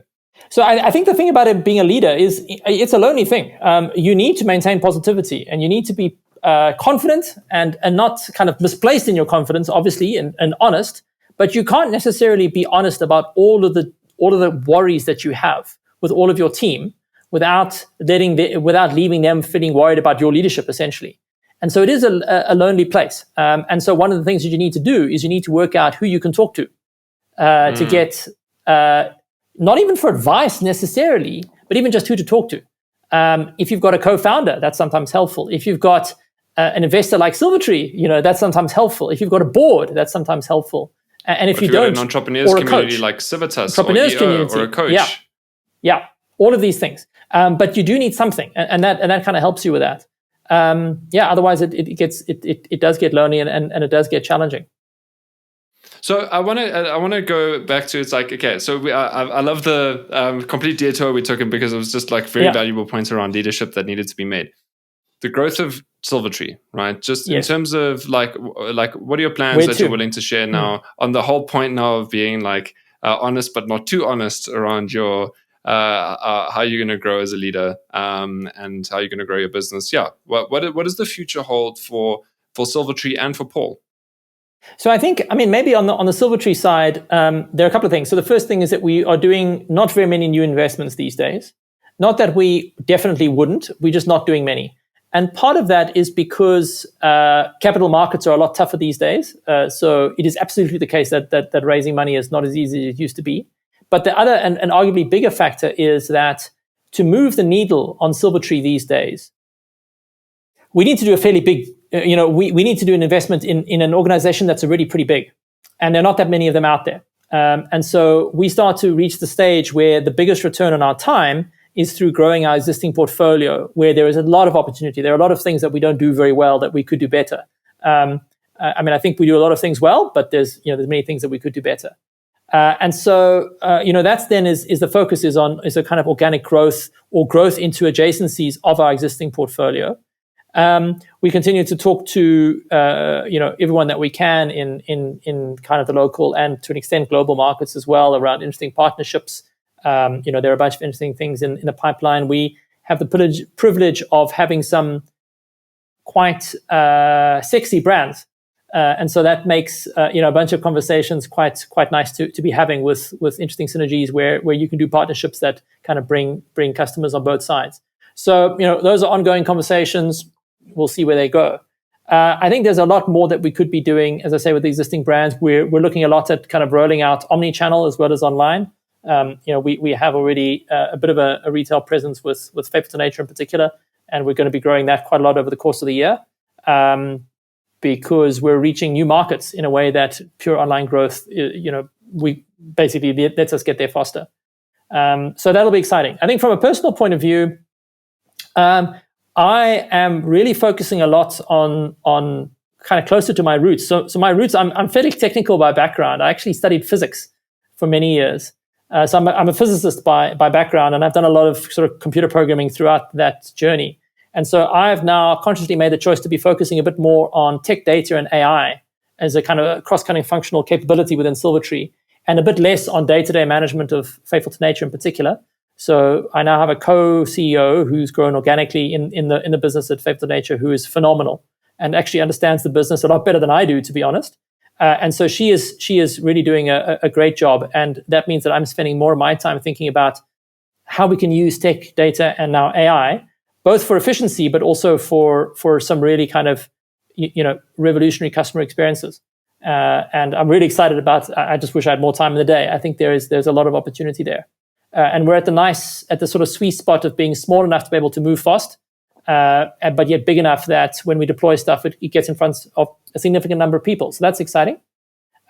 So I think the thing about it being a leader is it's a lonely thing. You need to maintain positivity, and you need to be confident and not kind of misplaced in your confidence, obviously, and honest. But you can't necessarily be honest about all of the worries that you have with all of your team without leaving them feeling worried about your leadership, essentially. And so it is a lonely place. And so one of the things that you need to do is you need to work out who you can talk to get, not even for advice necessarily, but even just who to talk to. If you've got a co-founder, that's sometimes helpful. If you've got an investor like Silvertree, that's sometimes helpful. If you've got a board, that's sometimes helpful. And if you don't, an entrepreneurs community like Civitas or a coach. Yeah, all of these things. But you do need something, and that kind of helps you with that. Otherwise it does get lonely and it does get challenging. So I want to go back to, it's like, okay, so I love the complete detour we took in, because it was just like very valuable points around leadership that needed to be made. The growth of Silvertree, right? Just in terms of like what are your plans that you're willing to share now on the whole point now of being like honest but not too honest around your how you're going to grow as a leader, and how you're going to grow your business. Yeah, what does the future hold for Silvertree and for Paul? So I think, maybe on the Silvertree side, there are a couple of things. So the first thing is that we are doing not very many new investments these days. Not that we definitely wouldn't, we're just not doing many. And part of that is because capital markets are a lot tougher these days. So it is absolutely the case that raising money is not as easy as it used to be. But the other and arguably bigger factor is that to move the needle on Silvertree these days, we need to do a fairly big, we need to do an investment in an organization that's already pretty big. And there are not that many of them out there. And so we start to reach the stage where the biggest return on our time is through growing our existing portfolio, where there is a lot of opportunity. There are a lot of things that we don't do very well that we could do better. I think we do a lot of things well, but there's many things that we could do better. And so, that's then is the focus is a kind of organic growth or growth into adjacencies of our existing portfolio. We continue to talk to, everyone that we can in kind of the local and to an extent global markets as well around interesting partnerships. There are a bunch of interesting things in the pipeline. We have the privilege of having some quite sexy brands. And so that makes, a bunch of conversations quite nice to be having with interesting synergies where you can do partnerships that kind of bring customers on both sides. So, those are ongoing conversations. We'll see where they go. I think there's a lot more that we could be doing, as I say, with the existing brands. We're looking a lot at kind of rolling out omni-channel as well as online. We have already a bit of a retail presence with Faithful to Nature in particular, and we're going to be growing that quite a lot over the course of the year, because we're reaching new markets in a way that pure online growth, we basically lets us get there faster. So that'll be exciting. I think from a personal point of view, I am really focusing a lot on kind of closer to my roots. So my roots, I'm fairly technical by background. I actually studied physics for many years. So I'm a physicist by background, and I've done a lot of sort of computer programming throughout that journey. And so I've now consciously made the choice to be focusing a bit more on tech data and AI as a kind of cross-cutting functional capability within Silvertree, and a bit less on day-to-day management of Faithful to Nature in particular. So I now have a co-CEO who's grown organically in the business at Faithful to Nature, who is phenomenal and actually understands the business a lot better than I do, to be honest. And so she is really doing a great job. And that means that I'm spending more of my time thinking about how we can use tech, data, and now AI, both for efficiency, but also for some really kind of, revolutionary customer experiences. And I'm really excited about, I just wish I had more time in the day. I think there's a lot of opportunity there. And we're at the sort of sweet spot of being small enough to be able to move fast, but yet big enough that when we deploy stuff, it gets in front of a significant number of people. So that's exciting.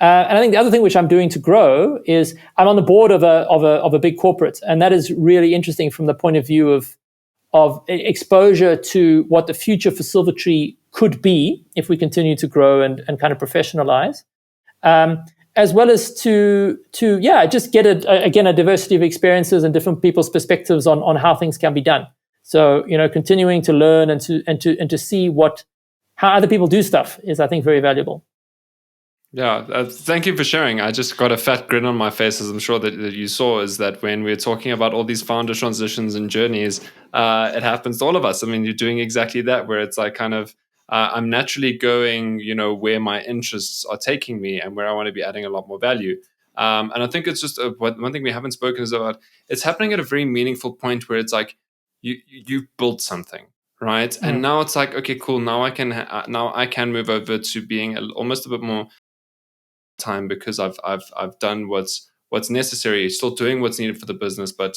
And I think the other thing which I'm doing to grow is I'm on the board of a big corporate, and that is really interesting from the point of view of exposure to what the future for Silvertree could be if we continue to grow and kind of professionalize. as well as to just get a diversity of experiences and different people's perspectives on how things can be done. So continuing to learn and to see how other people do stuff is, I think, very valuable. Yeah, thank you for sharing. I just got a fat grin on my face, as I'm sure that you saw, is that when we're talking about all these founder transitions and journeys, it happens to all of us. I mean, you're doing exactly that, where it's like kind of, I'm naturally going, where my interests are taking me and where I want to be adding a lot more value. And I think it's just one thing we haven't spoken is about, it's happening at a very meaningful point where it's like, you've built something. Right. And now it's like, okay, cool. Now I can move over to being almost a bit more time, because I've done what's necessary, still doing what's needed for the business, but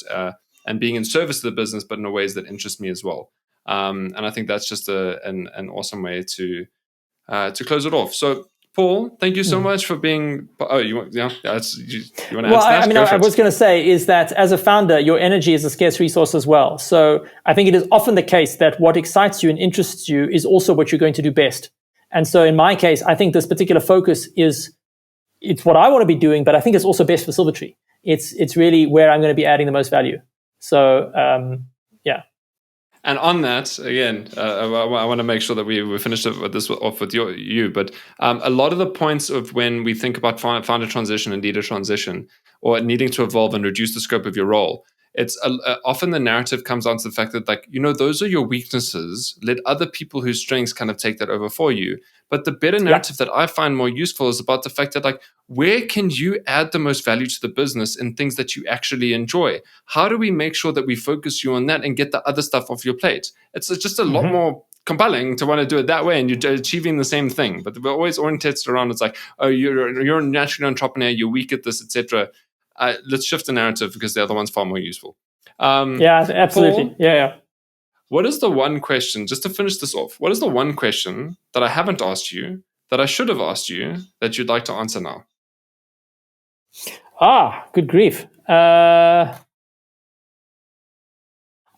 and being in service to the business, but in ways that interest me as well. And I think that's just an awesome way to close it off. So, Paul, thank you so much for being. Oh, you want to answer that? Well, I was going to say is that as a founder, your energy is a scarce resource as well. So I think it is often the case that what excites you and interests you is also what you're going to do best. And so in my case, I think this particular focus it's what I want to be doing, but I think it's also best for Silvertree. It's really where I'm going to be adding the most value. So, yeah. And on that, again, I want to make sure that we finish this off with you. But a lot of the points of when we think about founder transition and leader transition, or needing to evolve and reduce the scope of your role, it's often the narrative comes down to the fact that, those are your weaknesses. Let other people whose strengths kind of take that over for you. But the better narrative that I find more useful is about the fact that, where can you add the most value to the business in things that you actually enjoy? How do we make sure that we focus you on that and get the other stuff off your plate? It's just a lot more compelling to want to do it that way, and you're achieving the same thing. But we're always oriented around, it's like, oh, you're naturally an entrepreneur, you're weak at this, etc. Let's shift the narrative, because the other one's far more useful. Yeah, absolutely. Paul, yeah. What is the one question, just to finish this off, what is the one question that I haven't asked you, that I should have asked you, that you'd like to answer now? Good grief. Nothing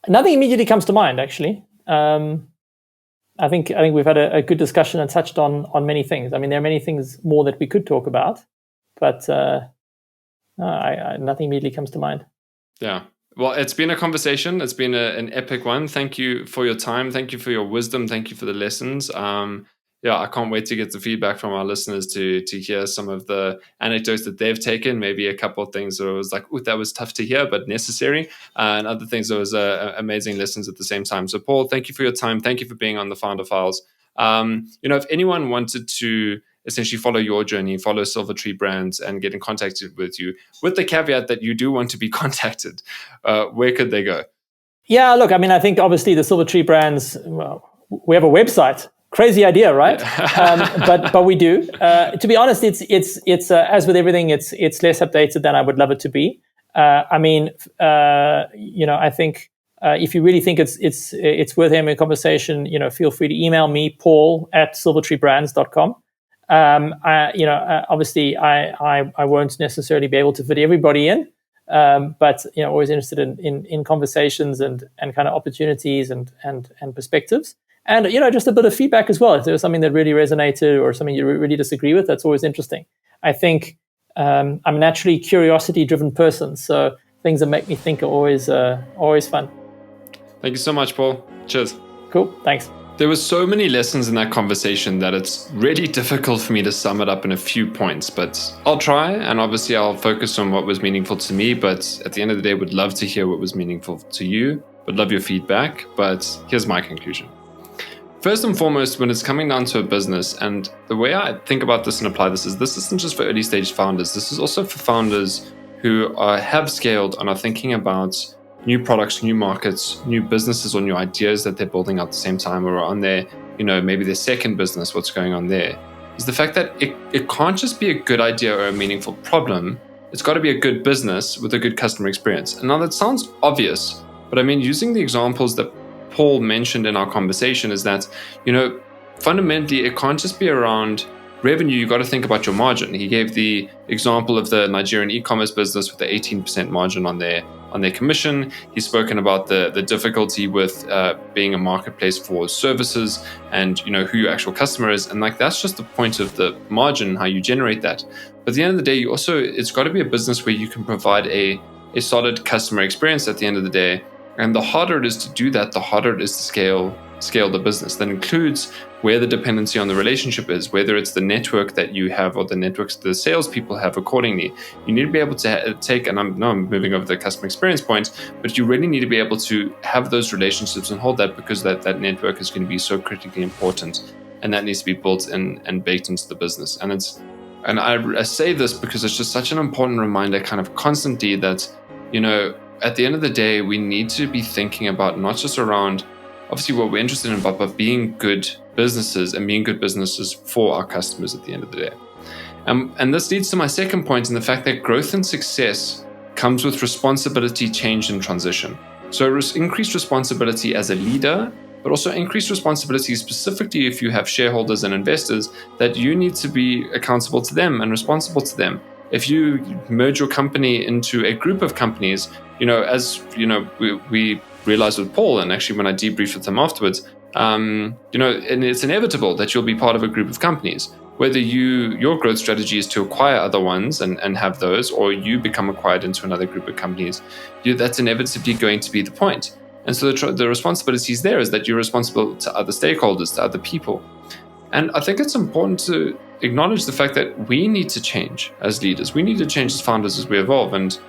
immediately comes to mind, actually. I think we've had a good discussion and touched on many things. I mean, there are many things more that we could talk about, but nothing immediately comes to mind. Yeah. Well, it's been a conversation. It's been an epic one. Thank you for your time. Thank you for your wisdom. Thank you for the lessons. I can't wait to get the feedback from our listeners to hear some of the anecdotes that they've taken. Maybe a couple of things that was like, "Ooh, that was tough to hear, but necessary," and other things that was amazing lessons at the same time. So, Paul, thank you for your time. Thank you for being on the Founder Files. If anyone wanted to essentially follow your journey, follow Silvertree Brands, and get in contact with you, with the caveat that you do want to be contacted, where could they go? Yeah, look, I mean, I think obviously the Silvertree Brands, well, we have a website. Crazy idea, right? Yeah. but we do. To be honest, it's as with everything, it's less updated than I would love it to be. I think if you really think it's worth having a conversation, feel free to email me, paul@silvertreebrands.com. Obviously I won't necessarily be able to fit everybody in, but always interested in conversations and kind of opportunities and perspectives, and just a bit of feedback as well. If there was something that really resonated or something you really disagree with, that's always interesting. I think I'm a naturally curiosity-driven person, so things that make me think are always fun. Thank you so much, Paul. Cheers. Cool. Thanks. There were so many lessons in that conversation that it's really difficult for me to sum it up in a few points, but I'll try, and obviously I'll focus on what was meaningful to me, but at the end of the day, would love to hear what was meaningful to you, would love your feedback, but here's my conclusion. First and foremost, when it's coming down to a business, and the way I think about this and apply this isn't just for early stage founders, this is also for founders who have scaled and are thinking about new products, new markets, new businesses, or new ideas that they're building at the same time, or on their, maybe their second business, what's going on there, is the fact that it can't just be a good idea or a meaningful problem. It's got to be a good business with a good customer experience. And now that sounds obvious, but I mean, using the examples that Paul mentioned in our conversation is that, fundamentally, it can't just be around revenue. You got to think about your margin. He gave the example of the Nigerian e-commerce business with the 18% margin on their commission. He's spoken about the difficulty with being a marketplace for services and who your actual customer is, and that's just the point of the margin, how you generate that. But at the end of the day, it's got to be a business where you can provide a solid customer experience at the end of the day. And the harder it is to do that, the harder it is to scale the business. That includes where the dependency on the relationship is, whether it's the network that you have or the networks the salespeople have accordingly. You need to be able to take, and I'm moving over the customer experience point, but you really need to be able to have those relationships and hold that, because that network is going to be so critically important, and that needs to be built in and baked into the business. And I say this because it's just such an important reminder kind of constantly that, at the end of the day, we need to be thinking about not just around obviously what we're interested in, but being good businesses and being good businesses for our customers at the end of the day. And this leads to my second point, in the fact that growth and success comes with responsibility, change, and transition. So increased responsibility as a leader, but also increased responsibility specifically if you have shareholders and investors, that you need to be accountable to them and responsible to them. If you merge your company into a group of companies, we realized with Paul, and actually when I debriefed with him afterwards, and it's inevitable that you'll be part of a group of companies. Whether your growth strategy is to acquire other ones and have those, or you become acquired into another group of companies, that's inevitably going to be the point. And so the responsibilities there is that you're responsible to other stakeholders, to other people. And I think it's important to acknowledge the fact that we need to change as leaders. We need to change as founders as we evolve. And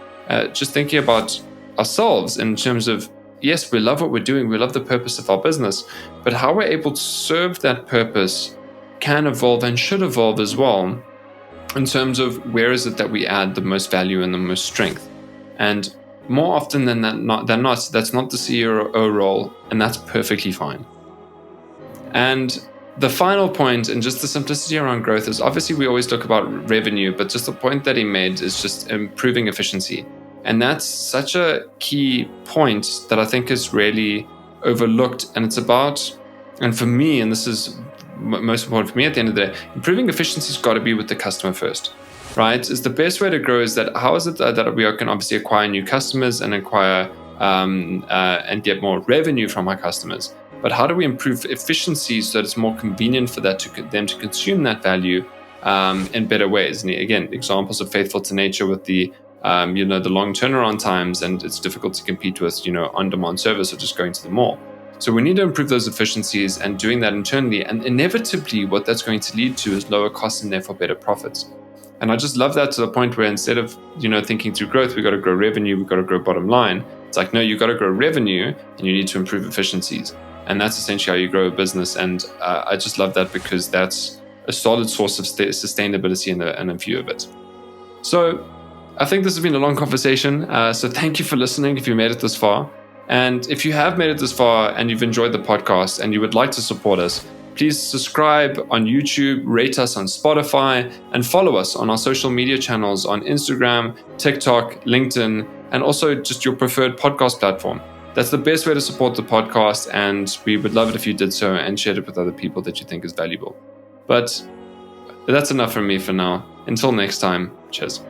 just thinking about ourselves in terms of, yes, we love what we're doing, we love the purpose of our business, but how we're able to serve that purpose can evolve and should evolve as well, in terms of where is it that we add the most value and the most strength. And more often than not, that's not the CEO role, and that's perfectly fine. And the final point, and just the simplicity around growth, is obviously we always talk about revenue, but just the point that he made is just improving efficiency. And that's such a key point that I think is really overlooked. And it's about, and for me, and this is most important for me at the end of the day, improving efficiency's got to be with the customer first, right? Is the best way to grow is that how is it that we can obviously acquire new customers and acquire and get more revenue from our customers. But how do we improve efficiency so that it's more convenient for them to consume that value in better ways? And again, examples of Faithful to Nature with the long turnaround times, and it's difficult to compete with, on-demand service or just going to the mall. So we need to improve those efficiencies and doing that internally. And inevitably, what that's going to lead to is lower costs and therefore better profits. And I just love that, to the point where instead of, thinking through growth, we got to grow revenue, we got to grow bottom line. It's like, no, you got to grow revenue and you need to improve efficiencies. And that's essentially how you grow a business. And I just love that, because that's a solid source of sustainability and a view of it. So I think this has been a long conversation. So thank you for listening if you made it this far. And if you have made it this far and you've enjoyed the podcast and you would like to support us, please subscribe on YouTube, rate us on Spotify, and follow us on our social media channels on Instagram, TikTok, LinkedIn, and also just your preferred podcast platform. That's the best way to support the podcast, and we would love it if you did so and shared it with other people that you think is valuable. But that's enough from me for now. Until next time, cheers.